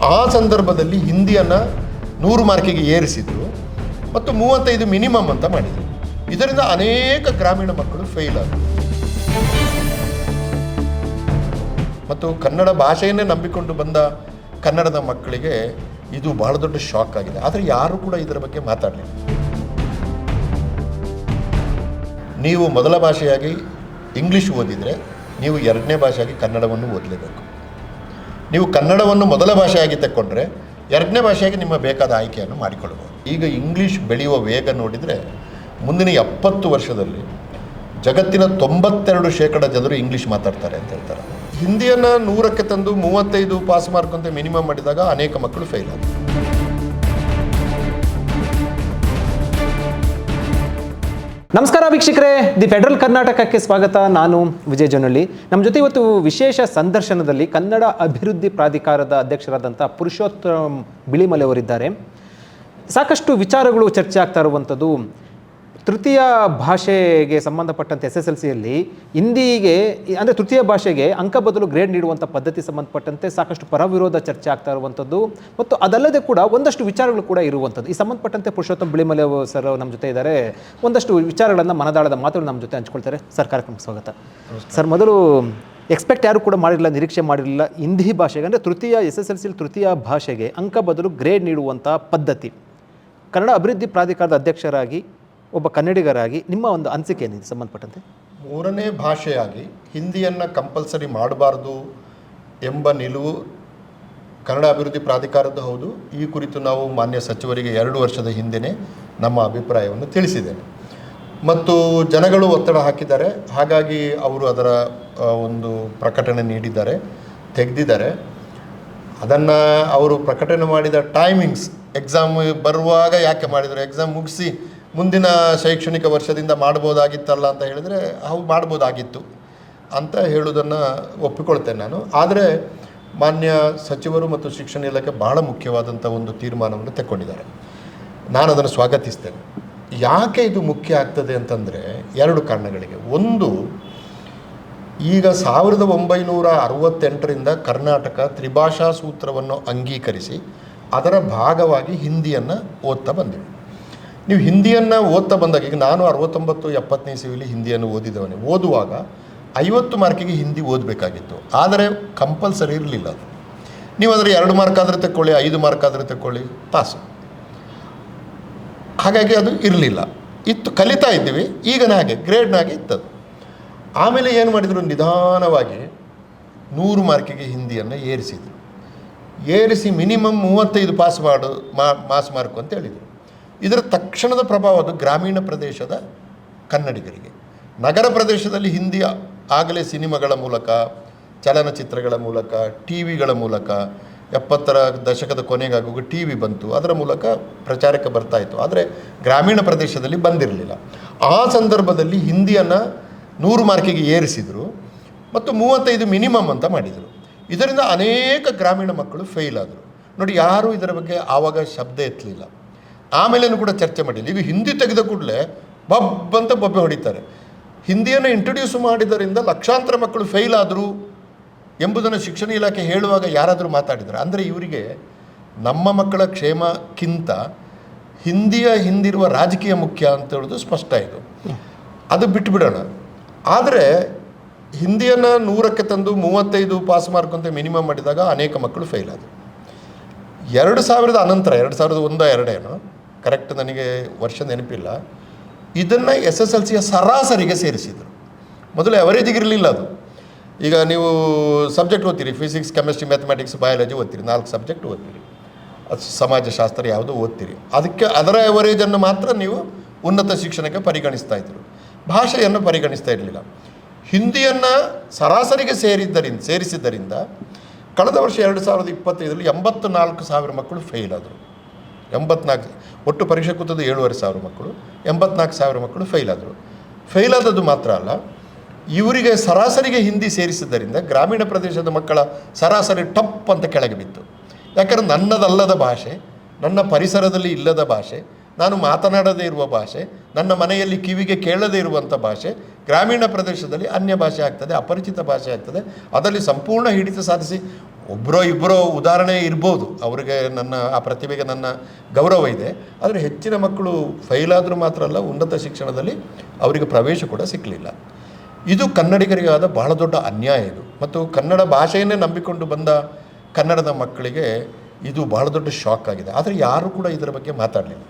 ಆ ಸಂದರ್ಭದಲ್ಲಿ ಹಿಂದಿಯನ್ನು 100 ಮಾರ್ಕಿಗೆ ಏರಿಸಿದರು ಮತ್ತು 35 ಮಿನಿಮಮ್ ಅಂತ ಮಾಡಿದರು. ಇದರಿಂದ ಅನೇಕ ಗ್ರಾಮೀಣ ಮಕ್ಕಳು ಫೇಲ್ ಆದರು. ಮತ್ತು ಕನ್ನಡ ಭಾಷೆಯನ್ನೇ ನಂಬಿಕೊಂಡು ಬಂದ ಕನ್ನಡದ ಮಕ್ಕಳಿಗೆ ಇದು ಬಹಳ ದೊಡ್ಡ ಶಾಕ್ ಆಗಿದೆ. ಆದರೆ ಯಾರು ಕೂಡ ಇದರ ಬಗ್ಗೆ ಮಾತಾಡಲಿಲ್ಲ. ನೀವು ಮೊದಲ ಭಾಷೆಯಾಗಿ ಇಂಗ್ಲೀಷ್ ಓದಿದರೆ ನೀವು ಎರಡನೇ ಭಾಷೆಯಾಗಿ ಕನ್ನಡವನ್ನು ಓದಲೇಬೇಕು. ನೀವು ಕನ್ನಡವನ್ನು ಮೊದಲ ಭಾಷೆಯಾಗಿ ತಗೊಂಡ್ರೆ ಎರಡನೇ ಭಾಷೆಯಾಗಿ ನಿಮ್ಮ ಬೇಕಾದ ಆಯ್ಕೆಯನ್ನು ಮಾಡಿಕೊಳ್ಳಬಹುದು. ಈಗ ಇಂಗ್ಲೀಷ್ ಬೆಳೆಯುವ ವೇಗ ನೋಡಿದರೆ ಮುಂದಿನ 70 ವರ್ಷದಲ್ಲಿ ಜಗತ್ತಿನ 92% ಜನರು ಇಂಗ್ಲೀಷ್ ಮಾತಾಡ್ತಾರೆ ಅಂತ ಹೇಳ್ತಾರೆ. ಹಿಂದಿಯನ್ನು 100ಕ್ಕೆ ತಂದು 35 ಪಾಸ್ ಮಾರ್ಕ್ ಅಂತ ಮಿನಿಮಮ್ ಮಾಡಿದಾಗ ಅನೇಕ ಮಕ್ಕಳು ಫೇಲ್ ಆದರು. ನಮಸ್ಕಾರ ವೀಕ್ಷಕರೇ, ದಿ ಫೆಡರಲ್ ಕರ್ನಾಟಕಕ್ಕೆ ಸ್ವಾಗತ. ನಾನು ವಿಜಯ್ ಜನಹಳ್ಳಿ. ನಮ್ಮ ಜೊತೆ ಇವತ್ತು ವಿಶೇಷ ಸಂದರ್ಶನದಲ್ಲಿ ಕನ್ನಡ ಅಭಿವೃದ್ಧಿ ಪ್ರಾಧಿಕಾರದ ಅಧ್ಯಕ್ಷರಾದಂಥ ಪುರುಷೋತ್ತಮ್ ಬಿಳಿಮಲೆ ಅವರಿದ್ದಾರೆ. ಸಾಕಷ್ಟು ವಿಚಾರಗಳು ಚರ್ಚೆ ಆಗ್ತಾ ಇರುವಂಥದ್ದು. ತೃತೀಯ ಭಾಷೆಗೆ ಸಂಬಂಧಪಟ್ಟಂತೆ SSLCಯಲ್ಲಿ ಹಿಂದಿಗೆ ಅಂದರೆ ತೃತೀಯ ಭಾಷೆಗೆ ಅಂಕ ಬದಲು ಗ್ರೇಡ್ ನೀಡುವಂಥ ಪದ್ಧತಿ ಸಂಬಂಧಪಟ್ಟಂತೆ ಸಾಕಷ್ಟು ಪರವಿರೋಧ ಚರ್ಚೆ ಆಗ್ತಾ ಇರುವಂಥದ್ದು ಮತ್ತು ಅದಲ್ಲದೆ ಕೂಡ ಒಂದಷ್ಟು ವಿಚಾರಗಳು ಕೂಡ ಇರುವಂಥದ್ದು. ಈ ಸಂಬಂಧಪಟ್ಟಂತೆ ಪುರುಷೋತ್ತಮ್ ಬಿಳಿಮಲೆ ಸರ್ ನಮ್ಮ ಜೊತೆ ಇದ್ದಾರೆ. ಒಂದಷ್ಟು ವಿಚಾರಗಳನ್ನು ಮನದಾಳದ ಮಾತುಗಳು ನಮ್ಮ ಜೊತೆ ಹಂಚ್ಕೊಳ್ತಾರೆ. ಸರ್, ಕಾರ್ಯಕ್ರಮಕ್ಕೆ ಸ್ವಾಗತ. ಸರ್, ಮೊದಲು ಎಕ್ಸ್ಪೆಕ್ಟ್ ಯಾರು ಕೂಡ ಮಾಡಿರಲಿಲ್ಲ, ನಿರೀಕ್ಷೆ ಮಾಡಿರಲಿಲ್ಲ, ಹಿಂದಿ ಭಾಷೆಗೆ ಅಂದರೆ ತೃತೀಯ SSLCಯಲ್ಲಿ ತೃತೀಯ ಭಾಷೆಗೆ ಅಂಕ ಬದಲು ಗ್ರೇಡ್ ನೀಡುವಂಥ ಪದ್ಧತಿ. ಕನ್ನಡ ಅಭಿವೃದ್ಧಿ ಪ್ರಾಧಿಕಾರದ ಅಧ್ಯಕ್ಷರಾಗಿ ಒಬ್ಬ ಕನ್ನಡಿಗರಾಗಿ ನಿಮ್ಮ ಒಂದು ಅನಿಸಿಕೆ ಏನಿದೆ ಸಂಬಂಧಪಟ್ಟಂತೆ? ಮೂರನೇ ಭಾಷೆಯಾಗಿ ಹಿಂದಿಯನ್ನು ಕಂಪಲ್ಸರಿ ಮಾಡಬಾರ್ದು ಎಂಬ ನಿಲುವು ಕನ್ನಡ ಅಭಿವೃದ್ಧಿ ಪ್ರಾಧಿಕಾರದ್ದು ಹೌದು. ಈ ಕುರಿತು ನಾವು ಮಾನ್ಯ ಸಚಿವರಿಗೆ 2 ವರ್ಷದ ಹಿಂದೆಯೇ ನಮ್ಮ ಅಭಿಪ್ರಾಯವನ್ನು ತಿಳಿಸಿದ್ದೇನೆ ಮತ್ತು ಜನಗಳು ಒತ್ತಡ ಹಾಕಿದ್ದಾರೆ. ಹಾಗಾಗಿ ಅವರು ಅದರ ಒಂದು ಪ್ರಕಟಣೆ ನೀಡಿದ್ದಾರೆ, ತೆಗೆದಿದ್ದಾರೆ. ಅದನ್ನು ಅವರು ಪ್ರಕಟಣೆ ಮಾಡಿದ ಟೈಮಿಂಗ್ಸ್ ಎಕ್ಸಾಮ್ ಬರುವಾಗ ಯಾಕೆ ಮಾಡಿದರು, ಎಕ್ಸಾಮ್ ಮುಗಿಸಿ ಮುಂದಿನ ಶೈಕ್ಷಣಿಕ ವರ್ಷದಿಂದ ಮಾಡ್ಬೋದಾಗಿತ್ತಲ್ಲ ಅಂತ ಹೇಳಿದರೆ ಅವು ಮಾಡ್ಬೋದಾಗಿತ್ತು ಅಂತ ಹೇಳುವುದನ್ನು ಒಪ್ಪಿಕೊಳ್ತೇನೆ ನಾನು. ಆದರೆ ಮಾನ್ಯ ಸಚಿವರು ಮತ್ತು ಶಿಕ್ಷಣ ಇಲಾಖೆ ಬಹಳ ಮುಖ್ಯವಾದಂಥ ಒಂದು ತೀರ್ಮಾನವನ್ನು ತೆಕ್ಕೊಂಡಿದ್ದಾರೆ. ನಾನು ಅದನ್ನು ಸ್ವಾಗತಿಸ್ತೇನೆ. ಯಾಕೆ ಇದು ಮುಖ್ಯ ಆಗ್ತದೆ ಅಂತಂದರೆ 2 ಕಾರಣಗಳಿಗೆ. ಒಂದು, ಈಗ 1968ರಿಂದ ಕರ್ನಾಟಕ ತ್ರಿಭಾಷಾ ಸೂತ್ರವನ್ನು ಅಂಗೀಕರಿಸಿ ಅದರ ಭಾಗವಾಗಿ ಹಿಂದಿಯನ್ನು ಓದ್ತಾ ಬಂದಿವೆ. ನೀವು ಹಿಂದಿಯನ್ನು ಓದ್ತಾ ಬಂದಾಗ, ಈಗ ನಾನು 69-70ನೇ ಇಸವಿಯಲ್ಲಿ ಹಿಂದಿಯನ್ನು ಓದಿದವನೇ. ಓದುವಾಗ 50 ಮಾರ್ಕಿಗೆ ಹಿಂದಿ ಓದಬೇಕಾಗಿತ್ತು, ಆದರೆ ಕಂಪಲ್ಸರಿ ಇರಲಿಲ್ಲ ಅದು. ನೀವು ಅದರ 2 ಮಾರ್ಕ್ ಆದರೆ ತಗೊಳ್ಳಿ, 5 ಮಾರ್ಕ್ ಆದರೆ ತಗೊಳ್ಳಿ, ಪಾಸು. ಹಾಗಾಗಿ ಅದು ಇರಲಿಲ್ಲ, ಇತ್ತು, ಕಲಿತಾ ಇದ್ದೀವಿ. ಈಗನ ಹಾಗೆ ಗ್ರೇಡ್ನಾಗೆ ಇತ್ತದು. ಆಮೇಲೆ ಏನು ಮಾಡಿದರು, ನಿಧಾನವಾಗಿ 100 ಮಾರ್ಕಿಗೆ ಹಿಂದಿಯನ್ನು ಏರಿಸಿದರು. ಏರಿಸಿ ಮಿನಿಮಮ್ 35 ಪಾಸ್ ಮಾರ್ಕು ಅಂತ ಹೇಳಿದರು. ಇದರ ತಕ್ಷಣದ ಪ್ರಭಾವ ಅದು ಗ್ರಾಮೀಣ ಪ್ರದೇಶದ ಕನ್ನಡಿಗರಿಗೆ. ನಗರ ಪ್ರದೇಶದಲ್ಲಿ ಹಿಂದಿ ಆಗಲೇ ಸಿನಿಮಾಗಳ ಮೂಲಕ, ಚಲನಚಿತ್ರಗಳ ಮೂಲಕ, ಟಿವಿಗಳ ಮೂಲಕ, 70ರ ದಶಕದ ಕೊನೆಗಾಗುವ ಟಿವಿ ಬಂತು, ಅದರ ಮೂಲಕ ಪ್ರಚಾರಕ್ಕೆ ಬರ್ತಾಯಿತ್ತು. ಆದರೆ ಗ್ರಾಮೀಣ ಪ್ರದೇಶದಲ್ಲಿ ಬಂದಿರಲಿಲ್ಲ. ಆ ಸಂದರ್ಭದಲ್ಲಿ ಹಿಂದಿಯನ್ನು 100 ಮಾರ್ಕಿಗೆ ಏರಿಸಿದರು ಮತ್ತು 35 ಮಿನಿಮಮ್ ಅಂತ ಮಾಡಿದರು. ಇದರಿಂದ ಅನೇಕ ಗ್ರಾಮೀಣ ಮಕ್ಕಳು ಫೇಲ್ ಆದರು. ನೋಡಿ, ಯಾರೂ ಇದರ ಬಗ್ಗೆ ಆವಾಗ ಶಬ್ದ ಎತ್ತಲಿಲ್ಲ. ಆಮೇಲೇನು ಕೂಡ ಚರ್ಚೆ ಮಾಡಿಲ್ಲ. ಈಗ ಹಿಂದಿ ತೆಗೆದ ಕೂಡಲೇ ಬಬ್ಬಂತ ಬೊಬ್ಬೆ ಹೊಡಿತಾರೆ. ಹಿಂದಿಯನ್ನು ಇಂಟ್ರೊಡ್ಯೂಸ್ ಮಾಡಿದ್ದರಿಂದ ಲಕ್ಷಾಂತರ ಮಕ್ಕಳು ಫೇಲ್ ಆದರು ಎಂಬುದನ್ನು ಶಿಕ್ಷಣ ಇಲಾಖೆ ಹೇಳುವಾಗ ಯಾರಾದರೂ ಮಾತಾಡಿದ್ದಾರೆ? ಅಂದರೆ ಇವರಿಗೆ ನಮ್ಮ ಮಕ್ಕಳ ಕ್ಷೇಮಕ್ಕಿಂತ ಹಿಂದಿರುವ ರಾಜಕೀಯ ಮುಖ್ಯ ಅಂತ ಹೇಳೋದು ಸ್ಪಷ್ಟ. ಇದು ಅದು ಬಿಟ್ಟುಬಿಡೋಣ. ಆದರೆ ಹಿಂದಿಯನ್ನು 100ಕ್ಕೆ ತಂದು 35 ಪಾಸ್ ಮಾರ್ಕ್ ಅಂತ ಮಿನಿಮಮ್ ಮಾಡಿದಾಗ ಅನೇಕ ಮಕ್ಕಳು ಫೇಲ್ ಆದರು. 2000 ಅನಂತರ 2001-2 ಕರೆಕ್ಟ್, ನನಗೆ ವರ್ಷ ನೆನಪಿಲ್ಲ, ಇದನ್ನು SSLCಯ ಸರಾಸರಿಗೆ ಸೇರಿಸಿದರು. ಮೊದಲು ಅವರೇಜಿಗೆ ಇರಲಿಲ್ಲ ಅದು. ಈಗ ನೀವು ಸಬ್ಜೆಕ್ಟ್ ಓದ್ತೀರಿ, ಫಿಸಿಕ್ಸ್, ಕೆಮಿಸ್ಟ್ರಿ, ಮ್ಯಾಥಮೆಟಿಕ್ಸ್, ಬಯಾಲಜಿ ಓದ್ತೀರಿ, 4 ಸಬ್ಜೆಕ್ಟ್ ಓದ್ತೀರಿ, ಅದು ಸಮಾಜಶಾಸ್ತ್ರ ಯಾವುದೋ ಓದ್ತೀರಿ. ಅದಕ್ಕೆ ಅದರ ಅವರೇಜನ್ನು ಮಾತ್ರ ನೀವು ಉನ್ನತ ಶಿಕ್ಷಣಕ್ಕೆ ಪರಿಗಣಿಸ್ತಾ ಇದ್ದರು, ಭಾಷೆಯನ್ನು ಪರಿಗಣಿಸ್ತಾ ಇರಲಿಲ್ಲ. ಹಿಂದಿಯನ್ನು ಸರಾಸರಿಗೆ ಸೇರಿಸಿದ್ದರಿಂದ ಕಳೆದ ವರ್ಷ 2025ರಲ್ಲಿ 84,000 ಮಕ್ಕಳು ಫೇಲ್ ಆದರು. 84, ಒಟ್ಟು ಪರೀಕ್ಷೆ ಕೂತದ್ದು 7,500 ಮಕ್ಕಳು, 84,000 ಮಕ್ಕಳು ಫೇಲ್ ಆದರು. ಫೇಲ್ ಆದದ್ದು ಮಾತ್ರ ಅಲ್ಲ, ಇವರಿಗೆ ಸರಾಸರಿಗೆ ಹಿಂದಿ ಸೇರಿಸಿದ್ದರಿಂದ ಗ್ರಾಮೀಣ ಪ್ರದೇಶದ ಮಕ್ಕಳ ಸರಾಸರಿ ಟಪ್ ಅಂತ ಕೆಳಗೆ ಬಿತ್ತು. ಯಾಕಂದರೆ ನನ್ನದಲ್ಲದ ಭಾಷೆ, ನನ್ನ ಪರಿಸರದಲ್ಲಿ ಇಲ್ಲದ ಭಾಷೆ, ನಾನು ಮಾತನಾಡದೇ ಇರುವ ಭಾಷೆ, ನನ್ನ ಮನೆಯಲ್ಲಿ ಕಿವಿಗೆ ಕೇಳದೇ ಇರುವಂಥ ಭಾಷೆ ಗ್ರಾಮೀಣ ಪ್ರದೇಶದಲ್ಲಿ ಅನ್ಯ ಭಾಷೆ ಆಗ್ತದೆ, ಅಪರಿಚಿತ ಭಾಷೆ ಆಗ್ತದೆ. ಅದರಲ್ಲಿ ಸಂಪೂರ್ಣ ಹಿಡಿತ ಸಾಧಿಸಿ ಒಬ್ಬರೋ ಇಬ್ಬರೋ ಉದಾಹರಣೆ ಇರ್ಬೋದು, ಅವರಿಗೆ ಆ ಪ್ರತಿಭೆಗೆ ನನ್ನ ಗೌರವ ಇದೆ. ಆದರೆ ಹೆಚ್ಚಿನ ಮಕ್ಕಳು ಫೈಲಾದರೂ ಮಾತ್ರ ಅಲ್ಲ, ಉನ್ನತ ಶಿಕ್ಷಣದಲ್ಲಿ ಅವರಿಗೆ ಪ್ರವೇಶ ಕೂಡ ಸಿಕ್ಕಲಿಲ್ಲ. ಇದು ಕನ್ನಡಿಗರಿಗಾದ ಬಹಳ ದೊಡ್ಡ ಅನ್ಯಾಯ ಇದು. ಮತ್ತು ಕನ್ನಡ ಭಾಷೆಯನ್ನೇ ನಂಬಿಕೊಂಡು ಬಂದ ಕನ್ನಡದ ಮಕ್ಕಳಿಗೆ ಇದು ಬಹಳ ದೊಡ್ಡ ಶಾಕ್ ಆಗಿದೆ. ಆದರೆ ಯಾರೂ ಕೂಡ ಇದರ ಬಗ್ಗೆ ಮಾತಾಡಲಿಲ್ಲ.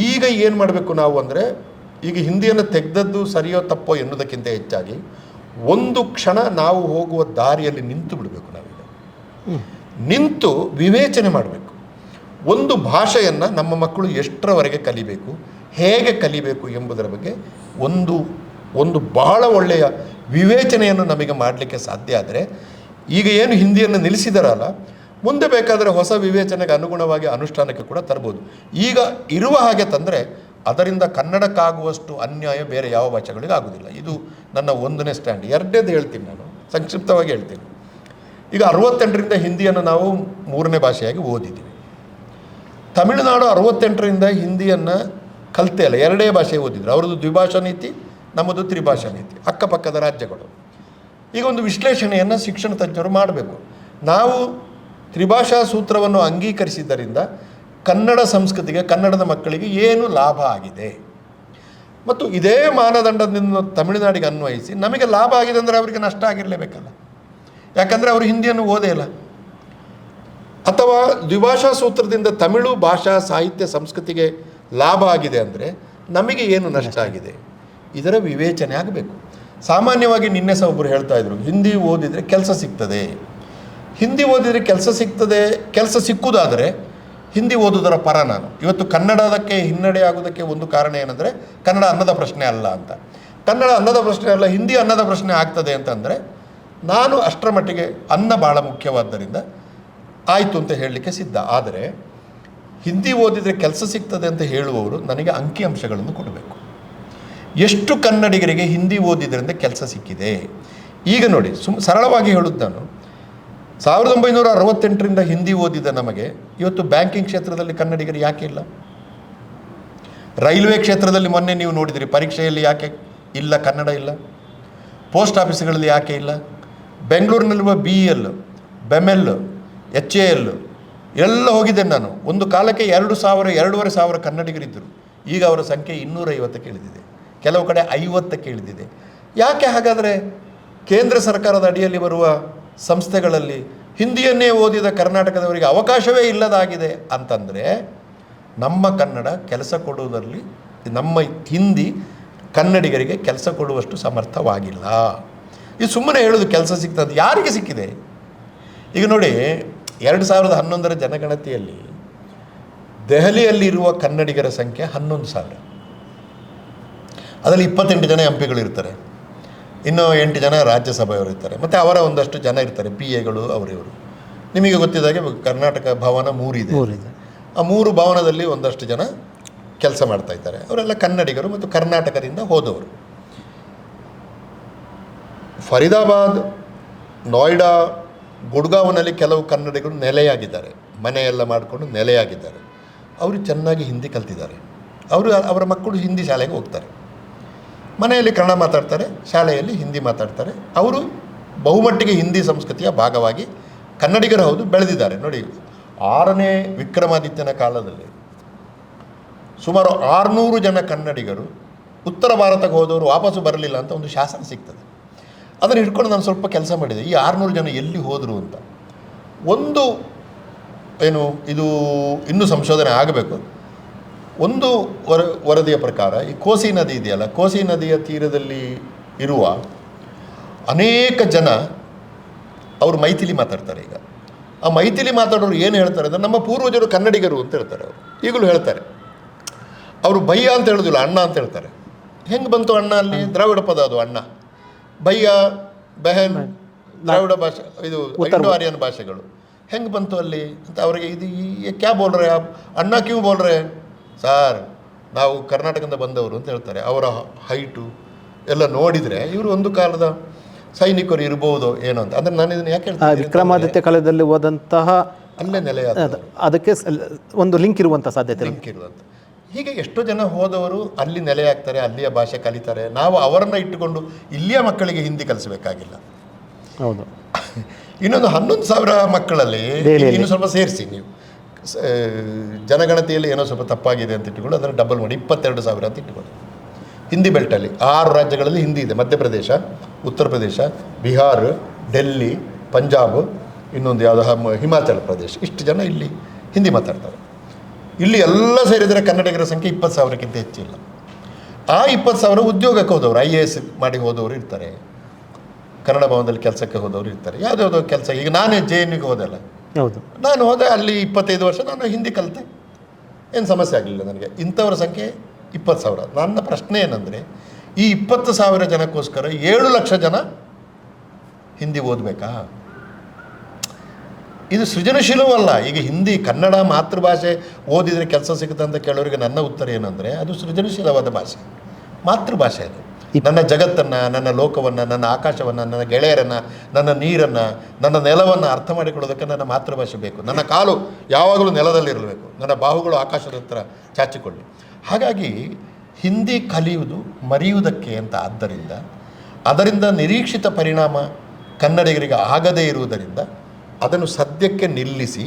ಈಗ ಏನು ಮಾಡಬೇಕು ನಾವು ಅಂದರೆ, ಈಗ ಹಿಂದಿಯನ್ನು ತೆಗೆದದ್ದು ಸರಿಯೋ ತಪ್ಪೋ ಎನ್ನುವುದಕ್ಕಿಂತ ಹೆಚ್ಚಾಗಿ ಒಂದು ಕ್ಷಣ ನಾವು ಹೋಗುವ ದಾರಿಯಲ್ಲಿ ನಿಂತು ಬಿಡಬೇಕು. ನಾವೀಗ ನಿಂತು ವಿವೇಚನೆ ಮಾಡಬೇಕು. ಒಂದು ಭಾಷೆಯನ್ನು ನಮ್ಮ ಮಕ್ಕಳು ಎಷ್ಟರವರೆಗೆ ಕಲಿಬೇಕು, ಹೇಗೆ ಕಲಿಬೇಕು ಎಂಬುದರ ಬಗ್ಗೆ ಒಂದು ಬಹಳ ಒಳ್ಳೆಯ ವಿವೇಚನೆಯನ್ನು ನಮಗೆ ಮಾಡಲಿಕ್ಕೆ ಸಾಧ್ಯ ಆದರೆ, ಈಗ ಏನು ಹಿಂದಿಯನ್ನು ನಿಲ್ಲಿಸಿದಾರಲ್ಲ, ಮುಂದೆ ಬೇಕಾದರೆ ಹೊಸ ವಿವೇಚನೆಗೆ ಅನುಗುಣವಾಗಿ ಅನುಷ್ಠಾನಕ್ಕೆ ಕೂಡ ತರ್ಬೋದು. ಈಗ ಇರುವ ಹಾಗೆ ತಂದರೆ ಅದರಿಂದ ಕನ್ನಡಕ್ಕಾಗುವಷ್ಟು ಅನ್ಯಾಯ ಬೇರೆ ಯಾವ ಭಾಷೆಗಳಿಗೆ ಆಗೋದಿಲ್ಲ. ಇದು ನನ್ನ ಒಂದನೇ ಸ್ಟ್ಯಾಂಡ್. ಎರಡನೇದು ಹೇಳ್ತೀನಿ, ನಾನು ಸಂಕ್ಷಿಪ್ತವಾಗಿ ಹೇಳ್ತೀನಿ. ಈಗ 68ರಿಂದ ಹಿಂದಿಯನ್ನು ನಾವು 3ನೇ ಭಾಷೆಯಾಗಿ ಓದಿದ್ದೀವಿ. ತಮಿಳುನಾಡು 68ರಿಂದ ಹಿಂದಿಯನ್ನು ಕಲಿತೇ ಇಲ್ಲ, 2 ಭಾಷೆ ಓದಿದ್ರು. ಅವ್ರದ್ದು ದ್ವಿಭಾಷಾ ನೀತಿ, ನಮ್ಮದು ತ್ರಿಭಾಷಾ ನೀತಿ, ಅಕ್ಕಪಕ್ಕದ ರಾಜ್ಯಗಳು. ಈಗ ಒಂದು ವಿಶ್ಲೇಷಣೆಯನ್ನು ಶಿಕ್ಷಣ ತಜ್ಞರು ಮಾಡಬೇಕು. ನಾವು ತ್ರಿಭಾಷಾ ಸೂತ್ರವನ್ನು ಅಂಗೀಕರಿಸಿದ್ದರಿಂದ ಕನ್ನಡ ಸಂಸ್ಕೃತಿಗೆ, ಕನ್ನಡದ ಮಕ್ಕಳಿಗೆ ಏನು ಲಾಭ ಆಗಿದೆ, ಮತ್ತು ಇದೇ ಮಾನದಂಡದಿಂದ ತಮಿಳುನಾಡಿಗೆ ಅನ್ವಯಿಸಿ ನಮಗೆ ಲಾಭ ಆಗಿದೆ ಅಂದರೆ ಅವರಿಗೆ ನಷ್ಟ ಆಗಿರಲೇಬೇಕಲ್ಲ. ಯಾಕಂದರೆ ಅವರು ಹಿಂದಿಯನ್ನು ಓದೇ ಇಲ್ಲ. ಅಥವಾ ದ್ವಿಭಾಷಾ ಸೂತ್ರದಿಂದ ತಮಿಳು ಭಾಷಾ ಸಾಹಿತ್ಯ ಸಂಸ್ಕೃತಿಗೆ ಲಾಭ ಆಗಿದೆ ಅಂದರೆ ನಮಗೆ ಏನು ನಷ್ಟ ಆಗಿದೆ, ಇದರ ವಿವೇಚನೆ ಆಗಬೇಕು. ಸಾಮಾನ್ಯವಾಗಿ ನಿನ್ನೆ ಸಹ ಒಬ್ಬರು ಹೇಳ್ತಾ ಇದ್ರು, ಹಿಂದಿ ಓದಿದರೆ ಕೆಲಸ ಸಿಗ್ತದೆ. ಹಿಂದಿ ಓದಿದರೆ ಕೆಲಸ ಸಿಗ್ತದೆ, ಕೆಲಸ ಸಿಕ್ಕುವುದಾದರೆ ಹಿಂದಿ ಓದೋದರ ಪರ ನಾನು. ಇವತ್ತು ಕನ್ನಡದಕ್ಕೆ ಹಿನ್ನಡೆ ಆಗೋದಕ್ಕೆ ಒಂದು ಕಾರಣ ಏನಂದರೆ, ಕನ್ನಡ ಅನ್ನದ ಪ್ರಶ್ನೆ ಅಲ್ಲ ಅಂತ. ಕನ್ನಡ ಅನ್ನದ ಪ್ರಶ್ನೆ ಅಲ್ಲ, ಹಿಂದಿ ಅನ್ನದ ಪ್ರಶ್ನೆ ಆಗ್ತದೆ ಅಂತಂದರೆ ನಾನು ಅಷ್ಟರ ಮಟ್ಟಿಗೆ ಅನ್ನ ಭಾಳ ಮುಖ್ಯವಾದ್ದರಿಂದ ಆಯಿತು ಅಂತ ಹೇಳಲಿಕ್ಕೆ ಸಿದ್ಧ. ಆದರೆ ಹಿಂದಿ ಓದಿದರೆ ಕೆಲಸ ಸಿಗ್ತದೆ ಅಂತ ಹೇಳುವವರು ನನಗೆ ಅಂಕಿಅಂಶಗಳನ್ನು ಕೊಡಬೇಕು. ಎಷ್ಟು ಕನ್ನಡಿಗರಿಗೆ ಹಿಂದಿ ಓದಿದ್ರಿಂದ ಕೆಲಸ ಸಿಕ್ಕಿದೆ? ಈಗ ನೋಡಿ, ಸರಳವಾಗಿ ಹೇಳುವುದು ನಾನು, 1968ರಿಂದ ಹಿಂದಿ ಓದಿದ ನಮಗೆ ಇವತ್ತು ಬ್ಯಾಂಕಿಂಗ್ ಕ್ಷೇತ್ರದಲ್ಲಿ ಕನ್ನಡಿಗರು ಯಾಕೆ ಇಲ್ಲ? ರೈಲ್ವೆ ಕ್ಷೇತ್ರದಲ್ಲಿ ಮೊನ್ನೆ ನೀವು ನೋಡಿದಿರಿ, ಪರೀಕ್ಷೆಯಲ್ಲಿ ಯಾಕೆ ಇಲ್ಲ ಕನ್ನಡ ಇಲ್ಲ? ಪೋಸ್ಟ್ ಆಫೀಸ್ಗಳಲ್ಲಿ ಯಾಕೆ ಇಲ್ಲ? ಬೆಂಗಳೂರಿನಲ್ಲಿರುವ BEL, BEMEL, HAL ಎಲ್ಲ ಹೋಗಿದ್ದೇನೆ ನಾನು. ಒಂದು ಕಾಲಕ್ಕೆ 2,000-2,500 ಕನ್ನಡಿಗರಿದ್ದರು. ಈಗ ಅವರ ಸಂಖ್ಯೆ 250ಕ್ಕೆ ಇಳಿದಿದೆ, ಕೆಲವು ಕಡೆ 50ಕ್ಕೆ ಇಳಿದಿದೆ. ಯಾಕೆ ಹಾಗಾದರೆ ಕೇಂದ್ರ ಸರ್ಕಾರದ ಅಡಿಯಲ್ಲಿ ಬರುವ ಸಂಸ್ಥೆಗಳಲ್ಲಿ ಹಿಂದಿಯನ್ನೇ ಓದಿದ ಕರ್ನಾಟಕದವರಿಗೆ ಅವಕಾಶವೇ ಇಲ್ಲದಾಗಿದೆ ಅಂತಂದರೆ, ನಮ್ಮ ಕನ್ನಡ ಕೆಲಸ ಕೊಡುವುದರಲ್ಲಿ, ನಮ್ಮ ಹಿಂದಿ ಕನ್ನಡಿಗರಿಗೆ ಕೆಲಸ ಕೊಡುವಷ್ಟು ಸಮರ್ಥವಾಗಿಲ್ಲ. ಇದು ಸುಮ್ಮನೆ ಹೇಳೋದು ಕೆಲಸ ಸಿಗ್ತದೆ, ಯಾರಿಗೆ ಸಿಕ್ಕಿದೆ? ಈಗ ನೋಡಿ, 2011ರ ಜನಗಣತಿಯಲ್ಲಿ ದೆಹಲಿಯಲ್ಲಿರುವ ಕನ್ನಡಿಗರ ಸಂಖ್ಯೆ 11,000. ಅದರಲ್ಲಿ 28 ಜನ MP ಗಳಿರ್ತಾರೆ, ಇನ್ನೂ 8 ಜನ ರಾಜ್ಯಸಭೆಯವರು ಇರ್ತಾರೆ, ಮತ್ತು ಅವರ ಒಂದಷ್ಟು ಜನ ಇರ್ತಾರೆ, PAಗಳು, ಅವರಿವರು. ನಿಮಗೆ ಗೊತ್ತಿದ್ದಾಗೆ ಕರ್ನಾಟಕ ಭವನ 3 ಇದೆ. ಆ 3 ಭವನದಲ್ಲಿ ಒಂದಷ್ಟು ಜನ ಕೆಲಸ ಮಾಡ್ತಾ ಇದ್ದಾರೆ. ಅವರೆಲ್ಲ ಕನ್ನಡಿಗರು ಮತ್ತು ಕರ್ನಾಟಕದಿಂದ ಹೋದವರು. ಫರೀದಾಬಾದ್, ನೋಯ್ಡಾ, ಗುಡ್ಗಾವ್ನಲ್ಲಿ ಕೆಲವು ಕನ್ನಡಿಗರು ನೆಲೆಯಾಗಿದ್ದಾರೆ, ಮನೆಯೆಲ್ಲ ಮಾಡಿಕೊಂಡು ನೆಲೆಯಾಗಿದ್ದಾರೆ. ಅವರು ಚೆನ್ನಾಗಿ ಹಿಂದಿ ಕಲ್ತಿದ್ದಾರೆ. ಅವರ ಮಕ್ಕಳು ಹಿಂದಿ ಶಾಲೆಗೆ ಹೋಗ್ತಾರೆ, ಮನೆಯಲ್ಲಿ ಕನ್ನಡ ಮಾತಾಡ್ತಾರೆ, ಶಾಲೆಯಲ್ಲಿ ಹಿಂದಿ ಮಾತಾಡ್ತಾರೆ. ಅವರು ಬಹುಮಟ್ಟಿಗೆ ಹಿಂದಿ ಸಂಸ್ಕೃತಿಯ ಭಾಗವಾಗಿ ಕನ್ನಡಿಗರು ಹೌದು, ಬೆಳೆದಿದ್ದಾರೆ. ನೋಡಿ, 6ನೇ ವಿಕ್ರಮಾದಿತ್ಯನ ಕಾಲದಲ್ಲಿ ಸುಮಾರು 600 ಜನ ಕನ್ನಡಿಗರು ಉತ್ತರ ಭಾರತಕ್ಕೆ ಹೋದವರು ವಾಪಸ್ಸು ಬರಲಿಲ್ಲ ಅಂತ ಒಂದು ಶಾಸನ ಸಿಗ್ತದೆ. ಅದನ್ನು ಹಿಡ್ಕೊಂಡು ನಾನು ಸ್ವಲ್ಪ ಕೆಲಸ ಮಾಡಿದೆ, ಈ 600 ಜನ ಎಲ್ಲಿ ಹೋದರು ಅಂತ. ಒಂದು ಏನು, ಇದು ಇನ್ನೂ ಸಂಶೋಧನೆ ಆಗಬೇಕು. ಒಂದು ವರದಿಯ ಪ್ರಕಾರ ಈ ಕೋಸಿ ನದಿ ಇದೆಯಲ್ಲ, ಕೋಸಿ ನದಿಯ ತೀರದಲ್ಲಿ ಇರುವ ಅನೇಕ ಜನ ಅವರು ಮೈಥಿಲಿ ಮಾತಾಡ್ತಾರೆ. ಈಗ ಆ ಮೈಥಿಲಿ ಮಾತಾಡೋರು ಏನು ಹೇಳ್ತಾರೆ ಅಂದರೆ, ನಮ್ಮ ಪೂರ್ವಜರು ಕನ್ನಡಿಗರು ಅಂತ ಹೇಳ್ತಾರೆ. ಅವರು ಈಗಲೂ ಹೇಳ್ತಾರೆ. ಅವರು ಭಯ್ಯ ಅಂತ ಹೇಳೋದಿಲ್ಲ, ಅಣ್ಣ ಅಂತ ಹೇಳ್ತಾರೆ. ಹೆಂಗೆ ಬಂತು ಅಣ್ಣ? ಅಲ್ಲಿ ದ್ರಾವಿಡ ಪದ ಅದು ಅಣ್ಣ. ಭಯ್ಯ, ಬೆಹನ್, ದ್ರಾವಿಡ ಭಾಷೆ, ಇದು ಇಂಡೋ ಆರ್ಯನ್ ಭಾಷೆಗಳು. ಹೆಂಗೆ ಬಂತು ಅಲ್ಲಿ ಅಂತ ಅವರಿಗೆ ಇದು ಕ್ಯಾ ಬೋಲ್ರೆ ಅಣ್ಣ, ಕ್ಯೂ ಬೋಲ್ರೆ ಸಾರ್, ನಾವು ಕರ್ನಾಟಕದಿಂದ ಬಂದವರು ಅಂತ ಹೇಳ್ತಾರೆ. ಅವರ ಹೈಟು ಎಲ್ಲ ನೋಡಿದರೆ ಇವರು ಒಂದು ಕಾಲದ ಸೈನಿಕರು ಇರ್ಬೋದು ಏನೋ ಅಂತ. ಅಂದರೆ ನಾನು ಇದನ್ನು ಯಾಕೆ ಹೇಳ್ತೀನಿ, ವಿಕ್ರಮಾದಿತ್ಯ ಕಾಲದಲ್ಲಿ ಹೋದಂತಹ ಅಲ್ಲೇ ನೆಲೆಯಾದ, ಅದಕ್ಕೆ ಒಂದು ಲಿಂಕ್ ಇರುವಂಥ ಸಾಧ್ಯತೆ, ಲಿಂಕ್ ಇರುವಂಥ. ಹೀಗೆ ಎಷ್ಟೋ ಜನ ಹೋದವರು ಅಲ್ಲಿ ನೆಲೆಯಾಗ್ತಾರೆ, ಅಲ್ಲಿಯ ಭಾಷೆ ಕಲಿತಾರೆ. ನಾವು ಅವರನ್ನು ಇಟ್ಟುಕೊಂಡು ಇಲ್ಲಿಯ ಮಕ್ಕಳಿಗೆ ಹಿಂದಿ ಕಲಿಸಬೇಕಾಗಿಲ್ಲ. ಹೌದು. ಇನ್ನೊಂದು 11,000 ಮಕ್ಕಳಲ್ಲಿ ಇನ್ನು ಸ್ವಲ್ಪ ಸೇರಿಸಿ ನೀವು ಜನಗಣತಿಯಲ್ಲಿ ಏನೋ ಸ್ವಲ್ಪ ತಪ್ಪಾಗಿದೆ ಅಂತ ಇಟ್ಟುಕೊಂಡು ಅದನ್ನು ಡಬಲ್ ಮಾಡಿ 22,000 ಅಂತ ಇಟ್ಟುಕೊಳ್ಳಿ. ಹಿಂದಿ ಬೆಲ್ಟಲ್ಲಿ 6 ರಾಜ್ಯಗಳಲ್ಲಿ ಹಿಂದಿ ಇದೆ. ಮಧ್ಯಪ್ರದೇಶ, ಉತ್ತರ ಪ್ರದೇಶ, ಬಿಹಾರ, ಡೆಲ್ಲಿ, ಪಂಜಾಬ್, ಇನ್ನೊಂದು ಯಾವುದೋ ಹಿಮಾಚಲ ಪ್ರದೇಶ. ಇಷ್ಟು ಜನ ಇಲ್ಲಿ ಹಿಂದಿ ಮಾತಾಡ್ತಾರೆ. ಇಲ್ಲಿ ಎಲ್ಲ ಸೇರಿದರೆ ಕನ್ನಡಿಗರ ಸಂಖ್ಯೆ 20,000ಕ್ಕಿಂತ ಹೆಚ್ಚಿಲ್ಲ. ಆ 20,000 ಉದ್ಯೋಗಕ್ಕೆ ಹೋದವರು, IAS ಮಾಡಿ ಹೋದವರು ಇರ್ತಾರೆ, ಕನ್ನಡ ಭವನದಲ್ಲಿ ಕೆಲಸಕ್ಕೆ ಹೋದವರು ಇರ್ತಾರೆ, ಯಾವುದ್ಯಾವುದೋ ಕೆಲಸ. ಈಗ ನಾನೇ JNUಗೆ ಹೋದಲ್ಲ, ಹೌದು, ನಾನು ಹೋದೆ ಅಲ್ಲಿ 25 ವರ್ಷ ನಾನು ಹಿಂದಿ ಕಲಿತೆ, ಏನು ಸಮಸ್ಯೆ ಆಗಲಿಲ್ಲ ನನಗೆ. ಇಂಥವ್ರ ಸಂಖ್ಯೆ 20,000. ನನ್ನ ಪ್ರಶ್ನೆ ಏನಂದರೆ, ಈ 20,000 ಜನಕ್ಕೋಸ್ಕರ 7 ಲಕ್ಷ ಜನ ಹಿಂದಿ ಓದಬೇಕಾ? ಇದು ಸೃಜನಶೀಲವಲ್ಲ. ಈಗ ಹಿಂದಿ ಕನ್ನಡ ಮಾತೃಭಾಷೆ ಓದಿದರೆ ಕೆಲಸ ಸಿಗುತ್ತೆ ಅಂತ ಕೇಳೋರಿಗೆ ನನ್ನ ಉತ್ತರ ಏನಂದರೆ, ಅದು ಸೃಜನಶೀಲವಾದ ಭಾಷೆ, ಮಾತೃಭಾಷೆ. ಅದು ನನ್ನ ಜಗತ್ತನ್ನು, ನನ್ನ ಲೋಕವನ್ನು, ನನ್ನ ಆಕಾಶವನ್ನು, ನನ್ನ ಗೆಳೆಯರನ್ನು, ನನ್ನ ನೀರನ್ನು, ನನ್ನ ನೆಲವನ್ನು ಅರ್ಥ ಮಾಡಿಕೊಳ್ಳೋದಕ್ಕೆ ನನ್ನ ಮಾತೃಭಾಷೆ ಬೇಕು. ನನ್ನ ಕಾಲು ಯಾವಾಗಲೂ ನೆಲದಲ್ಲಿರಬೇಕು, ನನ್ನ ಬಾಹುಗಳು ಆಕಾಶದ ಹತ್ರ ಚಾಚಿಕೊಳ್ಳಿ. ಹಾಗಾಗಿ ಹಿಂದಿ ಕಲಿಯುವುದು ಮರೆಯುವುದಕ್ಕೆ ಅಂತ. ಆದ್ದರಿಂದ ಅದರಿಂದ ನಿರೀಕ್ಷಿತ ಪರಿಣಾಮ ಕನ್ನಡಿಗರಿಗೆ ಆಗದೇ ಇರುವುದರಿಂದ ಅದನ್ನು ಸದ್ಯಕ್ಕೆ ನಿಲ್ಲಿಸಿ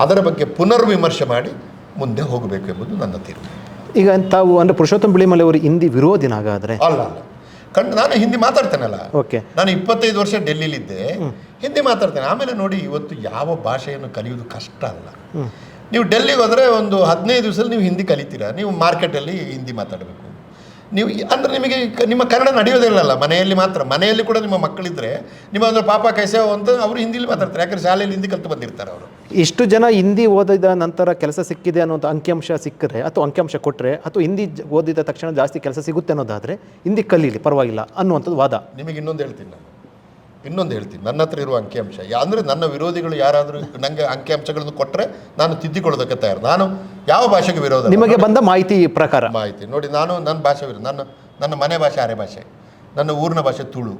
ಅದರ ಬಗ್ಗೆ ಪುನರ್ವಿಮರ್ಶೆ ಮಾಡಿ ಮುಂದೆ ಹೋಗಬೇಕು ಎಂಬುದು ನನ್ನ ತೀರ್ಮಾನ. ಈಗ ತಾವು ಅಂದರೆ ಪುರುಷೋತ್ತಮ ಬಿಳಿಮಲೆ ಅವರು ಹಿಂದಿ ವಿರೋಧಿನ ಹಾಗಾದರೆ? ಅಲ್ಲ, ನಾನು ಹಿಂದಿ ಮಾತಾಡ್ತೇನಲ್ಲ. ಓಕೆ, ನಾನು 25 ವರ್ಷ ಡೆಲ್ಲಿಲಿದ್ದೆ, ಹಿಂದಿ ಮಾತಾಡ್ತೇನೆ. ಆಮೇಲೆ ನೋಡಿ, ಇವತ್ತು ಯಾವ ಭಾಷೆಯನ್ನು ಕಲಿಯುವುದು ಕಷ್ಟ ಅಲ್ಲ. ನೀವು ಡೆಲ್ಲಿಗೆ ಹೋದರೆ ಒಂದು 15 ದಿವಸದಲ್ಲಿ ನೀವು ಹಿಂದಿ ಕಲಿತೀರಾ. ನೀವು ಮಾರ್ಕೆಟಲ್ಲಿ ಹಿಂದಿ ಮಾತಾಡಬೇಕು. ನೀವು ಅಂದರೆ ನಿಮಗೆ ನಿಮ್ಮ ಕನ್ನಡ ನಡೆಯೋದಿಲ್ಲಲ್ಲ, ಮನೆಯಲ್ಲಿ ಮಾತ್ರ. ಮನೆಯಲ್ಲಿ ಕೂಡ ನಿಮ್ಮ ಮಕ್ಕಳಿದ್ದರೆ ನಿಮ್ಮ ಒಂದು ಪಾಪ ಕೈಸೇವ ಅಂತ ಅವರು ಹಿಂದಿಲಿ ಮಾತಾಡ್ತಾರೆ, ಯಾಕಂದರೆ ಶಾಲೆಯಲ್ಲಿ ಹಿಂದಿ ಕಲಿತು ಬಂದಿರ್ತಾರೆ ಅವರು. ಇಷ್ಟು ಜನ ಹಿಂದಿ ಓದಿದ ನಂತರ ಕೆಲಸ ಸಿಕ್ಕಿದೆ ಅನ್ನೋದು ಅಂಕಿಅಂಶ ಸಿಕ್ಕರೆ ಅಥವಾ ಅಂಕಿಅಂಶ ಕೊಟ್ಟರೆ ಅಥವಾ ಹಿಂದಿ ಓದಿದ ತಕ್ಷಣ ಜಾಸ್ತಿ ಕೆಲಸ ಸಿಗುತ್ತೆ ಅನ್ನೋದಾದರೆ ಹಿಂದಿ ಕಲೀಲಿ ಪರವಾಗಿಲ್ಲ ಅನ್ನುವಂಥದ್ದು ವಾದ. ನಿಮಗೆ ಇನ್ನೊಂದು ಹೇಳ್ತೀನಿ, ನನ್ನ ಹತ್ರ ಇರುವ ಅಂಕಿಅಂಶ ಅಂದರೆ ನನ್ನ ವಿರೋಧಿಗಳು ಯಾರಾದರೂ ನನಗೆ ಅಂಕಿಅಂಶಗಳನ್ನು ಕೊಟ್ಟರೆ ನಾನು ತಿದ್ದಿಕೊಳ್ಳೋದಕ್ಕೆ ತಯಾರು. ನಾನು ಯಾವ ಭಾಷೆಗೆ ವಿರೋಧ? ನಿಮಗೆ ಬಂದ ಮಾಹಿತಿ ಪ್ರಕಾರ ಮಾಹಿತಿ ನೋಡಿ, ನಾನು ನನ್ನ ಭಾಷೆ ವಿರೋಧ. ನನ್ನ ಮನೆ ಭಾಷೆ ಅರೆ ಭಾಷೆ, ನನ್ನ ಊರಿನ ಭಾಷೆ ತುಳು,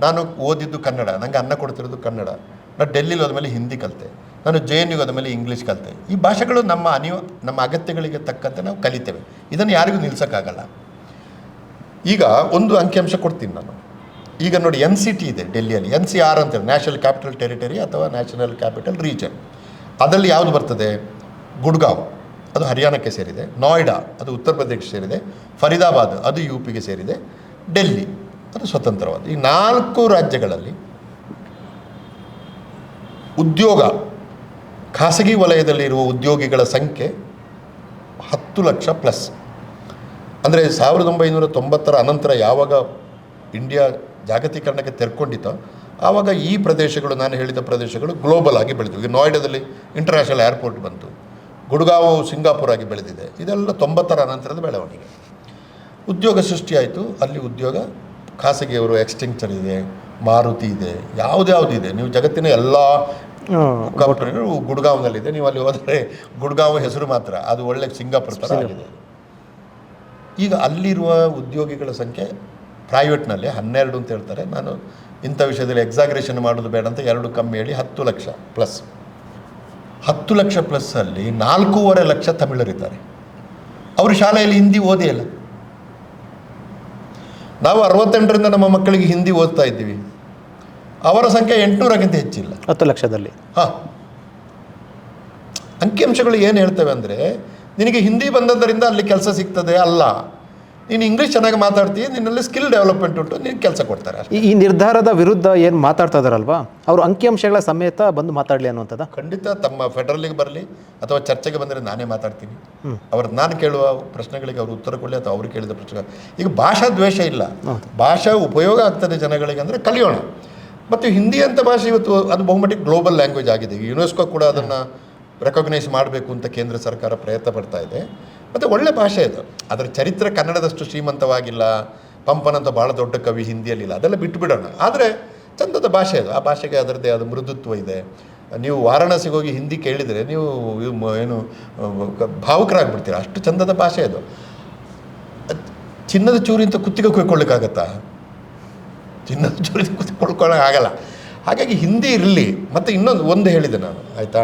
ನಾನು ಓದಿದ್ದು ಕನ್ನಡ, ನನಗೆ ಅನ್ನ ಕೊಡ್ತಿರೋದು ಕನ್ನಡ. ನಾನು ಡೆಲ್ಲಿಲಿ ಹೋದ್ಮೇಲೆ ಹಿಂದಿ ಕಲಿತೆ, ನಾನು JNUಗೆ ಹೋದ್ಮೇಲೆ ಇಂಗ್ಲೀಷ್ ಕಲಿತೆ. ಈ ಭಾಷೆಗಳು ನಮ್ಮ ಅಗತ್ಯಗಳಿಗೆ ತಕ್ಕಂತೆ ನಾವು ಕಲಿತೇವೆ. ಇದನ್ನು ಯಾರಿಗೂ ನಿಲ್ಲಿಸೋಕ್ಕಾಗಲ್ಲ. ಈಗ ಒಂದು ಅಂಕಿಅಂಶ ಕೊಡ್ತೀನಿ ನಾನು. ಈಗ ನೋಡಿ, NCT ಇದೆ ಡೆಲ್ಲಿಯಲ್ಲಿ, NCR ಅಂತೇಳಿ, ನ್ಯಾಷನಲ್ ಕ್ಯಾಪಿಟಲ್ ಟೆರಿಟರಿ ಅಥವಾ ನ್ಯಾಷನಲ್ ಕ್ಯಾಪಿಟಲ್ ರೀಜನ್. ಅದರಲ್ಲಿ ಯಾವುದು ಬರ್ತದೆ? ಗುಡ್ಗಾಂವ್, ಅದು ಹರಿಯಾಣಕ್ಕೆ ಸೇರಿದೆ. ನೋಯ್ಡಾ, ಅದು ಉತ್ತರ ಪ್ರದೇಶಕ್ಕೆ ಸೇರಿದೆ. ಫರೀದಾಬಾದ್, ಅದು UPಗೆ ಸೇರಿದೆ. ಡೆಲ್ಲಿ, ಅದು ಸ್ವತಂತ್ರವಾದ. ಈ 4 ರಾಜ್ಯಗಳಲ್ಲಿ ಉದ್ಯೋಗ, ಖಾಸಗಿ ವಲಯದಲ್ಲಿರುವ ಉದ್ಯೋಗಿಗಳ ಸಂಖ್ಯೆ 10 ಲಕ್ಷ ಪ್ಲಸ್. ಅಂದರೆ 1990ರ ಅನಂತರ ಯಾವಾಗ ಇಂಡಿಯಾ ಜಾಗತೀಕರಣಕ್ಕೆ ತೆರ್ಕೊಂಡಿತ್ತೋ ಆವಾಗ ಈ ಪ್ರದೇಶಗಳು, ನಾನು ಹೇಳಿದ ಪ್ರದೇಶಗಳು ಗ್ಲೋಬಲ್ ಆಗಿ ಬೆಳೆದಿವೆ. ಈಗ ನೋಯ್ಡಾದಲ್ಲಿ ಇಂಟರ್ನ್ಯಾಷನಲ್ ಏರ್ಪೋರ್ಟ್ ಬಂತು, ಗುಡ್ಗಾಂವ್ ಸಿಂಗಾಪುರ್ ಆಗಿ ಬೆಳೆದಿದೆ. ಇದೆಲ್ಲ 90ರ ಅನಂತರದ ಬೆಳವಣಿಗೆ. ಉದ್ಯೋಗ ಸೃಷ್ಟಿಯಾಯಿತು. ಅಲ್ಲಿ ಉದ್ಯೋಗ ಖಾಸಗಿಯವರು, ಎಕ್ಸ್ಟಿಂಕ್ಚರ್ ಇದೆ, ಮಾರುತಿ ಇದೆ, ಯಾವುದ್ಯಾವುದಿದೆ. ನೀವು ಜಗತ್ತಿನ ಎಲ್ಲ ಕಂಪನಿಗಳು ಗುಡ್ಗಾಂವ್ನಲ್ಲಿದೆ. ನೀವು ಅಲ್ಲಿ ಹೋದರೆ ಗುಡ್ಗಾಂವ್ ಹೆಸರು ಮಾತ್ರ, ಅದು ಒಳ್ಳೆ ಸಿಂಗಾಪುರ್ ಥರ ಆಗಿದೆ. ಈಗ ಅಲ್ಲಿರುವ ಉದ್ಯೋಗಿಗಳ ಸಂಖ್ಯೆ ಪ್ರೈವೇಟ್ನಲ್ಲಿ 12 ಅಂತ ಹೇಳ್ತಾರೆ. ನಾನು ಇಂಥ ವಿಷಯದಲ್ಲಿ ಎಕ್ಸಾಗ್ರೇಷನ್ ಮಾಡೋದು ಬೇಡ ಅಂತ 2 ಕಮ್ಮಿ ಹೇಳಿ 10 ಲಕ್ಷ ಪ್ಲಸ್. 10 ಲಕ್ಷ ಪ್ಲಸ್ಸಲ್ಲಿ 4.5 ಲಕ್ಷ ತಮಿಳರಿದ್ದಾರೆ. ಅವರು ಶಾಲೆಯಲ್ಲಿ ಹಿಂದಿ ಓದೇ ಇಲ್ಲ. ನಾವು 68ರಿಂದ ನಮ್ಮ ಮಕ್ಕಳಿಗೆ ಹಿಂದಿ ಓದ್ತಾ ಇದ್ದೀವಿ. ಅವರ ಸಂಖ್ಯೆ 800ಕ್ಕಿಂತ ಹೆಚ್ಚಿಲ್ಲ 10 ಲಕ್ಷದಲ್ಲಿ. ಅಂಕಿಅಂಶಗಳು ಏನು ಹೇಳ್ತವೆ ಅಂದರೆ, ನಿನಗೆ ಹಿಂದಿ ಬಂದದ್ದರಿಂದ ಅಲ್ಲಿ ಕೆಲಸ ಸಿಗ್ತದೆ ಅಲ್ಲ, ನೀನು ಇಂಗ್ಲೀಷ್ ಚೆನ್ನಾಗಿ ಮಾತಾಡ್ತೀಯ, ನಿನ್ನಲ್ಲಿ ಸ್ಕಿಲ್ ಡೆವಲಪ್ಮೆಂಟ್ ಉಂಟು, ನೀನು ಕೆಲಸ ಕೊಡ್ತಾರೆ. ಈ ನಿರ್ಧಾರದ ವಿರುದ್ಧ ಏನು ಮಾತಾಡ್ತಾ ಇದ್ದಾರಲ್ವಾ, ಅವರು ಅಂಕಿಅಂಶಗಳ ಸಮೇತ ಬಂದು ಮಾತಾಡಲಿ ಅನ್ನುವಂಥದ್ದು. ಖಂಡಿತ ತಮ್ಮ ಫೆಡರಲ್ಗೆ ಬರಲಿ ಅಥವಾ ಚರ್ಚೆಗೆ ಬಂದರೆ ನಾನೇ ಮಾತಾಡ್ತೀನಿ. ನಾನು ಕೇಳುವ ಪ್ರಶ್ನೆಗಳಿಗೆ ಅವರು ಉತ್ತರ ಕೊಡಲಿ ಅಥವಾ ಅವರು ಕೇಳಿದ ಪ್ರಶ್ನೆ. ಈಗ ಭಾಷಾ ದ್ವೇಷ ಇಲ್ಲ, ಭಾಷಾ ಉಪಯೋಗ ಆಗ್ತದೆ ಜನಗಳಿಗೆ ಅಂದರೆ ಕಲಿಯೋಣ. ಮತ್ತು ಹಿಂದಿ ಅಂತ ಭಾಷೆ ಇವತ್ತು ಅದು ಬಹುಮಟ್ಟಿಗೆ ಗ್ಲೋಬಲ್ ಲ್ಯಾಂಗ್ವೇಜ್ ಆಗಿದೆ. ಯುನೆಸ್ಕೋ ಕೂಡ ಅದನ್ನು ರೆಕಗ್ನೈಸ್ ಮಾಡಬೇಕು ಅಂತ ಕೇಂದ್ರ ಸರ್ಕಾರ ಪ್ರಯತ್ನ ಪಡ್ತಾ ಇದೆ. ಮತ್ತು ಒಳ್ಳೆ ಭಾಷೆ ಅದು. ಅದರ ಚರಿತ್ರೆ ಕನ್ನಡದಷ್ಟು ಶ್ರೀಮಂತವಾಗಿಲ್ಲ, ಪಂಪನಂತ ಭಾಳ ದೊಡ್ಡ ಕವಿ ಹಿಂದಿಯಲ್ಲಿಲ್ಲ, ಅದೆಲ್ಲ ಬಿಟ್ಟುಬಿಡೋಣ. ಆದರೆ ಚಂದದ ಭಾಷೆ ಅದು. ಆ ಭಾಷೆಗೆ ಅದರದ್ದೇ ಆದ ಮೃದುತ್ವ ಇದೆ. ನೀವು ವಾರಾಣಸಿಗೆ ಹೋಗಿ ಹಿಂದಿ ಕೇಳಿದರೆ ನೀವು ಏನು ಭಾವುಕರಾಗ್ಬಿಡ್ತೀರ, ಅಷ್ಟು ಚಂದದ ಭಾಷೆ ಅದು. ಚಿನ್ನದ ಚೂರಿ ಅಂತ ಕುತ್ತಿಗೆ ಕುಯ್ಕೊಳ್ಳಿಕ್ಕಾಗತ್ತಾ? ಚಿನ್ನದ ಚೂರಿ ಕುತ್ಕೊಳ್ಕೊಳ್ಳೋಕ್ಕಾಗಲ್ಲ. ಹಾಗಾಗಿ ಹಿಂದಿ ಇರಲಿ. ಮತ್ತು ಒಂದು ಹೇಳಿದೆ ನಾನು, ಆಯಿತಾ,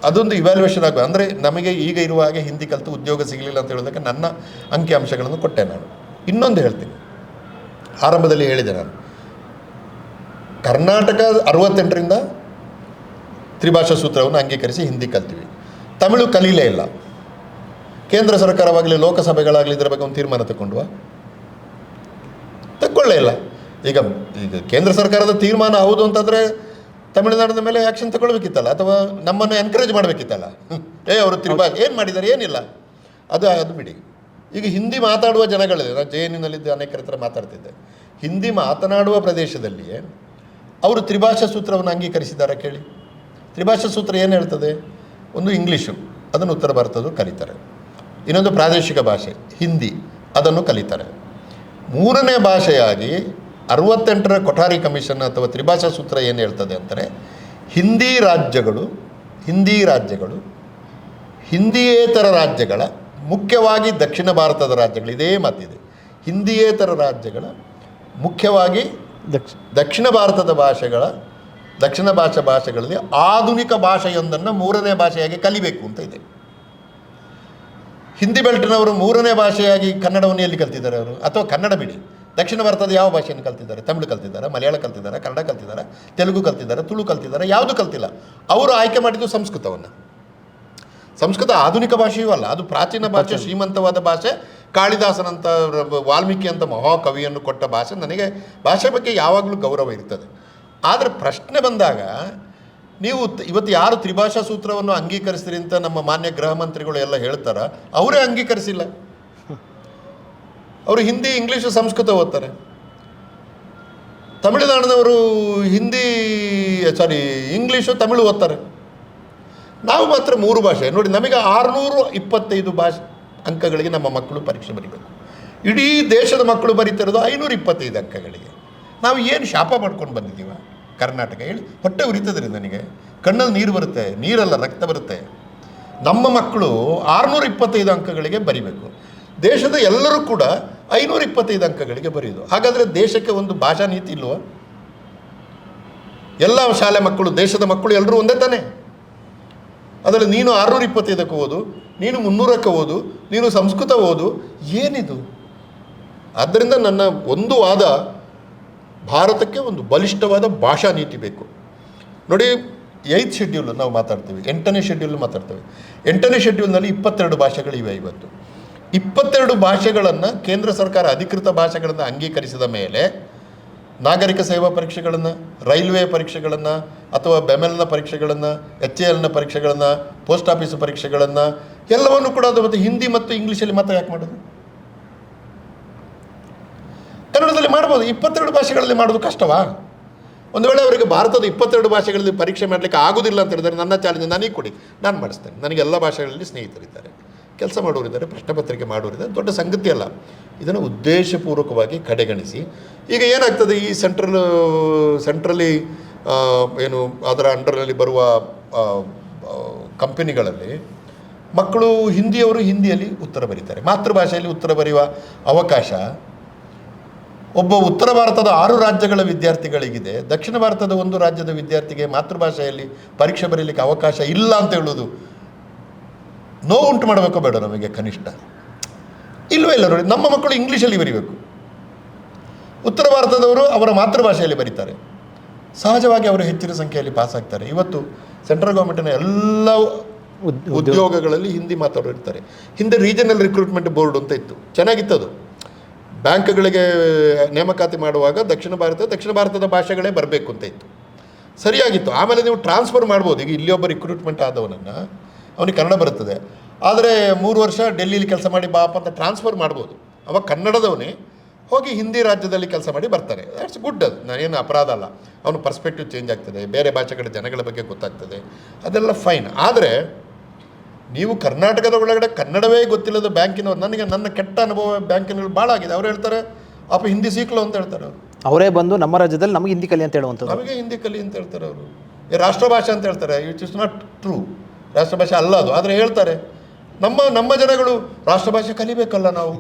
ಅದೊಂದು ಇವ್ಯಾಲ್ಯೂಯೇಷನ್ ಆಗಬೇಕು. ಅಂದರೆ ನಮಗೆ ಈಗ ಇರುವ ಹಾಗೆ ಹಿಂದಿ ಕಲಿತು ಉದ್ಯೋಗ ಸಿಗಲಿಲ್ಲ ಅಂತ ಹೇಳೋದಕ್ಕೆ ನನ್ನ ಅಂಕಿಅಂಶಗಳನ್ನು ಕೊಟ್ಟೆ ನಾನು. ಇನ್ನೊಂದು ಹೇಳ್ತೀನಿ, ಆರಂಭದಲ್ಲಿ ಹೇಳಿದೆ ನಾನು, ಕರ್ನಾಟಕ 68ರಿಂದ ತ್ರಿಭಾಷಾ ಸೂತ್ರವನ್ನು ಅಂಗೀಕರಿಸಿ ಹಿಂದಿ ಕಲ್ತೀವಿ. ತಮಿಳು ಕಲೀಲೇ ಇಲ್ಲ. ಕೇಂದ್ರ ಸರ್ಕಾರವಾಗಲಿ ಲೋಕಸಭೆಗಳಾಗಲಿ ಇದರ ಬಗ್ಗೆ ಒಂದು ತೀರ್ಮಾನ ತಗೊಳ್ಳೇ ಇಲ್ಲ. ಈಗ ಕೇಂದ್ರ ಸರ್ಕಾರದ ತೀರ್ಮಾನ ಹೌದು ಅಂತಂದರೆ ತಮಿಳುನಾಡಿನ ಮೇಲೆ ಆ್ಯಕ್ಷನ್ ತಗೊಳ್ಬೇಕಿತ್ತಲ್ಲ, ಅಥವಾ ನಮ್ಮನ್ನು ಎನ್ಕರೇಜ್ ಮಾಡಬೇಕಿತ್ತಲ್ಲ. ಅವರು ತ್ರಿಭಾಷೆ ಏನು ಮಾಡಿದ್ದಾರೆ, ಏನಿಲ್ಲ, ಅದು ಬಿಡಿ. ಈಗ ಹಿಂದಿ ಮಾತಾಡುವ ಜನಗಳಿದೆ. ನಾನು ಜೆಎನ್ಯುನಲ್ಲಿದ್ದ ಅನೇಕರ ಹತ್ರ ಮಾತಾಡ್ತಿದ್ದೆ. ಹಿಂದಿ ಮಾತನಾಡುವ ಪ್ರದೇಶದಲ್ಲಿಯೇ ಅವರು ತ್ರಿಭಾಷಾ ಸೂತ್ರವನ್ನು ಅಂಗೀಕರಿಸಿದ್ದಾರೆ. ಕೇಳಿ, ತ್ರಿಭಾಷಾ ಸೂತ್ರ ಏನು ಹೇಳ್ತದೆ? ಒಂದು ಇಂಗ್ಲೀಷು, ಅದನ್ನು ಉತ್ತರ ಭಾರತದ್ದು ಕಲಿತಾರೆ. ಇನ್ನೊಂದು ಪ್ರಾದೇಶಿಕ ಭಾಷೆ ಹಿಂದಿ, ಅದನ್ನು ಕಲಿತಾರೆ. ಮೂರನೇ ಭಾಷೆಯಾಗಿ 68ರ ಕೊಠಾರಿ ಕಮಿಷನ್ ಅಥವಾ ತ್ರಿಭಾಷಾ ಸೂತ್ರ ಏನು ಹೇಳ್ತದೆ ಅಂತಾರೆ, ಹಿಂದಿ ರಾಜ್ಯಗಳು ಹಿಂದಿಯೇತರ ರಾಜ್ಯಗಳ, ಮುಖ್ಯವಾಗಿ ದಕ್ಷಿಣ ಭಾರತದ ರಾಜ್ಯಗಳು, ಇದೇ ಮಾತಿದೆ, ಹಿಂದಿಯೇತರ ರಾಜ್ಯಗಳ ಮುಖ್ಯವಾಗಿ ದಕ್ಷಿಣ ಭಾರತದ ದಕ್ಷಿಣ ಭಾಷೆಗಳಲ್ಲಿ ಆಧುನಿಕ ಭಾಷೆಯೊಂದನ್ನು ಮೂರನೇ ಭಾಷೆಯಾಗಿ ಕಲಿಬೇಕು ಅಂತ ಇದೆ. ಹಿಂದಿ ಬೆಲ್ಟ್ನವರು ಮೂರನೇ ಭಾಷೆಯಾಗಿ ಕನ್ನಡವನ್ನು ಎಲ್ಲಿ ಕಲ್ತಿದ್ದಾರೆ ಅವರು? ಅಥವಾ ಕನ್ನಡ ಬಿಡಿ, ದಕ್ಷಿಣ ಭಾರತದ ಯಾವ ಭಾಷೆಯನ್ನು ಕಲ್ತಿದ್ದಾರೆ? ತಮಿಳು ಕಲ್ತಿದ್ದಾರೆ, ಮಲಯಾಳ ಕಲ್ತಿದ್ದಾರೆ, ಕನ್ನಡ ಕಲ್ತಿದ್ದಾರೆ, ತೆಲುಗು ಕಲ್ತಿದ್ದಾರೆ, ತುಳು ಕಲ್ತಿದ್ದಾರೆ, ಯಾವುದು ಕಲ್ತಿಲ್ಲ. ಅವರು ಆಯ್ಕೆ ಮಾಡಿದ್ದು ಸಂಸ್ಕೃತವನ್ನು. ಸಂಸ್ಕೃತ ಆಧುನಿಕ ಭಾಷೆಯೂ ಅಲ್ಲ, ಅದು ಪ್ರಾಚೀನ ಭಾಷೆ, ಶ್ರೀಮಂತವಾದ ಭಾಷೆ. ಕಾಳಿದಾಸನಂತ, ವಾಲ್ಮೀಕಿ ಅಂತ ಮಹಾಕವಿಯನ್ನು ಕೊಟ್ಟ ಭಾಷೆ. ನನಗೆ ಭಾಷೆ ಬಗ್ಗೆ ಯಾವಾಗಲೂ ಗೌರವ ಇರ್ತದೆ. ಆದರೆ ಪ್ರಶ್ನೆ ಬಂದಾಗ, ನೀವು ಇವತ್ತು ಯಾರು ತ್ರಿಭಾಷಾ ಸೂತ್ರವನ್ನು ಅಂಗೀಕರಿಸ್ತೀರಿ ಅಂತ ನಮ್ಮ ಮಾನ್ಯ ಗೃಹ ಮಂತ್ರಿಗಳು ಎಲ್ಲ ಹೇಳ್ತಾರ, ಅವರೇ ಅಂಗೀಕರಿಸಿಲ್ಲ. ಅವರು ಹಿಂದಿ, ಇಂಗ್ಲೀಷು, ಸಂಸ್ಕೃತ ಓದ್ತಾರೆ. ತಮಿಳುನಾಡಿನವರು ಇಂಗ್ಲೀಷು, ತಮಿಳು ಓದ್ತಾರೆ. ನಾವು ಮಾತ್ರ 3 ಭಾಷೆ. ನೋಡಿ, ನಮಗೆ 625 ಅಂಕಗಳಿಗೆ ನಮ್ಮ ಮಕ್ಕಳು ಪರೀಕ್ಷೆ ಬರೀಬೇಕು. ಇಡೀ ದೇಶದ ಮಕ್ಕಳು ಬರೀತಿರೋದು 525 ಅಂಕಗಳಿಗೆ. ನಾವು ಏನು ಶಾಪ ಮಾಡ್ಕೊಂಡು ಬಂದಿದ್ದೀವ ಕರ್ನಾಟಕ? ಹೇಳಿ, ಹೊಟ್ಟೆ ಉರಿತದ್ರಿ ನನಗೆ, ಕಣ್ಣಲ್ಲಿ ನೀರು ಬರುತ್ತೆ, ನೀರಲ್ಲ ರಕ್ತ ಬರುತ್ತೆ. ನಮ್ಮ ಮಕ್ಕಳು 625 ಅಂಕಗಳಿಗೆ ಬರಿಬೇಕು. ದೇಶದ ಎಲ್ಲರೂ ಕೂಡ 525 ಅಂಕಗಳಿಗೆ ಬರೆಯೋದು. ಹಾಗಾದರೆ ದೇಶಕ್ಕೆ ಒಂದು ಭಾಷಾ ನೀತಿ ಇಲ್ವೋ? ಎಲ್ಲ ಶಾಲೆ ಮಕ್ಕಳು, ದೇಶದ ಮಕ್ಕಳು ಎಲ್ಲರೂ ಒಂದೇ ತಾನೆ. ಅದರಲ್ಲಿ ನೀನು 625ಕ್ಕೆ ಓದು, ನೀನು 300ಕ್ಕೆ ಓದು, ನೀನು ಸಂಸ್ಕೃತ ಓದು, ಏನಿದು? ಆದ್ದರಿಂದ ನನ್ನ ಒಂದು ವಾದ, ಭಾರತಕ್ಕೆ ಒಂದು ಬಲಿಷ್ಠವಾದ ಭಾಷಾ ನೀತಿ ಬೇಕು. ನೋಡಿ, 8th ಶೆಡ್ಯೂಲ್ ನಾವು ಮಾತಾಡ್ತೀವಿ, 8ನೇ ಶೆಡ್ಯೂಲ್ ಮಾತಾಡ್ತೇವೆ. 8ನೇ ಶೆಡ್ಯೂಲ್ನಲ್ಲಿ 22 ಭಾಷೆಗಳಿವೆ. ಇವತ್ತು 22 ಭಾಷೆಗಳನ್ನು ಕೇಂದ್ರ ಸರ್ಕಾರ ಅಧಿಕೃತ ಭಾಷೆಗಳನ್ನು ಅಂಗೀಕರಿಸಿದ ಮೇಲೆ ನಾಗರಿಕ ಸೇವಾ ಪರೀಕ್ಷೆಗಳನ್ನು, ರೈಲ್ವೆ ಪರೀಕ್ಷೆಗಳನ್ನು, ಅಥವಾ ಬೆಮೆಲ್ನ ಪರೀಕ್ಷೆಗಳನ್ನು, HALನ ಪರೀಕ್ಷೆಗಳನ್ನು, ಪೋಸ್ಟ್ ಆಫೀಸ್ ಪರೀಕ್ಷೆಗಳನ್ನು ಎಲ್ಲವನ್ನು ಕೂಡ ಅದು ಮತ್ತು ಹಿಂದಿ ಮತ್ತು ಇಂಗ್ಲೀಷಲ್ಲಿ ಮಾತ್ರ ಯಾಕೆ ಮಾಡೋದು? ಕನ್ನಡದಲ್ಲಿ ಮಾಡ್ಬೋದು. 22 ಭಾಷೆಗಳಲ್ಲಿ ಮಾಡೋದು ಕಷ್ಟವಾ? ಒಂದು ವೇಳೆ ಅವರಿಗೆ ಭಾರತದ 22 ಭಾಷೆಗಳಲ್ಲಿ ಪರೀಕ್ಷೆ ಮಾಡಲಿಕ್ಕೆ ಆಗೋದಿಲ್ಲ ಅಂತ ಹೇಳಿದರೆ ನನ್ನ ಚಾಲೆಂಜ್ ನನಗೆ ಕೊಡಿ, ನಾನು ಮಾಡಿಸ್ತೇನೆ. ನನಗೆ ಎಲ್ಲ ಭಾಷೆಗಳಲ್ಲಿ ಸ್ನೇಹಿತರಿದ್ದಾರೆ, ಕೆಲಸ ಮಾಡೋರಿದ್ದಾರೆ, ಪ್ರಶ್ನೆ ಪತ್ರಿಕೆ ಮಾಡೋರಿದ್ದಾರೆ, ದೊಡ್ಡ ಸಂಗತಿ ಅಲ್ಲ. ಇದನ್ನು ಉದ್ದೇಶಪೂರ್ವಕವಾಗಿ ಕಡೆಗಣಿಸಿ ಈಗ ಏನಾಗ್ತದೆ, ಈ ಸೆಂಟ್ರಲಿ ಏನು ಅದರ ಅಂಡರ್ನಲ್ಲಿ ಬರುವ ಕಂಪನಿಗಳಲ್ಲಿ ಮಕ್ಕಳು ಹಿಂದಿಯವರು ಹಿಂದಿಯಲ್ಲಿ ಉತ್ತರ ಬರೀತಾರೆ, ಮಾತೃಭಾಷೆಯಲ್ಲಿ ಉತ್ತರ ಬರೆಯುವ ಅವಕಾಶ ಒಬ್ಬ ಉತ್ತರ ಭಾರತದ 6 ರಾಜ್ಯಗಳ ವಿದ್ಯಾರ್ಥಿಗಳಿಗಿದೆ. ದಕ್ಷಿಣ ಭಾರತದ 1 ರಾಜ್ಯದ ವಿದ್ಯಾರ್ಥಿಗೆ ಮಾತೃಭಾಷೆಯಲ್ಲಿ ಪರೀಕ್ಷೆ ಬರೀಲಿಕ್ಕೆ ಅವಕಾಶ ಇಲ್ಲ ಅಂತ ಹೇಳೋದು ನೋವುಂಟು ಮಾಡಬೇಕೋ ಬೇಡ ನಮಗೆ? ಕನಿಷ್ಠ ಇಲ್ಲವೇ ಇಲ್ಲ. ನೋಡಿ, ನಮ್ಮ ಮಕ್ಕಳು ಇಂಗ್ಲೀಷಲ್ಲಿ ಬರೀಬೇಕು, ಉತ್ತರ ಭಾರತದವರು ಅವರ ಮಾತೃಭಾಷೆಯಲ್ಲಿ ಬರೀತಾರೆ. ಸಹಜವಾಗಿ ಅವರು ಹೆಚ್ಚಿನ ಸಂಖ್ಯೆಯಲ್ಲಿ ಪಾಸ್ ಆಗ್ತಾರೆ. ಇವತ್ತು ಸೆಂಟ್ರಲ್ ಗೌರ್ಮೆಂಟಿನ ಎಲ್ಲ ಉದ್ಯೋಗಗಳಲ್ಲಿ ಹಿಂದಿ ಮಾತಾಡೋರು ಇರ್ತಾರೆ. ಹಿಂದೆ ರೀಜನಲ್ ರಿಕ್ರೂಟ್ಮೆಂಟ್ ಬೋರ್ಡ್ ಅಂತ ಇತ್ತು, ಚೆನ್ನಾಗಿತ್ತದು. ಬ್ಯಾಂಕ್ಗಳಿಗೆ ನೇಮಕಾತಿ ಮಾಡುವಾಗ ದಕ್ಷಿಣ ಭಾರತದ ಭಾಷೆಗಳೇ ಬರಬೇಕು ಅಂತ ಇತ್ತು, ಸರಿಯಾಗಿತ್ತು. ಆಮೇಲೆ ನೀವು ಟ್ರಾನ್ಸ್ಫರ್ ಮಾಡ್ಬೋದು. ಈಗ ಇಲ್ಲಿಯೊಬ್ಬ ರಿಕ್ರೂಟ್ಮೆಂಟ್ ಆದವನನ್ನು, ಅವನಿಗೆ ಕನ್ನಡ ಬರುತ್ತದೆ, ಆದರೆ 3 ವರ್ಷ ಡೆಲ್ಲಿಲಿ ಕೆಲಸ ಮಾಡಿ ಬಾಪ ಅಂತ ಟ್ರಾನ್ಸ್ಫರ್ ಮಾಡ್ಬೋದು. ಅವಾಗ ಕನ್ನಡದವನೇ ಹೋಗಿ ಹಿಂದಿ ರಾಜ್ಯದಲ್ಲಿ ಕೆಲಸ ಮಾಡಿ ಬರ್ತಾನೆ. That's good. ಅದು ನಾನೇನು ಅಪರಾಧ ಅಲ್ಲ. ಅವನು ಪರ್ಸ್ಪೆಕ್ಟಿವ್ ಚೇಂಜ್ ಆಗ್ತದೆ, ಬೇರೆ ಭಾಷೆಗಳ ಜನಗಳ ಬಗ್ಗೆ ಗೊತ್ತಾಗ್ತದೆ, ಅದೆಲ್ಲ ಫೈನ್. ಆದರೆ ನೀವು ಕರ್ನಾಟಕದ ಒಳಗಡೆ ಕನ್ನಡವೇ ಗೊತ್ತಿಲ್ಲದ ಬ್ಯಾಂಕಿನವ್ರು, ನನ್ನ ಕೆಟ್ಟ ಅನುಭವ ಬ್ಯಾಂಕಿನಲ್ಲಿ ಭಾಳ ಆಗಿದೆ. ಅವ್ರು ಹೇಳ್ತಾರೆ ಅಪ್ಪ ಹಿಂದಿ ಸೀಕ್ಲು ಅಂತ ಹೇಳ್ತಾರೆ. ಅವರೇ ಬಂದು ನಮ್ಮ ರಾಜ್ಯದಲ್ಲಿ ನಮಗೆ ಹಿಂದಿ ಕಲಿ ಅಂತ ಹೇಳುವಂಥದ್ದು, ನಮಗೆ ಹಿಂದಿ ಕಲಿ ಅಂತ ಹೇಳ್ತಾರೆ. ಅವರು ರಾಷ್ಟ್ರಭಾಷೆ ಅಂತ ಹೇಳ್ತಾರೆ. ಇಟ್ ಇಸ್ ನಾಟ್ ಟ್ರೂ, ರಾಷ್ಟ್ರಭಾಷೆ ಅಲ್ಲ ಅದು. ಆದರೆ ಹೇಳ್ತಾರೆ ನಮ್ಮ ಜನಗಳು ರಾಷ್ಟ್ರಭಾಷೆ ಕಲಿಬೇಕಲ್ಲ ನಾವು.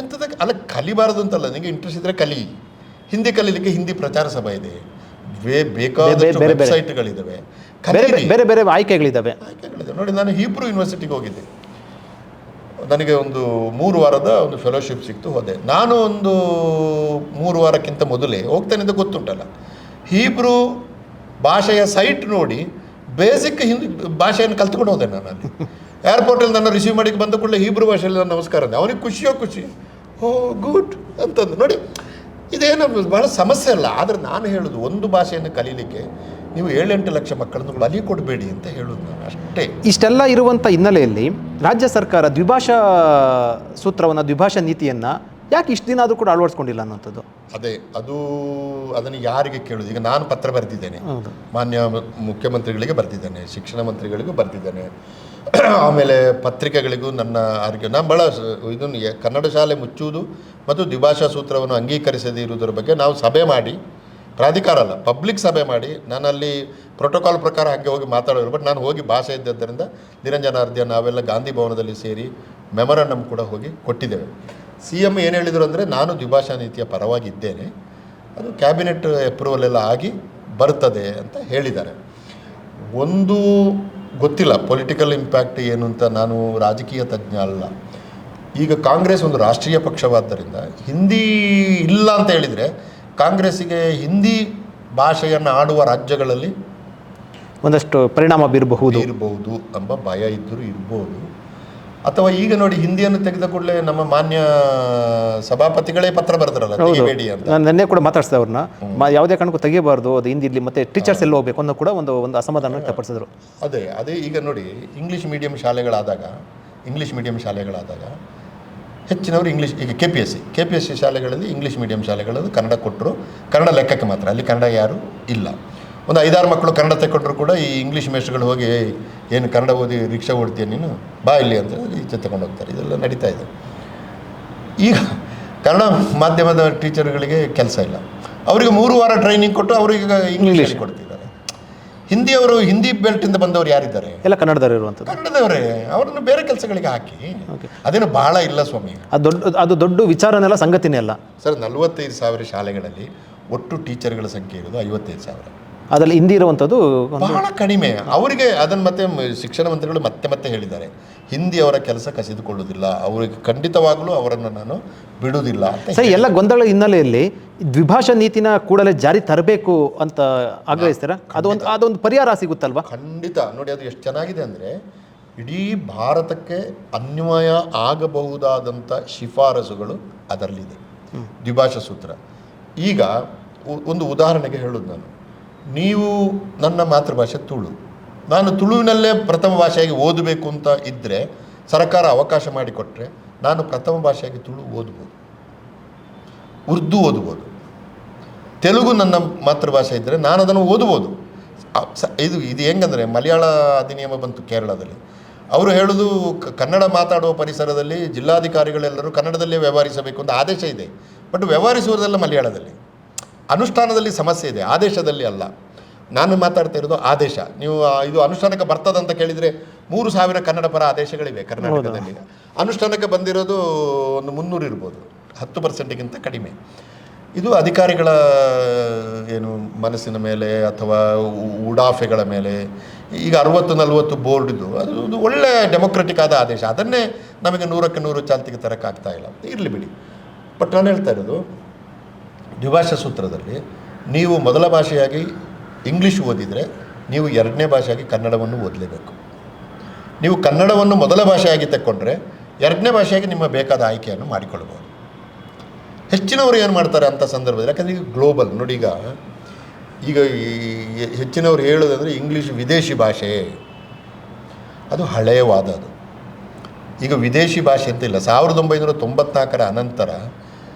ಎಂಥದಕ್ಕೆ ಅಲ್ಲ, ಕಲಿಬಾರದು ಅಂತಲ್ಲ, ನನಗೆ ಇಂಟ್ರೆಸ್ಟ್ ಇದ್ದರೆ ಕಲಿ. ಹಿಂದಿ ಕಲೀಲಿಕ್ಕೆ ಹಿಂದಿ ಪ್ರಚಾರ ಸಭೆ ಇದೆ, ಬೇಕಾದಷ್ಟು ವೆಬ್ಸೈಟ್ಗಳಿದ್ದಾವೆ, ಬೇರೆ ಬೇರೆ ಆಯ್ಕೆಗಳಿದ್ದಾವೆ. ನೋಡಿ, ನಾನು ಹೀಬ್ರೂ ಯೂನಿವರ್ಸಿಟಿಗೆ ಹೋಗಿದ್ದೆ. ನನಗೆ ಒಂದು 3 ವಾರದ ಒಂದು ಫೆಲೋಶಿಪ್ ಸಿಕ್ತು, ಹೋದೆ. ನಾನು ಒಂದು 3 ವಾರಕ್ಕಿಂತ ಮೊದಲೇ ಹೋಗ್ತೇನೆ ಅಂತ ಗೊತ್ತುಂಟಲ್ಲ. ಹೀಬ್ರೂ ಭಾಷೆಯ ಸೈಟ್ ನೋಡಿ ಬೇಸಿಕ್ ಹಿಂದಿ ಭಾಷೆಯನ್ನು ಕಲ್ತ್ಕೊಂಡು ಹೋದೆ ನಾನು ಅಲ್ಲಿ. ಏರ್ಪೋರ್ಟಲ್ಲಿ ನನ್ನ ರಿಸೀವ್ ಮಾಡಿಕ್ಕೆ ಬಂದ ಕೂಡಲೇ ಹೀಬ್ರೂ ಭಾಷೆಯಲ್ಲಿ ನಾನು ನಮಸ್ಕಾರ ಅಂದೆ. ಅವನಿಗೆ ಖುಷಿ ಓ ಗುಡ್ ಅಂತಂದು. ನೋಡಿ, ಇದೇನು ಭಾಳ ಸಮಸ್ಯೆ ಅಲ್ಲ. ಆದರೆ ನಾನು ಹೇಳೋದು, ಒಂದು ಭಾಷೆಯನ್ನು ಕಲೀಲಿಕ್ಕೆ ನೀವು 7-8 ಲಕ್ಷ ಮಕ್ಕಳನ್ನು ಬಲಿ ಕೊಡಬೇಡಿ ಅಂತ ಹೇಳೋದು ನಾನು, ಅಷ್ಟೇ. ಇಷ್ಟೆಲ್ಲ ಇರುವಂಥ ಹಿನ್ನೆಲೆಯಲ್ಲಿ ರಾಜ್ಯ ಸರ್ಕಾರ ದ್ವಿಭಾಷಾ ಸೂತ್ರವನ್ನು, ದ್ವಿಭಾಷಾ ನೀತಿಯನ್ನು ಯಾಕೆ ಇಷ್ಟು ದಿನ ಆದರೂ ಕೂಡ ಅಳವಡಿಸ್ಕೊಂಡಿಲ್ಲ ಅನ್ನೋಂಥದ್ದು? ಅದನ್ನು ಯಾರಿಗೆ ಕೇಳೋದು? ಈಗ ನಾನು ಪತ್ರ ಬರೆದಿದ್ದೇನೆ, ಮಾನ್ಯ ಮುಖ್ಯಮಂತ್ರಿಗಳಿಗೆ ಬರೆದಿದ್ದೇನೆ, ಶಿಕ್ಷಣ ಮಂತ್ರಿಗಳಿಗೂ ಬರೆದಿದ್ದೇನೆ, ಆಮೇಲೆ ಪತ್ರಿಕೆಗಳಿಗೂ ನಾನು ಭಾಳ ಇದನ್ನು ಕನ್ನಡ ಶಾಲೆ ಮುಚ್ಚುವುದು ಮತ್ತು ದ್ವಿಭಾಷಾ ಸೂತ್ರವನ್ನು ಅಂಗೀಕರಿಸದೇ ಇರುವುದರ ಬಗ್ಗೆ ನಾವು ಸಭೆ ಮಾಡಿ, ಪ್ರಾಧಿಕಾರ ಅಲ್ಲ, ಪಬ್ಲಿಕ್ ಸಭೆ ಮಾಡಿ, ನಾನಲ್ಲಿ ಪ್ರೋಟೋಕಾಲ್ ಪ್ರಕಾರ ಹಾಗೆ ಹೋಗಿ ಮಾತಾಡೋರು. ಬಟ್ ನಾನು ಹೋಗಿ ಭಾಷೆ ಇದ್ದದ್ದರಿಂದ ನಿರಂಜನಾರ್ಧ್ಯ ನಾವೆಲ್ಲ ಗಾಂಧಿ ಭವನದಲ್ಲಿ ಸೇರಿ ಮೆಮೊರಂಡಮ್ ಕೂಡ ಹೋಗಿ ಕೊಟ್ಟಿದ್ದೇವೆ. CM ಏನು ಹೇಳಿದರು ಅಂದರೆ, ನಾನು ದ್ವಿಭಾಷಾ ನೀತಿಯ ಪರವಾಗಿದ್ದೇನೆ, ಅದು ಕ್ಯಾಬಿನೆಟ್ ಅಪ್ರೂವಲ್ ಎಲ್ಲ ಆಗಿ ಬರ್ತದೆ ಅಂತ ಹೇಳಿದ್ದಾರೆ. ಒಂದು ಗೊತ್ತಿಲ್ಲ ಪೊಲಿಟಿಕಲ್ ಇಂಪ್ಯಾಕ್ಟ್ ಏನು ಅಂತ, ನಾನು ರಾಜಕೀಯ ತಜ್ಞ ಅಲ್ಲ. ಈಗ ಕಾಂಗ್ರೆಸ್ ಒಂದು ರಾಷ್ಟ್ರೀಯ ಪಕ್ಷವಾದ್ದರಿಂದ ಹಿಂದಿ ಇಲ್ಲ ಅಂತ ಹೇಳಿದರೆ ಕಾಂಗ್ರೆಸ್ಸಿಗೆ ಹಿಂದಿ ಭಾಷೆಯನ್ನು ಆಡುವ ರಾಜ್ಯಗಳಲ್ಲಿ ಒಂದಷ್ಟು ಪರಿಣಾಮ ಬೀರಬಹುದು ಎಂಬ ಭಯ ಇದ್ದರೂ ಇರ್ಬೋದು. ಅಥವಾ ಈಗ ನೋಡಿ, ಹಿಂದಿಯನ್ನು ತೆಗೆದ ಕೂಡಲೇ ನಮ್ಮ ಮಾನ್ಯ ಸಭಾಪತಿಗಳೇ ಪತ್ರ ಬರೆದ್ರಲ್ಲ, ತೆಗಿಬೇಡಿ ಅಂತ. ನಾನು ನಿನ್ನೆ ಕೂಡ ಮಾತಾಡ್ಸಿದೆ ಅವ್ರನ್ನ, ಯಾವುದೇ ಕಾರಣಕ್ಕೂ ತೆಗಿಬಾರ್ದು, ಅದು ಹಿಂದಿ ಇಲ್ಲಿ ಮತ್ತೆ ಟೀಚರ್ಸ್ ಎಲ್ಲ ಹೋಗ್ಬೇಕು ಅನ್ನೋ ಕೂಡ ಒಂದು ಅಸಮಾಧಾನ ವ್ಯಕ್ತಪಡಿಸಿದ್ರು. ಅದೇ ಈಗ ನೋಡಿ, ಇಂಗ್ಲೀಷ್ ಮೀಡಿಯಂ ಶಾಲೆಗಳಾದಾಗ ಹೆಚ್ಚಿನವರು ಇಂಗ್ಲೀಷ್, ಈಗ KPSC ಶಾಲೆಗಳಲ್ಲಿ ಇಂಗ್ಲೀಷ್ ಮೀಡಿಯಂ ಶಾಲೆಗಳಲ್ಲಿ ಕನ್ನಡ ಕೊಟ್ಟರು, ಕನ್ನಡ ಲೆಕ್ಕಕ್ಕೆ ಮಾತ್ರ, ಅಲ್ಲಿ ಕನ್ನಡ ಯಾರು ಇಲ್ಲ. ಒಂದು 5-6 ಮಕ್ಕಳು ಕನ್ನಡ ತೆಕ್ಕೊಟ್ರು ಕೂಡ ಈ ಇಂಗ್ಲೀಷ್ ಮೇಷ್ಟ್ರುಗಳು ಹೋಗಿ, ಏನು ಕನ್ನಡ ಓದಿ ರಿಕ್ಷಾ ಓಡ್ತೀಯ ನೀನು, ಬಾ ಇಲ್ಲಿ ಅಂತ ಈಚೆ ತಗೊಂಡು ಹೋಗ್ತಾರೆ. ಇದೆಲ್ಲ ನಡೀತಾ ಇದೆ. ಈಗ ಕನ್ನಡ ಮಾಧ್ಯಮದ ಟೀಚರ್ಗಳಿಗೆ ಕೆಲಸ ಇಲ್ಲ, ಅವರಿಗೆ 3 ವಾರ ಟ್ರೈನಿಂಗ್ ಕೊಟ್ಟು ಅವರಿಗೆ ಇಂಗ್ಲೀಷ್ ಕೊಡ್ತಿದ್ದಾರೆ. ಹಿಂದಿಯವರು, ಹಿಂದಿ ಬೆಲ್ಟಿಂದ ಬಂದವರು ಯಾರಿದ್ದಾರೆ? ಎಲ್ಲ ಕನ್ನಡದವರು ಇರುವಂಥದ್ದು, ಕನ್ನಡದವರೇ. ಅವರನ್ನು ಬೇರೆ ಕೆಲಸಗಳಿಗೆ ಹಾಕಿ, ಅದೇನು ಭಾಳ ಇಲ್ಲ ಸ್ವಾಮಿ. ಅದು ದೊಡ್ಡ ವಿಚಾರನೆಲ್ಲ, ಸಂಗತಿನೇ ಅಲ್ಲ ಸರ್. 45,000 ಶಾಲೆಗಳಲ್ಲಿ ಒಟ್ಟು ಟೀಚರ್ಗಳ ಸಂಖ್ಯೆ ಇರೋದು 55,000. ಅದರಲ್ಲಿ ಹಿಂದಿ ಇರುವಂಥದ್ದು ಬಹಳ ಕಡಿಮೆ. ಅವರಿಗೆ ಅದನ್ನು ಮತ್ತೆ ಶಿಕ್ಷಣ ಮಂತ್ರಿಗಳು ಮತ್ತೆ ಹೇಳಿದ್ದಾರೆ, ಹಿಂದಿ ಅವರ ಕೆಲಸ ಕಸಿದುಕೊಳ್ಳುವುದಿಲ್ಲ, ಅವರಿಗೆ ಖಂಡಿತವಾಗಲೂ ಅವರನ್ನು ನಾನು ಬಿಡುವುದಿಲ್ಲ ಅಂತ. ಸರಿ, ಎಲ್ಲ ಗೊಂದಲ ಹಿನ್ನೆಲೆಯಲ್ಲಿ ದ್ವಿಭಾಷಾ ನೀತಿನ ಕೂಡಲೇ ಜಾರಿ ತರಬೇಕು ಅಂತ ಆಗ್ರಹಿಸ್ತೀರಾ? ಅದೊಂದು ಪರಿಹಾರ ಸಿಗುತ್ತಲ್ವಾ? ಖಂಡಿತ. ನೋಡಿ, ಅದು ಎಷ್ಟು ಚೆನ್ನಾಗಿದೆ ಅಂದರೆ, ಇಡೀ ಭಾರತಕ್ಕೆ ಅನ್ವಯ ಆಗಬಹುದಾದಂಥ ಶಿಫಾರಸುಗಳು ಅದರಲ್ಲಿದೆ, ದ್ವಿಭಾಷಾ ಸೂತ್ರ. ಈಗ ಒಂದು ಉದಾಹರಣೆಗೆ ಹೇಳೋದು, ನೀವು ನನ್ನ ಮಾತೃಭಾಷೆ ತುಳು, ನಾನು ತುಳುವಿನಲ್ಲೇ ಪ್ರಥಮ ಭಾಷೆಯಾಗಿ ಓದಬೇಕು ಅಂತ ಇದ್ದರೆ ಸರ್ಕಾರ ಅವಕಾಶ ಮಾಡಿಕೊಟ್ರೆ ನಾನು ಪ್ರಥಮ ಭಾಷೆಯಾಗಿ ತುಳು ಓದ್ಬೋದು, ಉರ್ದು ಓದ್ಬೋದು. ತೆಲುಗು ನನ್ನ ಮಾತೃಭಾಷೆ ಇದ್ದರೆ ನಾನು ಅದನ್ನು ಓದ್ಬೋದು. ಇದು ಹೆಂಗಂದರೆ, ಮಲಯಾಳ ಅಧಿನಿಯಮ ಬಂತು ಕೇರಳದಲ್ಲಿ, ಅವರು ಹೇಳೋದು ಕನ್ನಡ ಮಾತಾಡುವ ಪರಿಸರದಲ್ಲಿ ಜಿಲ್ಲಾಧಿಕಾರಿಗಳೆಲ್ಲರೂ ಕನ್ನಡದಲ್ಲೇ ವ್ಯವಹರಿಸಬೇಕು ಅಂತ ಆದೇಶ ಇದೆ. ಬಟ್ ವ್ಯವಹರಿಸುವುದೆಲ್ಲ ಮಲಯಾಳದಲ್ಲಿ. ಅನುಷ್ಠಾನದಲ್ಲಿ ಸಮಸ್ಯೆ ಇದೆ, ಆದೇಶದಲ್ಲಿ ಅಲ್ಲ. ನಾನು ಮಾತಾಡ್ತಾ ಇರೋದು ಆದೇಶ. ನೀವು ಇದು ಅನುಷ್ಠಾನಕ್ಕೆ ಬರ್ತದಂತ ಕೇಳಿದರೆ 3,000 ಕನ್ನಡ ಪರ ಆದೇಶಗಳಿವೆ ಕರ್ನಾಟಕದಲ್ಲಿ. ಅನುಷ್ಠಾನಕ್ಕೆ ಬಂದಿರೋದು ಒಂದು 300 ಇರ್ಬೋದು, 10%ಗಿಂತ ಕಡಿಮೆ. ಇದು ಅಧಿಕಾರಿಗಳ ಏನು ಮನಸ್ಸಿನ ಮೇಲೆ ಅಥವಾ ಉಡಾಫೆಗಳ ಮೇಲೆ. ಈಗ 60-40 ಬೋರ್ಡ್ದು ಅದು ಒಳ್ಳೆ ಡೆಮೊಕ್ರೆಟಿಕ್ ಆದ ಆದೇಶ, ಅದನ್ನೇ ನಮಗೆ 100ಕ್ಕೆ 100 ಚಾಲ್ತಿಗೆ ತರೋಕ್ಕಾಗ್ತಾ ಇಲ್ಲ. ಇರಲಿ ಬಿಡಿ. ಬಟ್ ನಾನು ಹೇಳ್ತಾ ಇರೋದು, ದ್ವಿಭಾಷಾ ಸೂತ್ರದಲ್ಲಿ ನೀವು ಮೊದಲ ಭಾಷೆಯಾಗಿ ಇಂಗ್ಲೀಷ್ ಓದಿದರೆ ನೀವು 2ನೇ ಭಾಷೆಯಾಗಿ ಕನ್ನಡವನ್ನು ಓದಲೇಬೇಕು. ನೀವು ಕನ್ನಡವನ್ನು ಮೊದಲ ಭಾಷೆಯಾಗಿ ತೆಕ್ಕೊಂಡ್ರೆ 2ನೇ ಭಾಷೆಯಾಗಿ ನಿಮ್ಮ ಬೇಕಾದ ಆಯ್ಕೆಯನ್ನು ಮಾಡಿಕೊಳ್ಬೋದು. ಹೆಚ್ಚಿನವರು ಏನು ಮಾಡ್ತಾರೆ ಅಂಥ ಸಂದರ್ಭದಲ್ಲಿ, ಯಾಕಂದರೆ ಈಗ ಗ್ಲೋಬಲ್ ನೋಡಿ, ಈಗ ಹೆಚ್ಚಿನವರು ಹೇಳೋದಂದರೆ ಇಂಗ್ಲೀಷ್ ವಿದೇಶಿ ಭಾಷೆ, ಅದು ಹಳೆಯ ವಾದ. ಅದು ಈಗ ವಿದೇಶಿ ಭಾಷೆ ಅಂತ ಇಲ್ಲ. 1994ರ ಅನಂತರ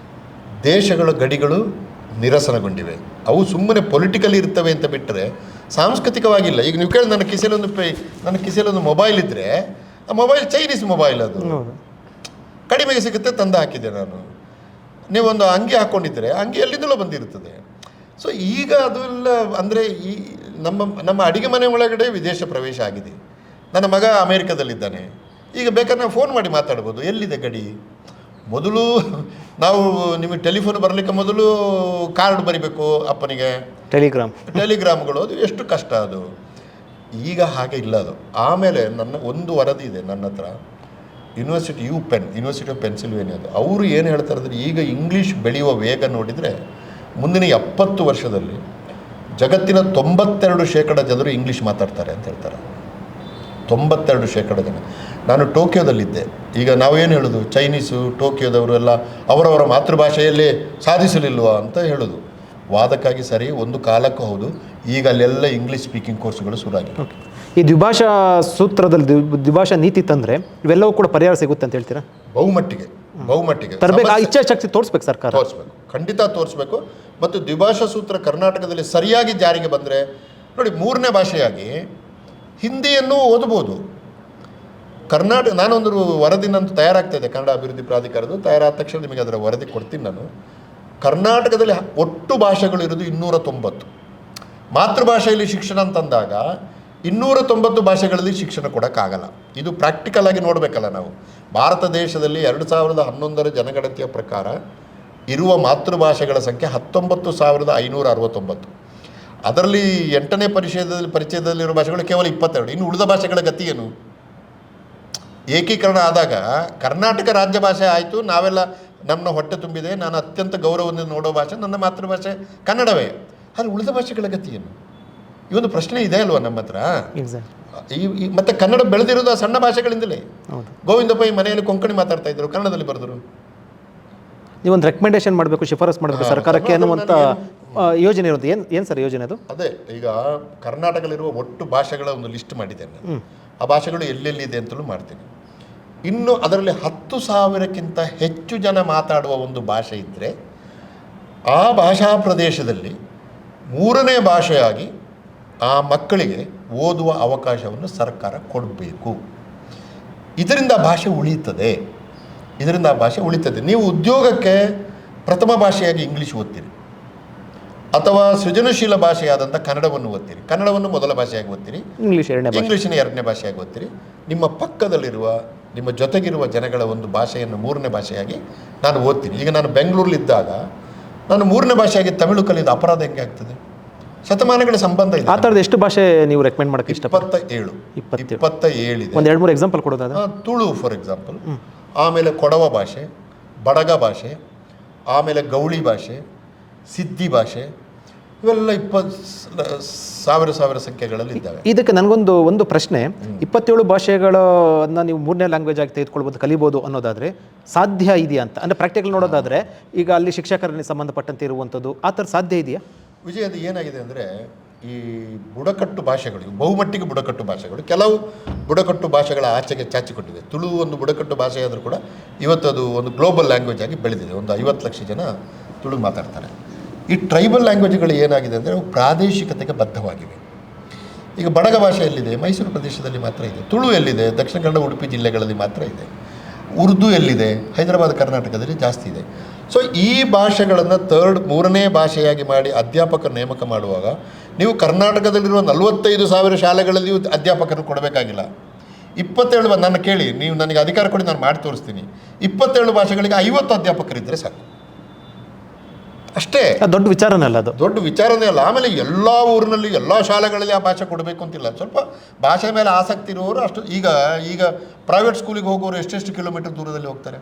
ದೇಶಗಳ ಗಡಿಗಳು ನಿರಸನಗೊಂಡಿವೆ. ಅವು ಸುಮ್ಮನೆ ಪೊಲಿಟಿಕಲಿ ಇರ್ತವೆ ಅಂತ ಬಿಟ್ಟರೆ ಸಾಂಸ್ಕೃತಿಕವಾಗಿಲ್ಲ. ಈಗ ನೀವು ಕೇಳಿ, ನನ್ನ ಕಿಸೆಯಲ್ಲೊಂದು ಮೊಬೈಲ್ ಇದ್ದರೆ ಆ ಮೊಬೈಲ್ ಚೈನೀಸ್ ಮೊಬೈಲ್, ಅದು ಕಡಿಮೆಗೆ ಸಿಗುತ್ತೆ, ತಂದು ಹಾಕಿದ್ದೆ ನಾನು. ನೀವೊಂದು ಅಂಗಿ ಹಾಕ್ಕೊಂಡಿದ್ದರೆ ಅಂಗಿ ಎಲ್ಲಿಂದಲೋ ಬಂದಿರುತ್ತದೆ. ಸೊ ಈಗ ಅದೆಲ್ಲ ಅಂದರೆ ಈ ನಮ್ಮ ಅಡಿಗೆ ಮನೆ ಒಳಗಡೆ ವಿದೇಶ ಪ್ರವೇಶ ಆಗಿದೆ. ನನ್ನ ಮಗ ಅಮೇರಿಕಾದಲ್ಲಿದ್ದಾನೆ. ಈಗ ಬೇಕಾದ್ರೆ ನಾವು ಫೋನ್ ಮಾಡಿ ಮಾತಾಡ್ಬೋದು, ಎಲ್ಲಿದೆ ಗಡಿ. ಮೊದಲು ನಾವು ನಿಮಗೆ ಟೆಲಿಫೋನ್ ಬರಲಿಕ್ಕೆ ಮೊದಲು ಕಾರ್ಡ್ ಬರಿಬೇಕು ಅಪ್ಪನಿಗೆ, ಟೆಲಿಗ್ರಾಮ್ಗಳು, ಅದು ಎಷ್ಟು ಕಷ್ಟ ಅದು. ಈಗ ಹಾಗೆ ಇಲ್ಲ ಅದು. ಆಮೇಲೆ ಒಂದು ವರದಿ ಇದೆ ನನ್ನ ಹತ್ರ, ಯೂನಿವರ್ಸಿಟಿ ಆಫ್ ಪೆನ್ಸಿಲ್ವೇನಿಯಾದು. ಅವರು ಏನು ಹೇಳ್ತಾರೆ ಅಂದರೆ, ಈಗ ಇಂಗ್ಲೀಷ್ ಬೆಳೆಯುವ ವೇಗ ನೋಡಿದರೆ ಮುಂದಿನ 70 ವರ್ಷದಲ್ಲಿ ಜಗತ್ತಿನ 92% ಜನರು ಇಂಗ್ಲೀಷ್ ಮಾತಾಡ್ತಾರೆ ಅಂತ ಹೇಳ್ತಾರೆ. 92% ಜನ. ನಾನು ಟೋಕಿಯೋದಲ್ಲಿದ್ದೆ. ಈಗ ನಾವೇನು ಹೇಳೋದು, ಚೈನೀಸು ಟೋಕಿಯೋದವರು ಎಲ್ಲ ಅವರವರ ಮಾತೃಭಾಷೆಯಲ್ಲೇ ಸಾಧಿಸಲಿಲ್ವಾ ಅಂತ ಹೇಳೋದು. ವಾದಕ್ಕಾಗಿ ಸರಿ, ಒಂದು ಕಾಲಕ್ಕೂ ಹೌದು. ಈಗ ಅಲ್ಲೆಲ್ಲ ಇಂಗ್ಲೀಷ್ ಸ್ಪೀಕಿಂಗ್ ಕೋರ್ಸ್ಗಳು ಶುರುವಾಗಿದೆ. ಈ ದ್ವಿಭಾಷಾ ಸೂತ್ರದಲ್ಲಿ ದ್ವಿಭಾಷಾ ನೀತಿ ತಂದರೆ ಇವೆಲ್ಲವೂ ಕೂಡ ಪರಿಹಾರ ಸಿಗುತ್ತೆ ಅಂತ ಹೇಳ್ತೀರಾ? ಬಹುಮಟ್ಟಿಗೆ ತರಬೇಕು. ಇಚ್ಛಾಶಕ್ತಿ ತೋರಿಸ್ಬೇಕು ಸರ್ಕಾರ, ತೋರಿಸ್ಬೇಕು, ಖಂಡಿತ ತೋರಿಸ್ಬೇಕು. ಮತ್ತು ದ್ವಿಭಾಷಾ ಸೂತ್ರ ಕರ್ನಾಟಕದಲ್ಲಿ ಸರಿಯಾಗಿ ಜಾರಿಗೆ ಬಂದರೆ ನೋಡಿ, 3ನೇ ಭಾಷೆಯಾಗಿ ಹಿಂದಿಯನ್ನು ಓದ್ಬೋದು. ನಾನೊಂದು ವರದಿನಂತೂ ತಯಾರಾಗ್ತಾ ಇದೆ ಕನ್ನಡ ಅಭಿವೃದ್ಧಿ ಪ್ರಾಧಿಕಾರದ್ದು. ತಯಾರಾದ ತಕ್ಷಣ ನಿಮಗೆ ಅದರ ವರದಿ ಕೊಡ್ತೀನಿ ನಾನು. ಕರ್ನಾಟಕದಲ್ಲಿ ಒಟ್ಟು ಭಾಷೆಗಳು ಇರೋದು 290. ಮಾತೃಭಾಷೆಯಲ್ಲಿ ಶಿಕ್ಷಣ ಅಂತಂದಾಗ 290 ಭಾಷೆಗಳಲ್ಲಿ ಶಿಕ್ಷಣ ಕೊಡೋಕ್ಕಾಗಲ್ಲ. ಇದು ಪ್ರಾಕ್ಟಿಕಲ್ ಆಗಿ ನೋಡಬೇಕಲ್ಲ ನಾವು. ಭಾರತ ದೇಶದಲ್ಲಿ 2011 ಜನಗಣತಿಯ ಪ್ರಕಾರ ಇರುವ ಮಾತೃಭಾಷೆಗಳ ಸಂಖ್ಯೆ 19,569. ಅದರಲ್ಲಿ 8ನೇ ಪರಿಚಯದಲ್ಲಿರುವ ಭಾಷೆಗಳು ಕೇವಲ 22. ಇನ್ನು ಉಳಿದ ಭಾಷೆಗಳ ಗತಿ ಏನು? ಏಕೀಕರಣ ಆದಾಗ ಕರ್ನಾಟಕ ರಾಜ್ಯ ಭಾಷೆ ಆಯಿತು, ನಾವೆಲ್ಲ ನಮ್ಮ ಹೊಟ್ಟೆ ತುಂಬಿದೆ, ನಾನು ಅತ್ಯಂತ ಗೌರವದಿಂದ ನೋಡೋ ಭಾಷೆ ನನ್ನ ಮಾತೃಭಾಷೆ ಕನ್ನಡವೇ. ಆದರೆ ಉಳಿದ ಭಾಷೆಗಳ ಗತಿ ಏನು? ಈ ಒಂದು ಪ್ರಶ್ನೆ ಇದೆ ಅಲ್ವಾ ನಮ್ಮ ಹತ್ರ. ಮತ್ತೆ ಕನ್ನಡ ಬೆಳೆದಿರೋದು ಆ ಸಣ್ಣ ಭಾಷೆಗಳಿಂದಲೇ. ಗೋವಿಂದಪ್ಪ ಈ ಮನೆಯಲ್ಲಿ ಕೊಂಕಣಿ ಮಾತಾಡ್ತಾ ಇದ್ರು, ಕನ್ನಡದಲ್ಲಿ ಬರೆದ್ರು. ನೀವೊಂದು ರೆಕಮೆಂಡೇಶನ್ ಮಾಡಬೇಕು, ಶಿಫಾರಸು ಮಾಡಬೇಕು ಸರ್ಕಾರಕ್ಕೆ ಅನ್ನುವಂಥ ಯೋಜನೆ ಇರೋದು. ಏನು ಸರ್ ಯೋಜನೆ ಅದು? ಅದೇ, ಈಗ ಕರ್ನಾಟಕದಲ್ಲಿರುವ ಒಟ್ಟು ಭಾಷೆಗಳ ಒಂದು ಲಿಸ್ಟ್ ಮಾಡಿದ್ದೇನೆ. ಆ ಭಾಷೆಗಳು ಎಲ್ಲೆಲ್ಲಿದೆ ಅಂತಲೂ ಮಾಡ್ತೀನಿ. ಇನ್ನು ಅದರಲ್ಲಿ 10,000ಕ್ಕಿಂತ ಹೆಚ್ಚು ಜನ ಮಾತಾಡುವ ಒಂದು ಭಾಷೆ ಇದ್ದರೆ ಆ ಭಾಷಾ ಪ್ರದೇಶದಲ್ಲಿ 3ನೇ ಭಾಷೆಯಾಗಿ ಆ ಮಕ್ಕಳಿಗೆ ಓದುವ ಅವಕಾಶವನ್ನು ಸರ್ಕಾರ ಕೊಡಬೇಕು. ಇದರಿಂದ ಭಾಷೆ ಉಳಿಯುತ್ತದೆ. ನೀವು ಉದ್ಯೋಗಕ್ಕೆ ಪ್ರಥಮ ಭಾಷೆಯಾಗಿ ಇಂಗ್ಲೀಷ್ ಓದ್ತೀರಿ, ಅಥವಾ ಸೃಜನಶೀಲ ಭಾಷೆಯಾದಂಥ ಕನ್ನಡವನ್ನು ಓದ್ತೀರಿ. ಕನ್ನಡವನ್ನು ಮೊದಲ ಭಾಷೆಯಾಗಿ ಓದ್ತೀರಿ, ಇಂಗ್ಲೀಷಿನ 2ನೇ ಭಾಷೆಯಾಗಿ ಓದ್ತೀರಿ. ನಿಮ್ಮ ಪಕ್ಕದಲ್ಲಿರುವ, ನಿಮ್ಮ ಜೊತೆಗಿರುವ ಜನಗಳ ಒಂದು ಭಾಷೆಯನ್ನು 3ನೇ ಭಾಷೆಯಾಗಿ ನಾನು ಓದ್ತೀನಿ. ಈಗ ನಾನು ಬೆಂಗಳೂರಲ್ಲಿದ್ದಾಗ ನಾನು 3ನೇ ಭಾಷೆಯಾಗಿ ತಮಿಳು ಕಲಿಯೋದು ಅಪರಾಧ ಹೆಂಗೆ ಆಗ್ತದೆ? ಶತಮಾನಗಳ ಸಂಬಂಧ ಇದೆ. ಆ ಥರದ ಎಷ್ಟು ಭಾಷೆ ನೀವು ರೆಕಮೆಂಡ್ ಮಾಡೋಕ್ಕೆ ಇಷ್ಟ? 27 ಇದೆ. ಒಂದು 2-3 ಎಕ್ಸಾಂಪಲ್ ಕೊಡೋದಾದ್ರೆ, ತುಳು ಫಾರ್ ಎಕ್ಸಾಂಪಲ್, ಆಮೇಲೆ ಕೊಡವ ಭಾಷೆ, ಬಡಗ ಭಾಷೆ, ಆಮೇಲೆ ಗೌಳಿ ಭಾಷೆ, ಸಿದ್ಧಿ ಭಾಷೆ, ಇವೆಲ್ಲ 20,000 ಸಂಖ್ಯೆಗಳಲ್ಲಿ ಇದ್ದಾವೆ. ಇದಕ್ಕೆ ನನಗೊಂದು ಪ್ರಶ್ನೆ. 27 ಭಾಷೆಗಳನ್ನ ನೀವು 3ನೇ ಲ್ಯಾಂಗ್ವೇಜ್ ಆಗಿ ತೆಗೆದುಕೊಳ್ಬೋದು, ಕಲಿಬೋದು ಅನ್ನೋದಾದರೆ ಸಾಧ್ಯ ಇದೆಯಾ ಅಂತ? ಅಂದರೆ ಪ್ರಾಕ್ಟಿಕಲ್ ನೋಡೋದಾದರೆ ಈಗ ಅಲ್ಲಿ ಶಿಕ್ಷಕರಿಗೆ ಸಂಬಂಧಪಟ್ಟಂತೆ ಇರುವಂಥದ್ದು ಆ ಥರ ಸಾಧ್ಯ ಇದೆಯಾ? ವಿಜಯ್, ಅದು ಏನಾಗಿದೆ ಅಂದರೆ, ಈ ಬುಡಕಟ್ಟು ಭಾಷೆಗಳು, ಬಹುಮಟ್ಟಿಗೆ ಬುಡಕಟ್ಟು ಭಾಷೆಗಳು, ಕೆಲವು ಬುಡಕಟ್ಟು ಭಾಷೆಗಳ ಆಚೆಗೆ ಚಾಚಿಕೊಂಡಿದೆ. ತುಳು ಒಂದು ಬುಡಕಟ್ಟು ಭಾಷೆ ಆದರೂ ಕೂಡ ಇವತ್ತು ಅದು ಒಂದು ಗ್ಲೋಬಲ್ ಲ್ಯಾಂಗ್ವೇಜ್ ಆಗಿ ಬೆಳೆದಿದೆ. ಒಂದು 50 ಲಕ್ಷ ಜನ ತುಳು ಮಾತಾಡ್ತಾರೆ. ಈ ಟ್ರೈಬಲ್ ಲ್ಯಾಂಗ್ವೇಜ್ಗಳು ಏನಾಗಿದೆ ಅಂದರೆ ಅವು ಪ್ರಾದೇಶಿಕತೆಗೆ ಬದ್ಧವಾಗಿವೆ. ಈಗ ಬಡಗ ಭಾಷೆ ಎಲ್ಲಿದೆ? ಮೈಸೂರು ಪ್ರದೇಶದಲ್ಲಿ ಮಾತ್ರ ಇದೆ. ತುಳು ಎಲ್ಲಿದೆ? ದಕ್ಷಿಣ ಕನ್ನಡ, ಉಡುಪಿ ಜಿಲ್ಲೆಗಳಲ್ಲಿ ಮಾತ್ರ ಇದೆ. ಉರ್ದು ಎಲ್ಲಿದೆ? ಹೈದರಾಬಾದ್ ಕರ್ನಾಟಕದಲ್ಲಿ ಜಾಸ್ತಿ ಇದೆ. ಸೊ ಈ ಭಾಷೆಗಳನ್ನು 3ನೇ ಭಾಷೆಯಾಗಿ ಮಾಡಿ ಅಧ್ಯಾಪಕರ ನೇಮಕ ಮಾಡುವಾಗ ನೀವು ಕರ್ನಾಟಕದಲ್ಲಿರುವ 45,000 ಶಾಲೆಗಳಲ್ಲಿಯೂ ಅಧ್ಯಾಪಕರನ್ನು ಕೊಡಬೇಕಾಗಿಲ್ಲ. 27 ನನ್ನ ಕೇಳಿ, ನೀವು ನನಗೆ ಅಧಿಕಾರ ಕೊಡಿ, ನಾನು ಮಾಡಿ ತೋರಿಸ್ತೀನಿ. 27 ಭಾಷೆಗಳಿಗೆ 50 ಅಧ್ಯಾಪಕರಿದ್ದರೆ ಸಾಕು, ಅಷ್ಟೇ. ದೊಡ್ಡ ವಿಚಾರನೇ ಅಲ್ಲ ಅದು, ದೊಡ್ಡ ವಿಚಾರನೇ ಅಲ್ಲ. ಆಮೇಲೆ ಎಲ್ಲ ಊರಿನಲ್ಲಿ ಎಲ್ಲ ಶಾಲೆಗಳಲ್ಲಿ ಆ ಭಾಷೆ ಕೊಡಬೇಕು ಅಂತಿಲ್ಲ. ಸ್ವಲ್ಪ ಭಾಷೆ ಮೇಲೆ ಆಸಕ್ತಿ ಇರುವವರು ಅಷ್ಟು. ಈಗ ಪ್ರೈವೇಟ್ ಸ್ಕೂಲಿಗೆ ಹೋಗೋರು ಎಷ್ಟೆಷ್ಟು ಕಿಲೋಮೀಟರ್ ದೂರದಲ್ಲಿ ಹೋಗ್ತಾರೆ.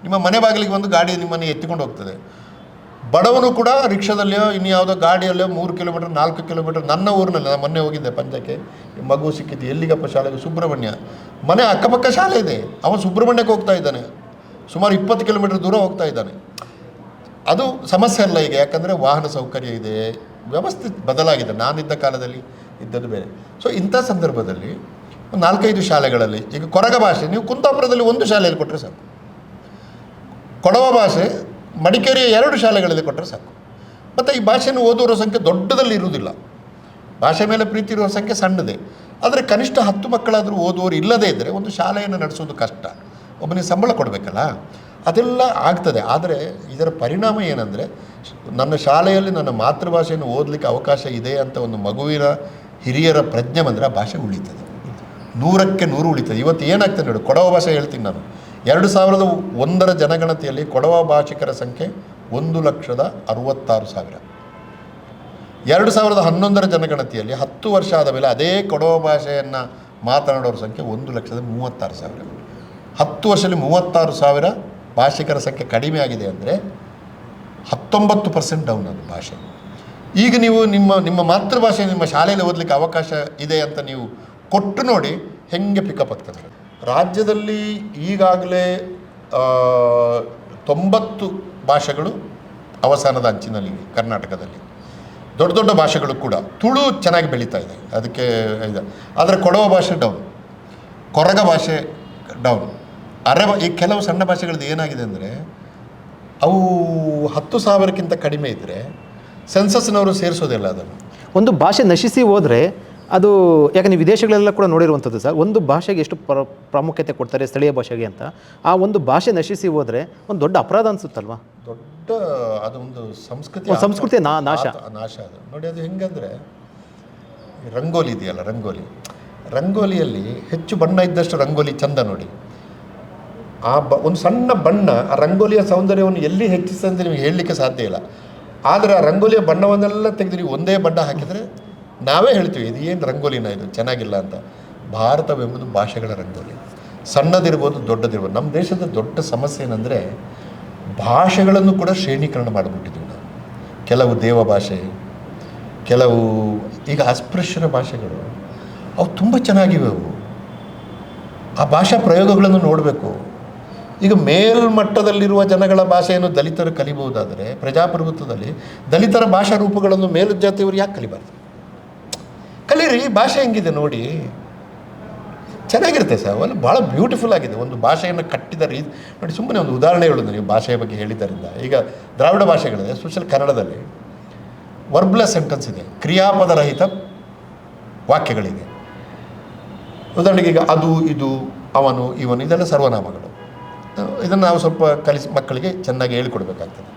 ನಿಮ್ಮ ಮನೆ ಬಾಗಿಲಿಗೆ ಒಂದು ಗಾಡಿ ನಿಮ್ಮನ್ನು ಎತ್ತಿಕೊಂಡು ಹೋಗ್ತದೆ. ಬಡವನು ಕೂಡ ರಿಕ್ಷಾದಲ್ಲಿಯೋ ಇನ್ನು ಯಾವುದೋ ಗಾಡಿಯಲ್ಲೋ 3 ಕಿಲೋಮೀಟರ್ 4 ಕಿಲೋಮೀಟರ್. ನನ್ನ ಊರಿನಲ್ಲಿ ನಾನು ಮೊನ್ನೆ ಹೋಗಿದ್ದೆ ಪಂಚಕ್ಕೆ, ಮಗು ಸಿಕ್ಕಿದ್ದು. ಎಲ್ಲಿಗಪ್ಪ ಶಾಲೆಗೆ? ಸುಬ್ರಹ್ಮಣ್ಯ. ಮನೆ ಅಕ್ಕಪಕ್ಕ ಶಾಲೆ ಇದೆ, ಅವನು ಸುಬ್ರಹ್ಮಣ್ಯಕ್ಕೆ ಹೋಗ್ತಾ ಇದ್ದಾನೆ, ಸುಮಾರು 20 ಕಿಲೋಮೀಟರ್ ದೂರ ಹೋಗ್ತಾ ಇದ್ದಾನೆ. ಅದು ಸಮಸ್ಯೆ ಅಲ್ಲ ಈಗ, ಯಾಕಂದರೆ ವಾಹನ ಸೌಕರ್ಯ ಇದೆ, ವ್ಯವಸ್ಥೆ ಬದಲಾಗಿದೆ. ನಾನಿದ್ದ ಕಾಲದಲ್ಲಿ ಇದ್ದದ್ದು ಬೇರೆ. ಸೊ ಇಂಥ ಸಂದರ್ಭದಲ್ಲಿ 4-5 ಶಾಲೆಗಳಲ್ಲಿ, ಈಗ ಕೊರಗ ಭಾಷೆ ನೀವು ಕುಂದಾಪುರದಲ್ಲಿ 1 ಶಾಲೆಯಲ್ಲಿ ಕೊಟ್ಟರೆ ಸಾಕು. ಕೊಡವ ಭಾಷೆ ಮಡಿಕೇರಿಯ 2 ಶಾಲೆಗಳಲ್ಲಿ ಕೊಟ್ಟರೆ ಸಾಕು. ಮತ್ತು ಈ ಭಾಷೆಯನ್ನು ಓದುವರ ಸಂಖ್ಯೆ ದೊಡ್ಡದಲ್ಲಿ ಇರುವುದಿಲ್ಲ. ಭಾಷೆ ಮೇಲೆ ಪ್ರೀತಿ ಇರುವ ಸಂಖ್ಯೆ ಸಣ್ಣದೇ. ಆದರೆ ಕನಿಷ್ಠ 10 ಮಕ್ಕಳಾದರೂ ಓದುವವರು ಇಲ್ಲದೇ ಇದ್ದರೆ ಒಂದು ಶಾಲೆಯನ್ನು ನಡೆಸೋದು ಕಷ್ಟ. ಒಬ್ಬನಿಗೆ ಸಂಬಳ ಕೊಡಬೇಕಲ್ಲ, ಅದೆಲ್ಲ ಆಗ್ತದೆ. ಆದರೆ ಇದರ ಪರಿಣಾಮ ಏನಂದರೆ, ನನ್ನ ಶಾಲೆಯಲ್ಲಿ ನನ್ನ ಮಾತೃಭಾಷೆಯನ್ನು ಓದಲಿಕ್ಕೆ ಅವಕಾಶ ಇದೆ ಅಂತ ಒಂದು ಮಗುವಿನ ಹಿರಿಯರ ಪ್ರಜ್ಞೆ ಬಂದರೆ ಆ ಭಾಷೆ ಉಳಿತದೆ. 100ಕ್ಕೆ 100 ಉಳಿತದೆ. ಇವತ್ತು ಏನಾಗ್ತದೆ ನೋಡಿ, ಕೊಡವ ಭಾಷೆ ಹೇಳ್ತೀನಿ ನಾನು. 2001 ಜನಗಣತಿಯಲ್ಲಿ ಕೊಡವ ಭಾಷಿಕರ ಸಂಖ್ಯೆ 1,66,000. 2011 ಜನಗಣತಿಯಲ್ಲಿ 10 ವರ್ಷ ಆದ ಮೇಲೆ ಅದೇ ಕೊಡವ ಭಾಷೆಯನ್ನು ಮಾತನಾಡೋರ ಸಂಖ್ಯೆ 1,36,000. 10 ವರ್ಷದಲ್ಲಿ 36,000 ಭಾಷಿಕರ ಸಂಖ್ಯೆ ಕಡಿಮೆ ಆಗಿದೆ ಅಂದರೆ 19% ಡೌನ್ ಅದು ಭಾಷೆ. ಈಗ ನೀವು ನಿಮ್ಮ ಮಾತೃಭಾಷೆ ನಿಮ್ಮ ಶಾಲೆಯಲ್ಲಿ ಓದಲಿಕ್ಕೆ ಅವಕಾಶ ಇದೆ ಅಂತ ನೀವು ಕೊಟ್ಟು ನೋಡಿ ಹೆಂಗೆ ಪಿಕಪ್ ಆಗ್ತದೆ. ರಾಜ್ಯದಲ್ಲಿ ಈಗಾಗಲೇ 90 ಭಾಷೆಗಳು ಅವಸಾನದ ಅಂಚಿನಲ್ಲಿ ಕರ್ನಾಟಕದಲ್ಲಿ. ದೊಡ್ಡ ದೊಡ್ಡ ಭಾಷೆಗಳು ಕೂಡ. ತುಳು ಚೆನ್ನಾಗಿ ಬೆಳೀತಾ ಇದೆ, ಅದಕ್ಕೆ ಇದೆ. ಆದರೆ ಕೊಡವ ಭಾಷೆ ಡೌನ್, ಕೊರಗ ಭಾಷೆ ಡೌನ್, ಈ ಕೆಲವು ಸಣ್ಣ ಭಾಷೆಗಳದ್ದು ಏನಾಗಿದೆ ಅಂದರೆ ಅವು 10,000ಕ್ಕಿಂತ ಕಡಿಮೆ ಇದ್ದರೆ ಸೆನ್ಸಸ್ನವರು ಸೇರಿಸೋದಿಲ್ಲ ಅದನ್ನು. ಒಂದು ಭಾಷೆ ನಶಿಸಿ ಹೋದರೆ ಅದು, ಯಾಕೆ ನೀವು ವಿದೇಶಗಳೆಲ್ಲ ಕೂಡ ನೋಡಿರುವಂಥದ್ದು ಸರ್, ಒಂದು ಭಾಷೆಗೆ ಎಷ್ಟು ಪ್ರಾಮುಖ್ಯತೆ ಕೊಡ್ತಾರೆ ಸ್ಥಳೀಯ ಭಾಷೆಗೆ ಅಂತ. ಆ ಒಂದು ಭಾಷೆ ನಶಿಸಿ ಹೋದರೆ ಒಂದು ದೊಡ್ಡ ಅಪರಾಧ ಅನಿಸುತ್ತಲ್ವಾ? ದೊಡ್ಡ ಅದೊಂದು ಸಂಸ್ಕೃತಿ ನಾಶ ಅದು ನೋಡಿ. ಅದು ಹೆಂಗಂದರೆ ರಂಗೋಲಿ ಇದೆಯಲ್ಲ, ರಂಗೋಲಿಯಲ್ಲಿ ಹೆಚ್ಚು ಬಣ್ಣ ಇದ್ದಷ್ಟು ರಂಗೋಲಿ ಚಂದ ನೋಡಿ. ಒಂದು ಸಣ್ಣ ಬಣ್ಣ ಆ ರಂಗೋಲಿಯ ಸೌಂದರ್ಯವನ್ನು ಎಲ್ಲಿ ಹೆಚ್ಚಿಸ್ತಂತ ನಿಮಗೆ ಹೇಳಲಿಕ್ಕೆ ಸಾಧ್ಯ ಇಲ್ಲ. ಆದರೆ ಆ ರಂಗೋಲಿಯ ಬಣ್ಣವನ್ನೆಲ್ಲ ತೆಗೆದು ನೀವು ಒಂದೇ ಬಣ್ಣ ಹಾಕಿದರೆ ನಾವೇ ಹೇಳ್ತೀವಿ ಇದು ಏನು ರಂಗೋಲಿನ, ಇದು ಚೆನ್ನಾಗಿಲ್ಲ ಅಂತ. ಭಾರತವೆಂಬುದು ಭಾಷೆಗಳ ರಂಗೋಲಿ, ಸಣ್ಣದಿರ್ಬೋದು ದೊಡ್ಡದಿರ್ಬೋದು. ನಮ್ಮ ದೇಶದ ದೊಡ್ಡ ಸಮಸ್ಯೆ ಏನಂದರೆ ಭಾಷೆಗಳನ್ನು ಕೂಡ ಶ್ರೇಣೀಕರಣ ಮಾಡಿಬಿಟ್ಟಿದ್ದೀವಿ ನಾವು. ಕೆಲವು ದೇವ ಭಾಷೆ, ಕೆಲವು ಈಗ ಅಸ್ಪೃಶ್ಯರ ಭಾಷೆಗಳು, ಅವು ತುಂಬ ಚೆನ್ನಾಗಿವೆ. ಅವು ಆ ಭಾಷಾ ಪ್ರಯೋಗಗಳನ್ನು ನೋಡಬೇಕು. ಈಗ ಮೇಲ್ಮಟ್ಟದಲ್ಲಿರುವ ಜನಗಳ ಭಾಷೆಯನ್ನು ದಲಿತರು ಕಲಿಬಹುದಾದರೆ ಪ್ರಜಾಪ್ರಭುತ್ವದಲ್ಲಿ ದಲಿತರ ಭಾಷಾ ರೂಪಗಳನ್ನು ಮೇಲುಜಾತಿಯವರು ಯಾಕೆ ಕಲಿಬಾರ್ದು? ಕಲೀರಿ, ಭಾಷೆ ಹೆಂಗಿದೆ ನೋಡಿ, ಚೆನ್ನಾಗಿರುತ್ತೆ ಸರ್. ಅವೆಲ್ಲ ಭಾಳ ಬ್ಯೂಟಿಫುಲ್ ಆಗಿದೆ. ಒಂದು ಭಾಷೆಯನ್ನು ಕಟ್ಟಿದ ರೀತಿ ನೋಡಿ. ಸುಮ್ಮನೆ ಒಂದು ಉದಾಹರಣೆ ಹೇಳೋದು, ನೀವು ಭಾಷೆಯ ಬಗ್ಗೆ ಹೇಳಿದ್ದರಿಂದ. ಈಗ ದ್ರಾವಿಡ ಭಾಷೆಗಳಿದೆ, ಎಸ್ಪೆಷಲಿ ಕನ್ನಡದಲ್ಲಿ ವರ್ಬ್ಲೆಸ್ ಸೆಂಟೆನ್ಸ್ ಇದೆ, ಕ್ರಿಯಾಪದ ರಹಿತ ವಾಕ್ಯಗಳಿದೆ. ಉದಾಹರಣೆಗೆ ಈಗ ಅದು, ಇದು, ಅವನು, ಇವನು, ಇದೆಲ್ಲ ಸರ್ವನಾಮಗಳು. ಇದನ್ನು ನಾವು ಸ್ವಲ್ಪ ಮಕ್ಕಳಿಗೆ ಚೆನ್ನಾಗಿ ಹೇಳಿಕೊಡ್ಬೇಕಾಗ್ತದೆ.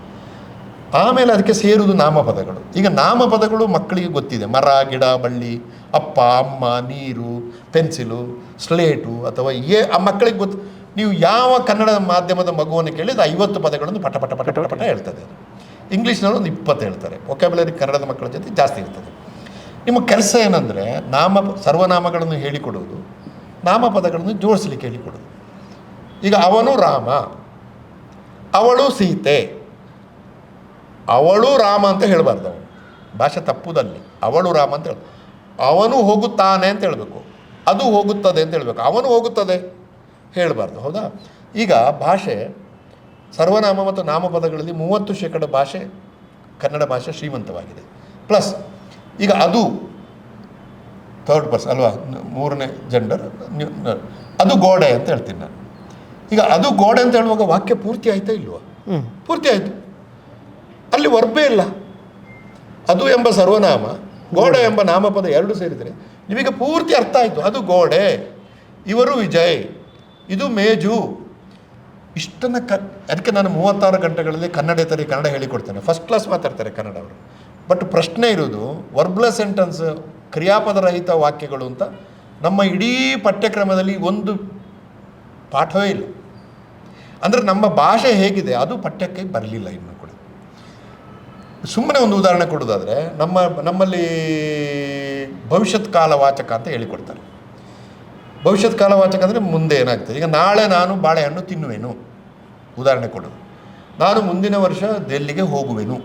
ಆಮೇಲೆ ಅದಕ್ಕೆ ಸೇರುವುದು ನಾಮಪದಗಳು. ಈಗ ನಾಮಪದಗಳು ಮಕ್ಕಳಿಗೆ ಗೊತ್ತಿದೆ. ಮರ, ಗಿಡ, ಬಳ್ಳಿ, ಅಪ್ಪ, ಅಮ್ಮ, ನೀರು, ಪೆನ್ಸಿಲು, ಸ್ಲೇಟು, ಅಥವಾ ಆ ಮಕ್ಕಳಿಗೆ ಗೊತ್ತು. ನೀವು ಯಾವ ಕನ್ನಡ ಮಾಧ್ಯಮದ ಮಗುವನ್ನು ಕೇಳಿದ 50 ಪದಗಳನ್ನು ಪಟ ಪಟ ಪಟ ಪಟ ಪಟ ಹೇಳ್ತದೆ. ಇಂಗ್ಲೀಷ್ನವರು ಒಂದು 20 ಹೇಳ್ತಾರೆ. ವೊಕ್ಯಾಬುಲರಿ ಕನ್ನಡದ ಮಕ್ಕಳ ಜೊತೆ ಜಾಸ್ತಿ ಇರ್ತದೆ. ನಿಮ್ಮ ಕೆಲಸ ಏನಂದರೆ ಸರ್ವನಾಮಗಳನ್ನು ಹೇಳಿಕೊಡುವುದು, ನಾಮಪದಗಳನ್ನು ಜೋಡಿಸ್ಲಿಕ್ಕೆ ಹೇಳಿಕೊಡೋದು. ಈಗ ಅವನು ರಾಮ, ಅವಳು ಸೀತೆ. ಅವಳು ರಾಮ ಅಂತ ಹೇಳಬಾರ್ದು, ಅವನು ಭಾಷೆ ತಪ್ಪುದಲ್ಲಿ. ಅವಳು ರಾಮ ಅಂತ ಹೇಳ. ಅವನು ಹೋಗುತ್ತಾನೆ ಅಂತ ಹೇಳಬೇಕು, ಅದು ಹೋಗುತ್ತದೆ ಅಂತ ಹೇಳಬೇಕು. ಅವನು ಹೋಗುತ್ತದೆ ಹೇಳಬಾರ್ದು, ಹೌದಾ? ಈಗ ಭಾಷೆ ಸರ್ವನಾಮ ಮತ್ತು ನಾಮಪದಗಳಲ್ಲಿ 30% ಭಾಷೆ ಕನ್ನಡ ಭಾಷೆ ಶ್ರೀಮಂತವಾಗಿದೆ. ಪ್ಲಸ್ ಈಗ ಅದು ಥರ್ಡ್ ಪರ್ಸನ್ ಅಲ್ವಾ, 3ನೇ ಜೆಂಡರ್. ಅದು ಗೋಡೆ ಅಂತ ಹೇಳ್ತೀನಿ ನಾನು. ಈಗ ಅದು ಗೋಡೆ ಅಂತ ಹೇಳುವಾಗ ವಾಕ್ಯ ಪೂರ್ತಿ ಆಯ್ತಾ ಇಲ್ವಾ? ಪೂರ್ತಿ ಆಯಿತು. ಅಲ್ಲಿ ವರ್ಬೇ ಇಲ್ಲ. ಅದು ಎಂಬ ಸರ್ವನಾಮ, ಗೋಡೆ ಎಂಬ ನಾಮಪದ ಎರಡು ಸೇರಿದರೆ ನಿಮಗೆ ಪೂರ್ತಿ ಅರ್ಥ ಆಯಿತು. ಅದು ಗೋಡೆ, ಇವರು ವಿಜಯ್, ಇದು ಮೇಜು. ಇಷ್ಟನ್ನು ಅದಕ್ಕೆ ನಾನು 36 ಗಂಟೆಗಳಲ್ಲಿ ಕನ್ನಡ ಹೇಳಿಕೊಡ್ತೇನೆ. ಫಸ್ಟ್ ಕ್ಲಾಸ್ ಮಾತಾಡ್ತಾರೆ ಕನ್ನಡ ಅವರು. ಬಟ್ ಪ್ರಶ್ನೆ ಇರೋದು ವರ್ಬ್ಲೆಸ್ ಸೆಂಟೆನ್ಸ್, ಕ್ರಿಯಾಪದರಹಿತ ವಾಕ್ಯಗಳು ಅಂತ ನಮ್ಮ ಇಡೀ ಪಠ್ಯಕ್ರಮದಲ್ಲಿ ಒಂದು ಪಾಠವೇ ಇಲ್ಲ. ಅಂದರೆ ನಮ್ಮ ಭಾಷೆ ಹೇಗಿದೆ ಅದು ಪಠ್ಯಕ್ಕೆ ಬರಲಿಲ್ಲ ಇನ್ನೂ ಕೂಡ. ಸುಮ್ಮನೆ ಒಂದು ಉದಾಹರಣೆ ಕೊಡೋದಾದರೆ ನಮ್ಮಲ್ಲಿ ಭವಿಷ್ಯತ್ ಕಾಲ ವಾಚಕ ಅಂತ ಹೇಳಿಕೊಡ್ತಾರೆ. ಭವಿಷ್ಯತ್ ಕಾಲ ವಾಚಕ ಅಂದರೆ ಮುಂದೆ ಏನಾಗ್ತದೆ. ಈಗ ನಾಳೆ ನಾನು ಬಾಳೆಹಣ್ಣು ತಿನ್ನುವೆನು, ಉದಾಹರಣೆ ಕೊಡೋದು. ನಾನು ಮುಂದಿನ ವರ್ಷ ದೆಲ್ಲಿಗೆ ಹೋಗುವೆನು.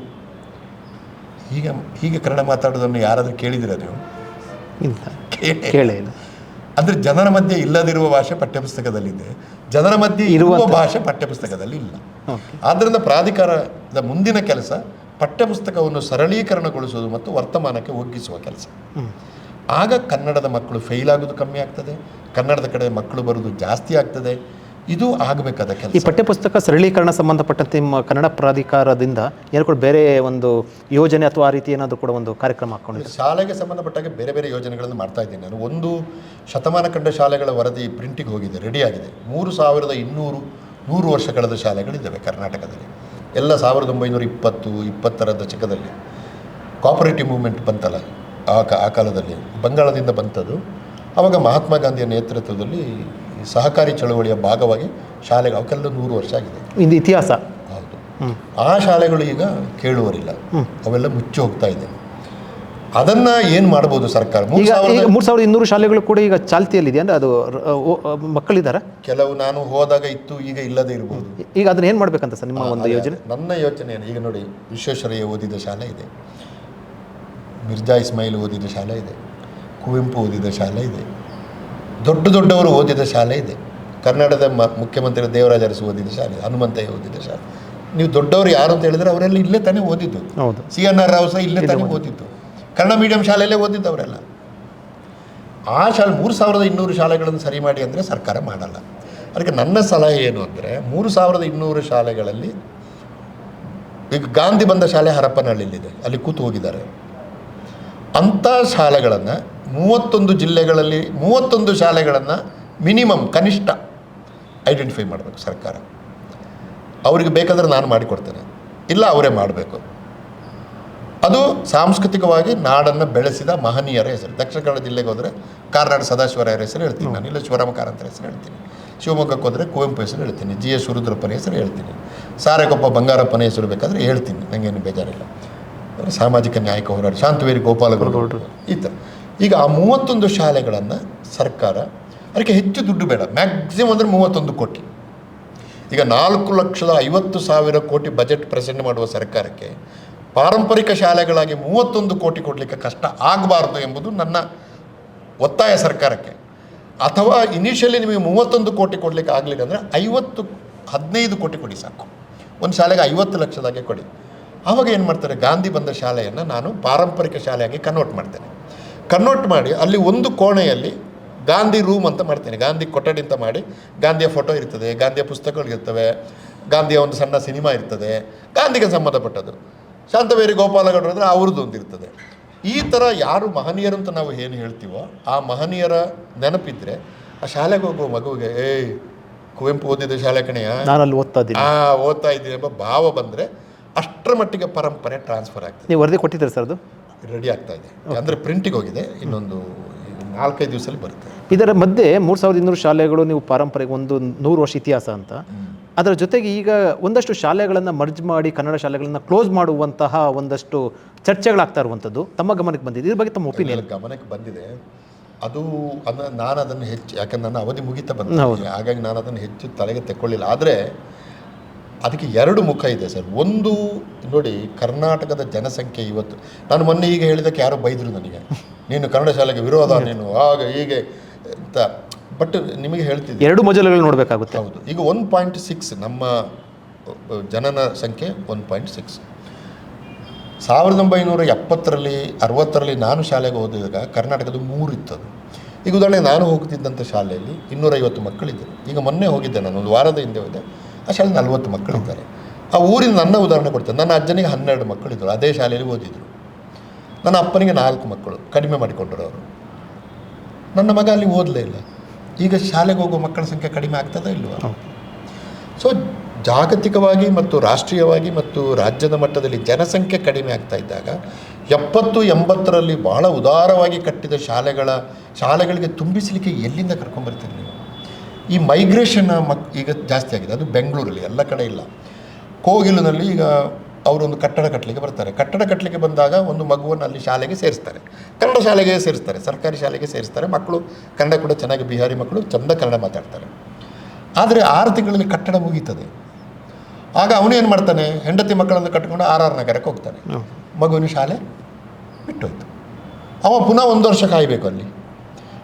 ಹೀಗೆ ಕನ್ನಡ ಮಾತಾಡೋದನ್ನು ಯಾರಾದರೂ ಕೇಳಿದಿರ ನೀವು? ಕೇಳಿಲ್ಲ. ಅಂದರೆ ಜನರ ಮಧ್ಯೆ ಇಲ್ಲದಿರುವ ಭಾಷೆ ಪಠ್ಯಪುಸ್ತಕದಲ್ಲಿದೆ, ಜನರ ಮಧ್ಯೆ ಇರುವ ಭಾಷೆ ಪಠ್ಯಪುಸ್ತಕದಲ್ಲಿ ಇಲ್ಲ. ಆದ್ದರಿಂದ ಪ್ರಾಧಿಕಾರದ ಮುಂದಿನ ಕೆಲಸ ಪಠ್ಯಪುಸ್ತಕವನ್ನು ಸರಳೀಕರಣಗೊಳಿಸುವುದು ಮತ್ತು ವರ್ತಮಾನಕ್ಕೆ ಒಗ್ಗಿಸುವ ಕೆಲಸ. ಆಗ ಕನ್ನಡದ ಮಕ್ಕಳು ಫೇಲ್ ಆಗೋದು ಕಮ್ಮಿ ಆಗ್ತದೆ, ಕನ್ನಡದ ಕಡೆ ಮಕ್ಕಳು ಬರೋದು ಜಾಸ್ತಿ ಆಗ್ತದೆ. ಇದು ಆಗಬೇಕಾದ ಕೆಲಸ. ಈ ಪಠ್ಯಪುಸ್ತಕ ಸರಳೀಕರಣ ಸಂಬಂಧಪಟ್ಟಂತೆ ನಿಮ್ಮ ಕನ್ನಡ ಪ್ರಾಧಿಕಾರದಿಂದ ಏನು ಕೂಡ ಬೇರೆ ಒಂದು ಯೋಜನೆ ಅಥವಾ ಆ ರೀತಿ ಏನಾದರೂ ಕೂಡ ಒಂದು ಕಾರ್ಯಕ್ರಮ ಹಾಕ್ಕೊಂಡಿದ್ದೀರಾ? ಶಾಲೆಗೆ ಸಂಬಂಧಪಟ್ಟಾಗ ಬೇರೆ ಬೇರೆ ಯೋಜನೆಗಳನ್ನು ಮಾಡ್ತಾ ಇದ್ದೀನಿ ನಾನು. ಒಂದು ಶತಮಾನ ಕಂಡ ಶಾಲೆಗಳ ವರದಿ ಪ್ರಿಂಟಿಗೆ ಹೋಗಿದೆ, ರೆಡಿಯಾಗಿದೆ. 3200 ವರ್ಷ ಕಳೆದ ಶಾಲೆಗಳಿದ್ದಾವೆ ಕರ್ನಾಟಕದಲ್ಲಿ. ಎಲ್ಲ 1920-20ರ ದಶಕದಲ್ಲಿ ಕೋಆಪರೇಟಿವ್ ಮೂವ್ಮೆಂಟ್ ಬಂತಲ್ಲ, ಆ ಕಾಲದಲ್ಲಿ ಬಂಗಾಳದಿಂದ ಬಂತದ್ದು. ಆವಾಗ ಮಹಾತ್ಮ ಗಾಂಧಿಯ ನೇತೃತ್ವದಲ್ಲಿ ಸಹಕಾರಿ ಚಳವಳಿಯ ಭಾಗವಾಗಿ ಶಾಲೆಗೆ ಅವಕ್ಕೆಲ್ಲ 100 ವರ್ಷ ಆಗಿದೆ. ಇದು ಇತಿಹಾಸ. ಹೌದು. ಆ ಶಾಲೆಗಳು ಈಗ ಕೇಳುವರಿಲ್ಲ, ಅವೆಲ್ಲ ಮುಚ್ಚಿ ಹೋಗ್ತಾ ಇದೆ. ಅದನ್ನು ಏನು ಮಾಡ್ಬೋದು ಸರ್ಕಾರ? 3200 ಶಾಲೆಗಳು ಕೂಡ ಈಗ ಚಾಲ್ತಿಯಲ್ಲಿದೆ. ಅಂದರೆ ಅದು ಮಕ್ಕಳಿದ್ದಾರೆ. ಕೆಲವು ನಾನು ಹೋದಾಗ ಇತ್ತು, ಈಗ ಇಲ್ಲದೇ ಇರ್ಬೋದು. ಈಗ ಅದನ್ನ ಏನು ಮಾಡಬೇಕಂತ ಸರ್ ನಿಮ್ಮ ಒಂದು ಯೋಜನೆ? ನನ್ನ ಯೋಚನೆ ಏನು, ಈಗ ನೋಡಿ ವಿಶ್ವೇಶ್ವರಯ್ಯ ಓದಿದ ಶಾಲೆ ಇದೆ, ಮಿರ್ಜಾ ಇಸ್ಮಾಯಿಲ್ ಓದಿದ ಶಾಲೆ ಇದೆ, ಕುವೆಂಪು ಓದಿದ ಶಾಲೆ ಇದೆ, ದೊಡ್ಡ ದೊಡ್ಡವರು ಓದಿದ ಶಾಲೆ ಇದೆ. ಕರ್ನಾಟಕದ ಮುಖ್ಯಮಂತ್ರಿ ದೇವರಾಜ ಅರಸು ಓದಿದ ಶಾಲೆ, ಹನುಮಂತಯ್ಯ ಓದಿದ ಶಾಲೆ. ನೀವು ದೊಡ್ಡವರು ಯಾರು ಅಂತ ಹೇಳಿದರೆ ಅವರೆಲ್ಲ ಇಲ್ಲೇ ತಾನೇ ಓದಿದ್ದು. CNR ರಾವ್ ಸಹ ಇಲ್ಲೇ ತಾನೇ ಓದಿದ್ದು, ಕನ್ನಡ ಮೀಡಿಯಂ ಶಾಲೆಯಲ್ಲೇ ಓದಿದ್ದು ಅವರೆಲ್ಲ. ಆ ಶಾಲೆ 3200 ಶಾಲೆಗಳನ್ನು ಸರಿ ಮಾಡಿ ಅಂದರೆ ಸರ್ಕಾರ ಮಾಡಲ್ಲ. ಅದಕ್ಕೆ ನನ್ನ ಸಲಹೆ ಏನು ಅಂದರೆ 3200 ಶಾಲೆಗಳಲ್ಲಿ ಈಗ ಗಾಂಧಿ ಬಂದ ಶಾಲೆ ಹರಪನಹಳ್ಳಿಲಿದೆ, ಅಲ್ಲಿ ಕೂತು ಹೋಗಿದ್ದಾರೆ. ಅಂಥ ಶಾಲೆಗಳನ್ನು 31 ಜಿಲ್ಲೆಗಳಲ್ಲಿ 31 ಶಾಲೆಗಳನ್ನು ಮಿನಿಮಮ್ ಕನಿಷ್ಠ ಐಡೆಂಟಿಫೈ ಮಾಡಬೇಕು ಸರ್ಕಾರ. ಅವರಿಗೆ ಬೇಕಾದರೆ ನಾನು ಮಾಡಿಕೊಡ್ತೇನೆ, ಇಲ್ಲ ಅವರೇ ಮಾಡಬೇಕು. ಅದು ಸಾಂಸ್ಕೃತಿಕವಾಗಿ ನಾಡನ್ನು ಬೆಳೆಸಿದ ಮಹನೀಯರ ಹೆಸರು. ದಕ್ಷಿಣ ಕನ್ನಡ ಜಿಲ್ಲೆಗೆ ಹೋದರೆ ಕಾರ್ನಾಡ್ ಸದಾಶಿವರಾಯರ ಹೆಸರು ಹೇಳ್ತೀನಿ ನಾನು, ಇಲ್ಲ ಶಿವರಾಮ ಕಾರಂತರ ಹೆಸರು ಹೇಳ್ತೀನಿ. ಶಿವಮೊಗ್ಗಕ್ಕೆ ಹೋದರೆ ಕುವೆಂಪು ಹೆಸರು ಹೇಳ್ತೀನಿ, GS ರುದ್ರಪ್ಪನ ಹೆಸರು ಹೇಳ್ತೀನಿ, ಸಾರೆಕೊಪ್ಪ ಬಂಗಾರಪ್ಪನ ಹೆಸರು ಬೇಕಾದರೆ ಹೇಳ್ತೀನಿ, ನನಗೇನು ಬೇಜಾರಿಲ್ಲ. ಸಾಮಾಜಿಕ ನ್ಯಾಯಕ್ಕೆ ಹೋರಾಟ ಶಾಂತವೇರಿ ಗೋಪಾಲಗೌಡರು ಈ ಥರ. ಈಗ ಆ 31 ಶಾಲೆಗಳನ್ನು ಸರ್ಕಾರ, ಅದಕ್ಕೆ ಹೆಚ್ಚು ದುಡ್ಡು ಬೇಡ, ಮ್ಯಾಕ್ಸಿಮಮ್ ಅಂದರೆ 31 ಕೋಟಿ. ಈಗ 4,50,000 ಕೋಟಿ ಬಜೆಟ್ ಪ್ರೆಸೆಂಟ್ ಮಾಡುವ ಸರ್ಕಾರಕ್ಕೆ ಪಾರಂಪರಿಕ ಶಾಲೆಗಳಾಗಿ 31 ಕೋಟಿ ಕೊಡಲಿಕ್ಕೆ ಕಷ್ಟ ಆಗಬಾರ್ದು ಎಂಬುದು ನನ್ನ ಒತ್ತಾಯ ಸರ್ಕಾರಕ್ಕೆ. ಅಥವಾ ಇನಿಷಿಯಲಿ ನಿಮಗೆ 31 ಕೋಟಿ ಕೊಡಲಿಕ್ಕೆ ಆಗಲಿಲ್ಲ ಅಂದರೆ 15 ಕೋಟಿ ಕೊಡಿ ಸಾಕು. ಒಂದು ಶಾಲೆಗೆ 50 ಲಕ್ಷದಾಗೆ ಕೊಡಿ. ಆವಾಗ ಏನು ಮಾಡ್ತಾರೆ, ಗಾಂಧಿ ಬಂದ ಶಾಲೆಯನ್ನು ನಾನು ಪಾರಂಪರಿಕ ಶಾಲೆಯಾಗಿ ಕನ್ವರ್ಟ್ ಮಾಡ್ತೇನೆ. ಕನ್ವರ್ಟ್ ಮಾಡಿ ಅಲ್ಲಿ ಒಂದು ಕೋಣೆಯಲ್ಲಿ ಗಾಂಧಿ ರೂಮ್ ಅಂತ ಮಾಡ್ತೇನೆ, ಗಾಂಧಿ ಕೊಠಡಿ ಅಂತ ಮಾಡಿ, ಗಾಂಧಿಯ ಫೋಟೋ ಇರ್ತದೆ, ಗಾಂಧಿಯ ಪುಸ್ತಕಗಳಿರ್ತವೆ, ಗಾಂಧಿಯ ಒಂದು ಸಣ್ಣ ಸಿನಿಮಾ ಇರ್ತದೆ, ಗಾಂಧಿಗೆ ಸಂಬಂಧಪಟ್ಟದ್ದು. ಶಾಂತವೇರಿ ಗೋಪಾಲಗೌಡರು ಅಂದರೆ ಅವ್ರದ್ದು ಒಂದು ಇರ್ತದೆ. ಈ ಥರ ಯಾರು ಮಹನೀಯರು ಅಂತ ನಾವು ಏನು ಹೇಳ್ತೀವೋ ಆ ಮಹನೀಯರ ನೆನಪಿದ್ರೆ ಆ ಶಾಲೆಗೆ ಹೋಗುವ ಮಗುವಿಗೆ ಕುವೆಂಪು ಓದಿದ ಶಾಲೆ ಕಣೆಯ, ನಾನು ಅಲ್ಲಿ ಓದ್ತಾ ಇದ್ದೀನಿ ಎಂಬ ಭಾವ ಬಂದರೆ ಅಷ್ಟರ ಮಟ್ಟಿಗೆ ಪರಂಪರೆ ಟ್ರಾನ್ಸ್ಫರ್ ಆಗ್ತದೆ. ನೀವು ವರದಿ ಕೊಟ್ಟಿದ್ದೀರಿ ಸರ್? ಅದು ರೆಡಿ ಆಗ್ತಾ ಇದೆ, ಅಂದರೆ ಪ್ರಿಂಟಿಗೆ ಹೋಗಿದೆ, ಇನ್ನೊಂದು 4-5 ದಿವಸದಲ್ಲಿ ಬರುತ್ತೆ. ಇದರ ಮಧ್ಯೆ 3200 ಶಾಲೆಗಳು ನೀವು ಪಾರಂಪರಿಕ ಒಂದು 100 ವರ್ಷ ಇತಿಹಾಸ ಅಂತ, ಅದರ ಜೊತೆಗೆ ಈಗ ಒಂದಷ್ಟು ಶಾಲೆಗಳನ್ನು ಮರ್ಜ್ ಮಾಡಿ ಕನ್ನಡ ಶಾಲೆಗಳನ್ನು ಕ್ಲೋಸ್ ಮಾಡುವಂತಹ ಒಂದಷ್ಟು ಚರ್ಚೆಗಳಾಗ್ತಾ ಇರುವಂಥದ್ದು ತಮ್ಮ ಗಮನಕ್ಕೆ ಬಂದಿದೆ. ಇದ್ರ ಬಗ್ಗೆ ತಮ್ಮ ಒಪಿನಿಯನ್? ಗಮನಕ್ಕೆ ಬಂದಿದೆ. ಅದು ನಾನು ಅದನ್ನು ಹೆಚ್ಚು, ಯಾಕಂದ್ರೆ ನನ್ನ ಅವಧಿ ಮುಗಿತಾ ಬಂದಿದೆ, ಹಾಗಾಗಿ ನಾನು ಅದನ್ನು ಹೆಚ್ಚು ತಲೆಗೆ ತೆಕ್ಕೊಳ್ಳಿಲ್ಲ. ಆದರೆ ಅದಕ್ಕೆ 2 ಮುಖ ಇದೆ ಸರ್. ಒಂದು ನೋಡಿ, ಕರ್ನಾಟಕದ ಜನಸಂಖ್ಯೆ ಇವತ್ತು, ನಾನು ಮೊನ್ನೆ ಈಗ ಹೇಳಿದ್ದಕ್ಕೆ ಯಾರೋ ಬೈದರು ನನಗೆ, ನೀನು ಕನ್ನಡ ಶಾಲೆಗೆ ವಿರೋಧ, ನೀನು ಆಗ ಹೀಗೆ ಅಂತ. ಬಟ್ ನಿಮಗೆ ಹೇಳ್ತಿದ್ದೆ 2 ಮಜಲುಗಳು ನೋಡಬೇಕಾಗುತ್ತೆ. ಹೌದು. ಈಗ 1.6 ನಮ್ಮ ಜನನ ಸಂಖ್ಯೆ 1.6. 1970ರಲ್ಲಿ 60ರಲ್ಲಿ ನಾನು ಶಾಲೆಗೆ ಓದಿದಾಗ ಕರ್ನಾಟಕದ 3 ಇತ್ತದು. ಈಗ ಉದಾಹರಣೆ ನಾನು ಹೋಗ್ತಿದ್ದಂಥ ಶಾಲೆಯಲ್ಲಿ 250 ಮಕ್ಕಳಿದ್ದರು. ಈಗ ಮೊನ್ನೆ ಹೋಗಿದ್ದೆ ನಾನು, ಒಂದು ವಾರದ ಹಿಂದೆ ಹೋದೆ, ಆ ಶಾಲೆ 40 ಮಕ್ಕಳಿದ್ದಾರೆ. ಆ ಊರಿಂದ ನನ್ನ ಉದಾಹರಣೆ ಕೊಡ್ತೇನೆ. ನನ್ನ ಅಜ್ಜನಿಗೆ 12 ಮಕ್ಕಳಿದ್ದರು, ಅದೇ ಶಾಲೆಯಲ್ಲಿ ಓದಿದರು. ನನ್ನ ಅಪ್ಪನಿಗೆ 4 ಮಕ್ಕಳು, ಕಡಿಮೆ ಮಾಡಿಕೊಂಡರು ಅವರು. ನನ್ನ ಮಗ ಅಲ್ಲಿ ಓದಲೇ ಇಲ್ಲ. ಈಗ ಶಾಲೆಗೆ ಹೋಗುವ ಮಕ್ಕಳ ಸಂಖ್ಯೆ ಕಡಿಮೆ ಆಗ್ತದಾ ಇಲ್ವಾ? ಸೊ ಜಾಗತಿಕವಾಗಿ ಮತ್ತು ರಾಷ್ಟ್ರೀಯವಾಗಿ ಮತ್ತು ರಾಜ್ಯದ ಮಟ್ಟದಲ್ಲಿ ಜನಸಂಖ್ಯೆ ಕಡಿಮೆ ಆಗ್ತಾ ಇದ್ದಾಗ 70-80ರಲ್ಲಿ ಬಹಳ ಉದಾರವಾಗಿ ಕಟ್ಟಿದ ಶಾಲೆಗಳಿಗೆ ತುಂಬಿಸಲಿಕ್ಕೆ ಎಲ್ಲಿಂದ ಕರ್ಕೊಂಡ್ಬರ್ತೀರಿ ನೀವು? ಈ ಮೈಗ್ರೇಷನ್ ಈಗ ಜಾಸ್ತಿ ಆಗಿದೆ. ಅದು ಬೆಂಗಳೂರಲ್ಲಿ, ಎಲ್ಲ ಕಡೆ ಇಲ್ಲ. ಕೋಗಿಲಿನಲ್ಲಿ ಈಗ ಅವರೊಂದು ಕಟ್ಟಡ ಕಟ್ಟಲಿಕ್ಕೆ ಬರ್ತಾರೆ. ಕಟ್ಟಡ ಕಟ್ಟಲಿಕ್ಕೆ ಬಂದಾಗ ಒಂದು ಮಗುವನ್ನು ಅಲ್ಲಿ ಶಾಲೆಗೆ ಸೇರಿಸ್ತಾರೆ, ಕನ್ನಡ ಶಾಲೆಗೆ ಸೇರಿಸ್ತಾರೆ, ಸರ್ಕಾರಿ ಶಾಲೆಗೆ ಸೇರಿಸ್ತಾರೆ. ಮಕ್ಕಳು ಕನ್ನಡ ಕೂಡ ಚೆನ್ನಾಗಿ, ಬಿಹಾರಿ ಮಕ್ಕಳು ಚೆಂದ ಕನ್ನಡ ಮಾತಾಡ್ತಾರೆ. ಆದರೆ 6 ತಿಂಗಳಲ್ಲಿ ಕಟ್ಟಡ ಮುಗೀತದೆ. ಆಗ ಅವನೇನು ಮಾಡ್ತಾನೆ, ಹೆಂಡತಿ ಮಕ್ಕಳನ್ನು ಕಟ್ಕೊಂಡು RR ನಗರಕ್ಕೆ ಹೋಗ್ತಾನೆ. ಮಗುವಿನ ಶಾಲೆ ಬಿಟ್ಟೋಯ್ತು. ಅವ ಪುನಃ 1 ವರ್ಷ ಕಾಯಬೇಕು ಅಲ್ಲಿ.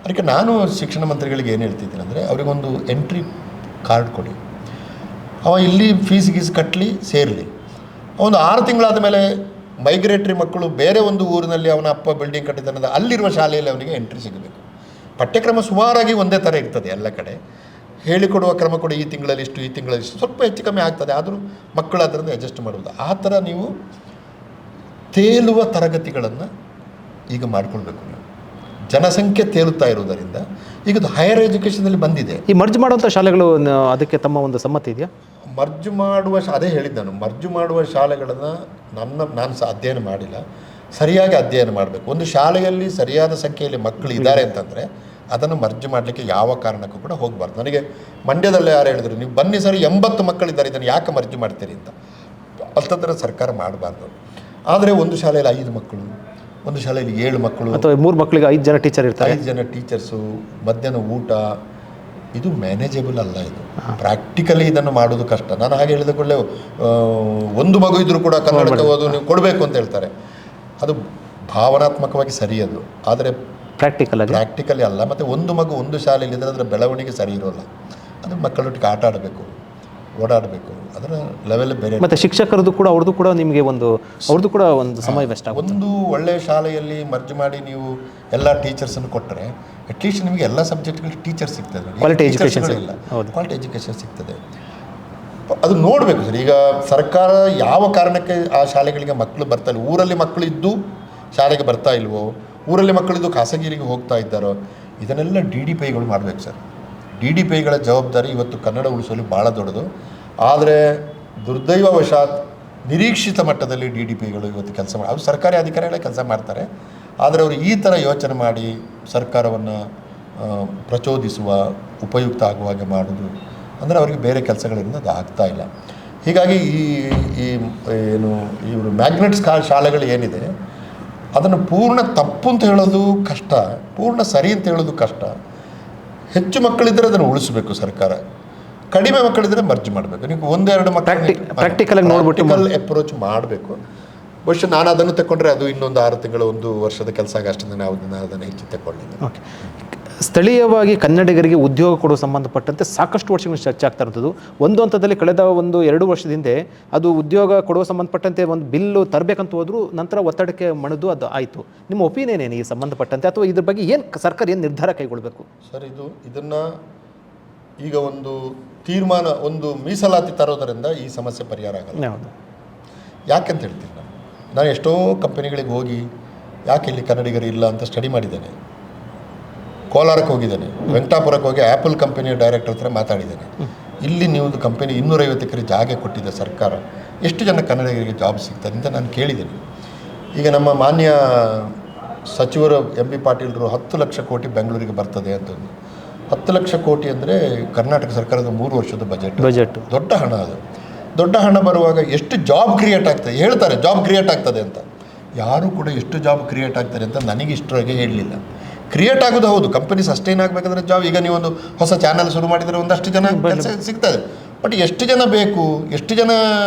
ಅದಕ್ಕೆ ನಾನು ಶಿಕ್ಷಣ ಮಂತ್ರಿಗಳಿಗೆ ಏನು ಹೇಳ್ತಿದ್ದೀನಿ ಅಂದರೆ, ಅವರಿಗೊಂದು ಎಂಟ್ರಿ ಕಾರ್ಡ್ ಕೊಡಿ. ಅವ ಇಲ್ಲಿ ಫೀಸ್ ಕಟ್ಟಲಿ, ಸೇರಲಿ. ಒಂದು 6 ತಿಂಗಳಾದ ಮೇಲೆ ಮೈಗ್ರೇಟ್ರಿ ಮಕ್ಕಳು ಬೇರೆ ಒಂದು ಊರಿನಲ್ಲಿ ಅವನ ಅಪ್ಪ ಬಿಲ್ಡಿಂಗ್ ಕಟ್ಟಿದ್ದಾನೆ, ಅಲ್ಲಿರುವ ಶಾಲೆಯಲ್ಲಿ ಅವನಿಗೆ ಎಂಟ್ರಿ ಸಿಗಬೇಕು. ಪಠ್ಯಕ್ರಮ ಸುಮಾರಾಗಿ ಒಂದೇ ಥರ ಇರ್ತದೆ ಎಲ್ಲ ಕಡೆ. ಹೇಳಿಕೊಡುವ ಕ್ರಮ ಕೂಡ ಈ ತಿಂಗಳಲ್ಲಿ ಇಷ್ಟು, ಈ ತಿಂಗಳಲ್ಲಿ ಇಷ್ಟು, ಸ್ವಲ್ಪ ಹೆಚ್ಚು ಕಮ್ಮಿ ಆಗ್ತದೆ, ಆದರೂ ಮಕ್ಕಳು ಅದರಿಂದ ಅಡ್ಜಸ್ಟ್ ಮಾಡುವುದು. ಆ ಥರ ನೀವು ತೇಲುವ ತರಗತಿಗಳನ್ನು ಈಗ ಮಾಡಿಕೊಳ್ಬೇಕು. ನೀವು ಜನಸಂಖ್ಯೆ ತೇಲುತ್ತಾ ಇರುವುದರಿಂದ ಈಗ ಹೈಯರ್ ಎಜುಕೇಷನಲ್ಲಿ ಬಂದಿದೆ. ಈ ಮರ್ಜ್ ಮಾಡುವಂಥ ಶಾಲೆಗಳು, ಅದಕ್ಕೆ ತಮ್ಮ ಒಂದು ಸಮ್ಮತಿ ಇದೆಯಾ? ಮರ್ಜು ಮಾಡುವ ಅದೇ ಹೇಳಿದ್ದು ನಾನು, ಮರ್ಜು ಮಾಡುವ ಶಾಲೆಗಳನ್ನು ನಾನು ಸಹ ಅಧ್ಯಯನ ಮಾಡಿಲ್ಲ. ಸರಿಯಾಗಿ ಅಧ್ಯಯನ ಮಾಡಬೇಕು. ಒಂದು ಶಾಲೆಯಲ್ಲಿ ಸರಿಯಾದ ಸಂಖ್ಯೆಯಲ್ಲಿ ಮಕ್ಕಳು ಇದ್ದಾರೆ ಅಂತಂದರೆ ಅದನ್ನು ಮರ್ಜು ಮಾಡಲಿಕ್ಕೆ ಯಾವ ಕಾರಣಕ್ಕೂ ಕೂಡ ಹೋಗಬಾರ್ದು. ನನಗೆ ಮಂಡ್ಯದಲ್ಲೇ ಯಾರು ಹೇಳಿದ್ರು, ನೀವು ಬನ್ನಿ ಸರಿ 80 ಮಕ್ಕಳಿದ್ದಾರೆ, ಇದನ್ನು ಯಾಕೆ ಮರ್ಜು ಮಾಡ್ತೀರಿ ಅಂತ. ಅಂತಂದರೆ ಸರ್ಕಾರ ಮಾಡಬಾರ್ದು. ಆದರೆ ಒಂದು ಶಾಲೆಯಲ್ಲಿ 5 ಮಕ್ಕಳು, ಒಂದು ಶಾಲೆಯಲ್ಲಿ 7 ಮಕ್ಕಳು, ಅಥವಾ 3 ಮಕ್ಕಳಿಗೆ 5 ಜನ ಟೀಚರ್ ಇರ್ತಾರೆ, 5 ಜನ ಟೀಚರ್ಸು, ಮಧ್ಯಾಹ್ನ ಊಟ, ಇದು ಮ್ಯಾನೇಜಬಲ್ ಅಲ್ಲ. ಇದು ಪ್ರಾಕ್ಟಿಕಲಿ ಇದನ್ನು ಮಾಡೋದು ಕಷ್ಟ. ನಾನು ಹಾಗೆ ಹೇಳಿದ ಕೂಡಲೇ ಒಂದು ಮಗು ಇದ್ದರೂ ಕೂಡ ಕನ್ನಡಕ್ಕೆ ಓದು ನೀವು ಕೊಡಬೇಕು ಅಂತ ಹೇಳ್ತಾರೆ. ಅದು ಭಾವನಾತ್ಮಕವಾಗಿ ಸರಿ ಅದು, ಆದರೆ ಪ್ರಾಕ್ಟಿಕಲಿ ಅಲ್ಲ. ಮತ್ತು ಒಂದು ಮಗು ಒಂದು ಶಾಲೆಯಲ್ಲಿ ಇದ್ದರೆ ಅದರ ಬೆಳವಣಿಗೆ ಸರಿ ಇರೋಲ್ಲ. ಅದು ಮಕ್ಕಳೊಟ್ಟಿಗೆ ಆಟ ಆಡಬೇಕು, ಓಡಾಡಬೇಕು, ಅದರ ಲೆವೆಲ್ ಬೇರೆ. ಮತ್ತು ಶಿಕ್ಷಕರದ್ದು ಕೂಡ ಅವ್ರದ್ದು ಕೂಡ ನಿಮಗೆ ಅವ್ರದ್ದು ಕೂಡ ಒಂದು ಸಮಯ ವೆಸ್ಟ್ ಆಗುತ್ತೆ. ಒಂದು ಒಳ್ಳೆಯ ಶಾಲೆಯಲ್ಲಿ ಮರ್ಜ್ ಮಾಡಿ ನೀವು ಎಲ್ಲ ಟೀಚರ್ಸನ್ನು ಕೊಟ್ಟರೆ ಅಟ್ಲೀಸ್ಟ್ ನಿಮಗೆ ಎಲ್ಲ ಸಬ್ಜೆಕ್ಟ್ಗಳಿಗೆ ಟೀಚರ್ ಸಿಗ್ತದೆ, ಕ್ವಾಲಿಟಿ ಎಜುಕೇಷನ್ ಸಿಗ್ತದೆ. ಅದು ನೋಡಬೇಕು ಸರ್. ಈಗ ಸರ್ಕಾರ ಯಾವ ಕಾರಣಕ್ಕೆ ಆ ಶಾಲೆಗಳಿಗೆ ಮಕ್ಕಳು ಬರ್ತಾ ಇಲ್ಲ, ಊರಲ್ಲಿ ಮಕ್ಕಳು ಇದ್ದು ಶಾಲೆಗೆ ಬರ್ತಾ ಇಲ್ವೋ, ಊರಲ್ಲಿ ಮಕ್ಕಳಿದ್ದು ಖಾಸಗಿರಿಗೆ ಹೋಗ್ತಾ ಇದ್ದಾರೋ, ಇದನ್ನೆಲ್ಲ DDPIಗಳು ಮಾಡಬೇಕು ಸರ್. DDPIಗಳ ಜವಾಬ್ದಾರಿ ಇವತ್ತು ಕನ್ನಡ ಉಳಿಸಲು ಭಾಳ ದೊಡ್ಡದು. ಆದರೆ ದುರ್ದೈವವಶಾತ್ ನಿರೀಕ್ಷಿತ ಮಟ್ಟದಲ್ಲಿ DDPIಗಳು ಇವತ್ತು ಕೆಲಸ ಮಾಡಿ, ಅವರು ಸರ್ಕಾರಿ ಅಧಿಕಾರಿಗಳೇ ಕೆಲಸ ಮಾಡ್ತಾರೆ. ಆದರೆ ಅವರು ಈ ಥರ ಯೋಚನೆ ಮಾಡಿ ಸರ್ಕಾರವನ್ನು ಪ್ರಚೋದಿಸುವ, ಉಪಯುಕ್ತ ಆಗುವ ಹಾಗೆ ಮಾಡೋದು ಅಂದರೆ ಅವರಿಗೆ ಬೇರೆ ಕೆಲಸಗಳಿಂದ ಅದು ಆಗ್ತಾಯಿಲ್ಲ. ಹೀಗಾಗಿ ಈ ಏನು ಇವರು ಮ್ಯಾಗ್ನೆಟ್ಸ್ ಶಾಲೆಗಳು ಏನಿದೆ ಅದನ್ನು ಪೂರ್ಣ ತಪ್ಪು ಅಂತ ಹೇಳೋದು ಕಷ್ಟ, ಪೂರ್ಣ ಸರಿ ಅಂತ ಹೇಳೋದು ಕಷ್ಟ. ಹೆಚ್ಚು ಮಕ್ಕಳಿದ್ದರೆ ಅದನ್ನು ಉಳಿಸಬೇಕು ಸರ್ಕಾರ, ಕಡಿಮೆ ಮಕ್ಕಳಿದ್ದರೆ ಮರ್ಜ್ ಮಾಡಬೇಕು. ನೀವು ಒಂದೆರಡು ಮಕ್ಕಳು ಪ್ರಾಕ್ಟಿಕಲ್ ಅಪ್ರೋಚ್ ಮಾಡಬೇಕು. ಬಹುಶಃ ನಾನು ಅದನ್ನು ತಗೊಂಡ್ರೆ ಅದು ಇನ್ನೊಂದು 6 ತಿಂಗಳು 1 ವರ್ಷದ ಕೆಲಸ ಆಗಷ್ಟೇ ನಾನು ಅದನ್ನು ಹೆಚ್ಚು ತಗೊಳ್ಳಿದ್ದೆ. ಓಕೆ. ಸ್ಥಳೀಯವಾಗಿ ಕನ್ನಡಿಗರಿಗೆ ಉದ್ಯೋಗ ಕೊಡುವ ಸಂಬಂಧಪಟ್ಟಂತೆ ಸಾಕಷ್ಟು ವರ್ಷಗಳು ಚರ್ಚೆ ಆಗ್ತಾ ಇರ್ತದ್ದು. ಒಂದು ಹಂತದಲ್ಲಿ ಕಳೆದ 1-2 ವರ್ಷದ ಹಿಂದೆ ಅದು ಉದ್ಯೋಗ ಕೊಡುವ ಸಂಬಂಧಪಟ್ಟಂತೆ ಒಂದು ಬಿಲ್ಲು ತರಬೇಕಂತ ಹೋದ್ರು, ನಂತರ ಒತ್ತಡಕ್ಕೆ ಮಣಿದು ಅದು ಆಯಿತು. ನಿಮ್ಮ ಒಪಿನಿಯನ್ ಏನು ಈ ಸಂಬಂಧಪಟ್ಟಂತೆ, ಅಥವಾ ಇದ್ರ ಬಗ್ಗೆ ಸರ್ಕಾರ ಏನು ನಿರ್ಧಾರ ಕೈಗೊಳ್ಳಬೇಕು ಸರ್? ಇದನ್ನು ಈಗ ಒಂದು ತೀರ್ಮಾನ, ಒಂದು ಮೀಸಲಾತಿ ತರೋದರಿಂದ ಈ ಸಮಸ್ಯೆ ಪರಿಹಾರ ಆಗಲ್ಲ. ಯಾಕೆಂತ ಹೇಳ್ತೀನಿ, ನಾನು ಎಷ್ಟೋ ಕಂಪನಿಗಳಿಗೆ ಹೋಗಿ ಯಾಕೆ ಇಲ್ಲಿ ಕನ್ನಡಿಗರು ಇಲ್ಲ ಅಂತ ಸ್ಟಡಿ ಮಾಡಿದ್ದೇನೆ. ಕೋಲಾರಕ್ಕೆ ಹೋಗಿದ್ದೇನೆ, ವೆಂಕಟಾಪುರಕ್ಕೆ ಹೋಗಿ ಆ್ಯಪಲ್ ಕಂಪನಿಯ ಡೈರೆಕ್ಟರ್ ಹತ್ರ ಮಾತಾಡಿದ್ದೇನೆ. ಇಲ್ಲಿ ನೀವು ಕಂಪನಿ 250 ಎಕರೆ ಜಾಗ ಕೊಟ್ಟಿದೆ ಸರ್ಕಾರ, ಎಷ್ಟು ಜನ ಕನ್ನಡಿಗರಿಗೆ ಜಾಬ್ ಸಿಗ್ತದೆ ಅಂತ ನಾನು ಕೇಳಿದ್ದೇನೆ. ಈಗ ನಮ್ಮ ಮಾನ್ಯ ಸಚಿವರು MB ಪಾಟೀಲ್ರು 10 ಲಕ್ಷ ಕೋಟಿ ಬೆಂಗಳೂರಿಗೆ ಬರ್ತದೆ ಅಂತಂದು. 10 ಲಕ್ಷ ಕೋಟಿ ಅಂದರೆ ಕರ್ನಾಟಕ ಸರ್ಕಾರದ 3 ವರ್ಷದ ಬಜೆಟ್. ದೊಡ್ಡ ಹಣ ಅದು. ದೊಡ್ಡ ಹಣ ಬರುವಾಗ ಎಷ್ಟು ಜಾಬ್ ಕ್ರಿಯೇಟ್ ಆಗ್ತದೆ ಹೇಳ್ತಾರೆ, ಜಾಬ್ ಕ್ರಿಯೇಟ್ ಆಗ್ತದೆ ಅಂತ. ಯಾರೂ ಕೂಡ ಎಷ್ಟು ಜಾಬ್ ಕ್ರಿಯೇಟ್ ಆಗ್ತದೆ ಅಂತ ನನಗೆ ಇಷ್ಟರೊಳಗೆ ಹೇಳಲಿಲ್ಲ. ಕ್ರಿಯೇಟ್ ಆಗೋದು ಹೌದು, ಕಂಪನಿ ಸಸ್ಟೈನ್ ಆಗಬೇಕಾದ್ರೆ ಜಾಬ್. ಈಗ ನೀವೊಂದು ಹೊಸ ಚಾನಲ್ ಶುರು ಮಾಡಿದರೆ ಒಂದಷ್ಟು ಜನ ಕೆಲಸ ಸಿಗ್ತದೆ, ಬಟ್ ಎಷ್ಟು ಜನ ಬೇಕು, ಎಷ್ಟು ಜನ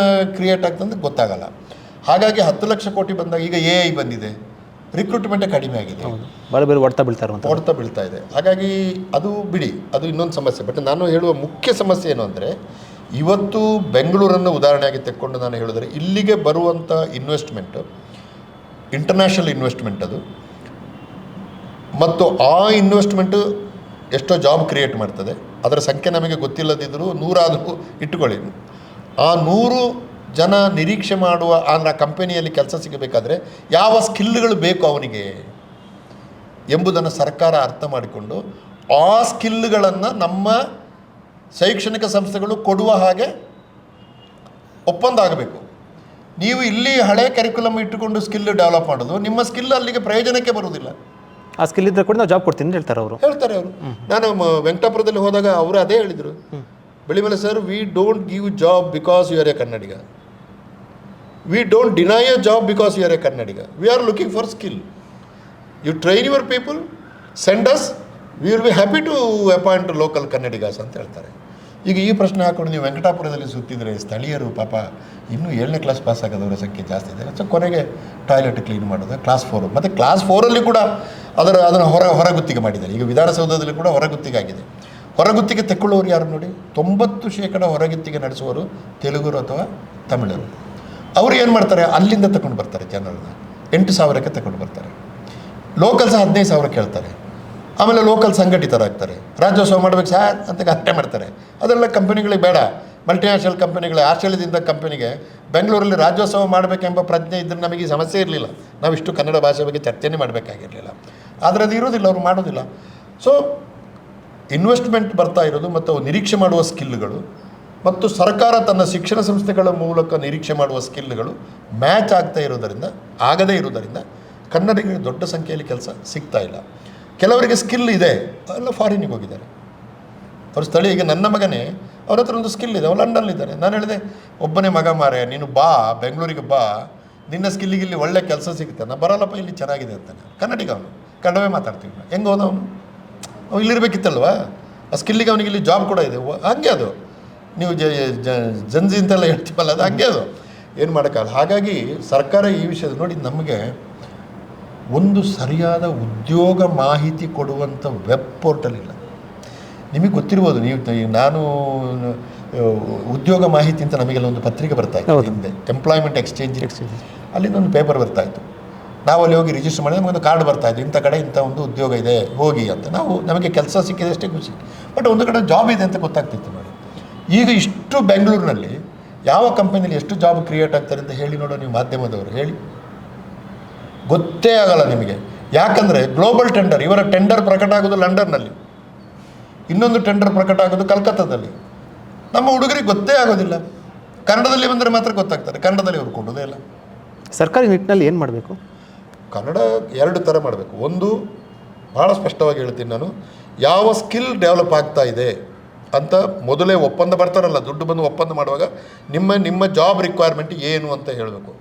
ಕ್ರಿಯೇಟ್ ಆಗ್ತದೆ ಅಂತ ಗೊತ್ತಾಗಲ್ಲ. ಹಾಗಾಗಿ 10 ಲಕ್ಷ ಕೋಟಿ ಬಂದಾಗ ಈಗ AI ಬಂದಿದೆ, ರಿಕ್ರೂಟ್ಮೆಂಟೇ ಕಡಿಮೆ ಆಗಿದೆ, ಹೊಡ್ತಾ ಬೀಳ್ತಾ ಇದೆ. ಹಾಗಾಗಿ ಅದು ಬಿಡಿ, ಅದು ಇನ್ನೊಂದು ಸಮಸ್ಯೆ. ಬಟ್ ನಾನು ಹೇಳುವ ಮುಖ್ಯ ಸಮಸ್ಯೆ ಏನು ಅಂದರೆ, ಇವತ್ತು ಬೆಂಗಳೂರನ್ನು ಉದಾಹರಣೆಯಾಗಿ ತೆಕ್ಕೊಂಡು ನಾನು ಹೇಳಿದ್ರೆ, ಇಲ್ಲಿಗೆ ಬರುವಂಥ ಇನ್ವೆಸ್ಟ್ಮೆಂಟು ಇಂಟರ್ನ್ಯಾಷನಲ್ ಇನ್ವೆಸ್ಟ್ಮೆಂಟ್ ಅದು, ಮತ್ತು ಆ ಇನ್ವೆಸ್ಟ್ಮೆಂಟು ಎಷ್ಟೋ ಜಾಬ್ ಕ್ರಿಯೇಟ್ ಮಾಡ್ತದೆ. ಅದರ ಸಂಖ್ಯೆ ನಮಗೆ ಗೊತ್ತಿಲ್ಲದಿದ್ದರೂ 100 ಆದರೂ ಇಟ್ಟುಕೊಳ್ಳಿ. ಆ 100 ಜನ ನಿರೀಕ್ಷೆ ಮಾಡುವ ಆ ಕಂಪನಿಯಲ್ಲಿ ಕೆಲಸ ಸಿಗಬೇಕಾದ್ರೆ ಯಾವ ಸ್ಕಿಲ್ಗಳು ಬೇಕು ಅವನಿಗೆ ಎಂಬುದನ್ನು ಸರ್ಕಾರ ಅರ್ಥ ಮಾಡಿಕೊಂಡು ಆ ಸ್ಕಿಲ್ಗಳನ್ನು ನಮ್ಮ ಶೈಕ್ಷಣಿಕ ಸಂಸ್ಥೆಗಳು ಕೊಡುವ ಹಾಗೆ ಒಪ್ಪಂದ ಆಗಬೇಕು. ನೀವು ಇಲ್ಲಿ ಹಳೆ ಕರಿಕ್ಯುಲಮ್ ಇಟ್ಟುಕೊಂಡು ಸ್ಕಿಲ್ ಡೆವಲಪ್ ಮಾಡೋದು, ನಿಮ್ಮ ಸ್ಕಿಲ್ ಅಲ್ಲಿಗೆ ಪ್ರಯೋಜನಕ್ಕೆ ಬರುವುದಿಲ್ಲ. ಆ ಸ್ಕಿಲ್ ಇದ್ದರೆ ಕೂಡ ನಾವು ಜಾಬ್ ಕೊಡ್ತೀನಿ ಅಂತ ಹೇಳ್ತಾರೆ ಅವರು. ನಾನು ವೆಂಕಟಾಪುರದಲ್ಲಿ ಹೋದಾಗ ಅವರು ಅದೇ ಹೇಳಿದರು, Belimale sir, we don't give job because you are a Kannadiga, we don't deny a job because you are a Kannadiga, we are looking for skill, you train your people, send us, we will be happy to appoint local Kannadigas ಅಂತ ಹೇಳ್ತಾರೆ. ಈಗ ಈ ಪ್ರಶ್ನೆ ಹಾಕೊಂಡು ನೀವು ವೆಂಕಟಾಪುರದಲ್ಲಿ ಸುತ್ತಿದರೆ ಸ್ಥಳೀಯರು ಪಾಪ ಇನ್ನೂ 7ನೇ ಕ್ಲಾಸ್ ಪಾಸ್ ಆಗೋದವರ ಸಂಖ್ಯೆ ಜಾಸ್ತಿ ಇದೆ. ಸೊ ಕೊನೆಗೆ ಟಾಯ್ಲೆಟ್ ಕ್ಲೀನ್ ಮಾಡೋದು ಕ್ಲಾಸ್ 4, ಮತ್ತು ಕ್ಲಾಸ್ 4ಅಲ್ಲಿ ಕೂಡ ಅದನ್ನು ಹೊರಗುತ್ತಿಗೆ ಮಾಡಿದ್ದಾರೆ. ಈಗ ವಿಧಾನಸೌಧದಲ್ಲಿ ಕೂಡ ಹೊರಗುತ್ತಿಗೆ ಆಗಿದೆ. ಹೊರಗುತ್ತಿಗೆ ತೆಕ್ಕೊಳ್ಳೋರು ಯಾರು ನೋಡಿ, 90% ಹೊರಗುತ್ತಿಗೆ ನಡೆಸುವವರು ತೆಲುಗರು ಅಥವಾ ತಮಿಳರು. ಅವರು ಏನು ಮಾಡ್ತಾರೆ, ಅಲ್ಲಿಂದ ತಗೊಂಡು ಬರ್ತಾರೆ ಜನರನ್ನ, 8,000ಕ್ಕೆ ತಗೊಂಡು ಬರ್ತಾರೆ. ಲೋಕಲ್ಸ್ 15,000 ಕೇಳ್ತಾರೆ. ಆಮೇಲೆ ಲೋಕಲ್ ಸಂಘಟಿತರಾಗ್ತಾರೆ, ರಾಜ್ಯೋತ್ಸವ ಮಾಡ್ಬೇಕು ಸರ್ ಅಂತ ಗಲಾಟೆ ಮಾಡ್ತಾರೆ. ಅದೆಲ್ಲ ಕಂಪನಿಗಳಿಗೆ ಬೇಡ. ಮಲ್ಟಿನ್ಯಾಷನಲ್ ಕಂಪನಿಗಳೇ, ಆಸ್ಟ್ರೇಲಿಯಾದಿಂದ ಕಂಪನಿಗೆ ಬೆಂಗಳೂರಲ್ಲಿ ರಾಜ್ಯೋತ್ಸವ ಮಾಡಬೇಕೆಂಬ ಪ್ರಜ್ಞೆ ಇದ್ದರೆ ನಮಗೆ ಈ ಸಮಸ್ಯೆ ಇರಲಿಲ್ಲ, ನಾವಿಷ್ಟು ಕನ್ನಡ ಭಾಷೆ ಬಗ್ಗೆ ಚರ್ಚೆನೇ ಮಾಡಬೇಕಾಗಿರಲಿಲ್ಲ. ಆದರೆ ಅದು ಇರೋದಿಲ್ಲ, ಅವರು ಮಾಡೋದಿಲ್ಲ. ಸೊ ಇನ್ವೆಸ್ಟ್ಮೆಂಟ್ ಬರ್ತಾ ಇರೋದು ಮತ್ತು ನಿರೀಕ್ಷೆ ಮಾಡುವ ಸ್ಕಿಲ್ಗಳು ಮತ್ತು ಸರ್ಕಾರ ತನ್ನ ಶಿಕ್ಷಣ ಸಂಸ್ಥೆಗಳ ಮೂಲಕ ನಿರೀಕ್ಷೆ ಮಾಡುವ ಸ್ಕಿಲ್ಗಳು ಮ್ಯಾಚ್ ಆಗದೇ ಇರೋದರಿಂದ ಕನ್ನಡಿಗರಿಗೆ ದೊಡ್ಡ ಸಂಖ್ಯೆಯಲ್ಲಿ ಕೆಲಸ ಸಿಗ್ತಾ ಇಲ್ಲ. ಕೆಲವರಿಗೆ ಸ್ಕಿಲ್ ಇದೆ, ಎಲ್ಲ ಫಾರಿನಿಗೆ ಹೋಗಿದ್ದಾರೆ, ಅವ್ರ ಸ್ಥಳೀಯ. ಈಗ ನನ್ನ ಮಗನೇ, ಅವ್ರ ಹತ್ರ ಒಂದು ಸ್ಕಿಲ್ ಇದೆ, ಅವ್ರು ಲಂಡನ್ಲಿದ್ದಾರೆ. ನಾನು ಹೇಳಿದೆ, ಒಬ್ಬನೇ ಮಗ ಮಾರೆ, ನೀನು ಬಾ ಬೆಂಗಳೂರಿಗೆ ಬಾ, ನಿನ್ನ ಸ್ಕಿಲ್ಲಿಗೆ ಇಲ್ಲಿ ಒಳ್ಳೆ ಕೆಲಸ ಸಿಗುತ್ತೆ. ನಾನು ಬರಲ್ಲಪ್ಪ, ಇಲ್ಲಿ ಚೆನ್ನಾಗಿದೆ ಅಂತಾನೆ. ಕನ್ನಡಿಗ ಅವನು, ಕನ್ನಡವೇ ಮಾತಾಡ್ತೀವಿ. ಹೆಂಗೆ ಹೋದ ಅವನು ಇಲ್ಲಿರ್ಬೇಕಿತ್ತಲ್ವ, ಆ ಸ್ಕಿಲ್ಲಿಗೆ ಅವನಿಗೆ ಇಲ್ಲಿ ಜಾಬ್ ಕೂಡ ಇದೆ. ಹಂಗೆ ಅದು ನೀವು ಜನ್ಜಿ ಅಂತೆಲ್ಲ ಹೇಳ್ತೀವಲ್ಲ, ಅದು ಹಂಗೆ ಅದು ಏನು ಮಾಡೋಕ್ಕಾಗಲ್ಲ. ಹಾಗಾಗಿ ಸರ್ಕಾರ ಈ ವಿಷಯದ ನೋಡಿ, ನಮಗೆ ಒಂದು ಸರಿಯಾದ ಉದ್ಯೋಗ ಮಾಹಿತಿ ಕೊಡುವಂಥ ವೆಬ್ ಪೋರ್ಟಲ್ ಇಲ್ಲ. ನಿಮಗೆ ಗೊತ್ತಿರ್ಬೋದು, ನಾನು ಉದ್ಯೋಗ ಮಾಹಿತಿ ಅಂತ ನಮಗೆಲ್ಲ ಒಂದು ಪತ್ರಿಕೆ ಬರ್ತಾಯಿತ್ತು ಹಿಂದೆ, ಎಂಪ್ಲಾಯ್ಮೆಂಟ್ ಎಕ್ಸ್ಚೇಂಜ್, ಅಲ್ಲಿಂದ ಒಂದು ಪೇಪರ್ ಬರ್ತಾಯಿತ್ತು. ನಾವು ಅಲ್ಲಿ ಹೋಗಿ ರಿಜಿಸ್ಟರ್ ಮಾಡಿದ್ರೆ ನಮಗೊಂದು ಕಾರ್ಡ್ ಬರ್ತಾಯಿತ್ತು, ಇಂಥ ಕಡೆ ಇಂಥ ಒಂದು ಉದ್ಯೋಗ ಇದೆ ಹೋಗಿ ಅಂತ. ನಮಗೆ ಕೆಲಸ ಸಿಕ್ಕಿದಷ್ಟೇ ಖುಷಿ, ಬಟ್ ಒಂದು ಕಡೆ ಜಾಬ್ ಇದೆ ಅಂತ ಗೊತ್ತಾಗ್ತಿತ್ತು ನೋಡಿ. ಈಗ ಇಷ್ಟು ಬೆಂಗಳೂರಿನಲ್ಲಿ ಯಾವ ಕಂಪನಿಯಲ್ಲಿ ಎಷ್ಟು ಜಾಬ್ ಕ್ರಿಯೇಟ್ ಆಗ್ತಾರೆ ಅಂತ ಹೇಳಿ ನೋಡೋ ನೀವು, ಮಾಧ್ಯಮದವರು ಹೇಳಿ, ಗೊತ್ತೇ ಆಗಲ್ಲ ನಿಮಗೆ. ಯಾಕಂದರೆ ಗ್ಲೋಬಲ್ ಟೆಂಡರ್, ಇವರ ಟೆಂಡರ್ ಪ್ರಕಟ ಆಗೋದು ಲಂಡನ್ನಲ್ಲಿ, ಇನ್ನೊಂದು ಟೆಂಡರ್ ಪ್ರಕಟ ಆಗೋದು ಕಲ್ಕತ್ತಾದಲ್ಲಿ. ನಮ್ಮ ಹುಡುಗರಿಗೆ ಗೊತ್ತೇ ಆಗೋದಿಲ್ಲ. ಕನ್ನಡದಲ್ಲಿ ಬಂದರೆ ಮಾತ್ರ ಗೊತ್ತಾಗ್ತಾರೆ, ಕನ್ನಡದಲ್ಲಿ ಅವ್ರು ಕೊಡೋದೇ ಇಲ್ಲ. ಸರ್ಕಾರಿ ನಿಟ್ಟಿನಲ್ಲಿ ಏನು ಮಾಡಬೇಕು? ಕನ್ನಡ ಎರಡು ಥರ ಮಾಡಬೇಕು. ಒಂದು ಭಾಳ ಸ್ಪಷ್ಟವಾಗಿ ಹೇಳ್ತೀನಿ ನಾನು, ಯಾವ ಸ್ಕಿಲ್ ಡೆವಲಪ್ ಆಗ್ತಾ ಇದೆ ಅಂತ ಮೊದಲೇ ಒಪ್ಪಂದ ಬರ್ತಾರಲ್ಲ, ದುಡ್ಡು ಬಂದು ಒಪ್ಪಂದ ಮಾಡುವಾಗ ನಿಮ್ಮ ಜಾಬ್ ರಿಕ್ವೈರ್ಮೆಂಟ್ ಏನು ಅಂತ ಹೇಳಬೇಕು.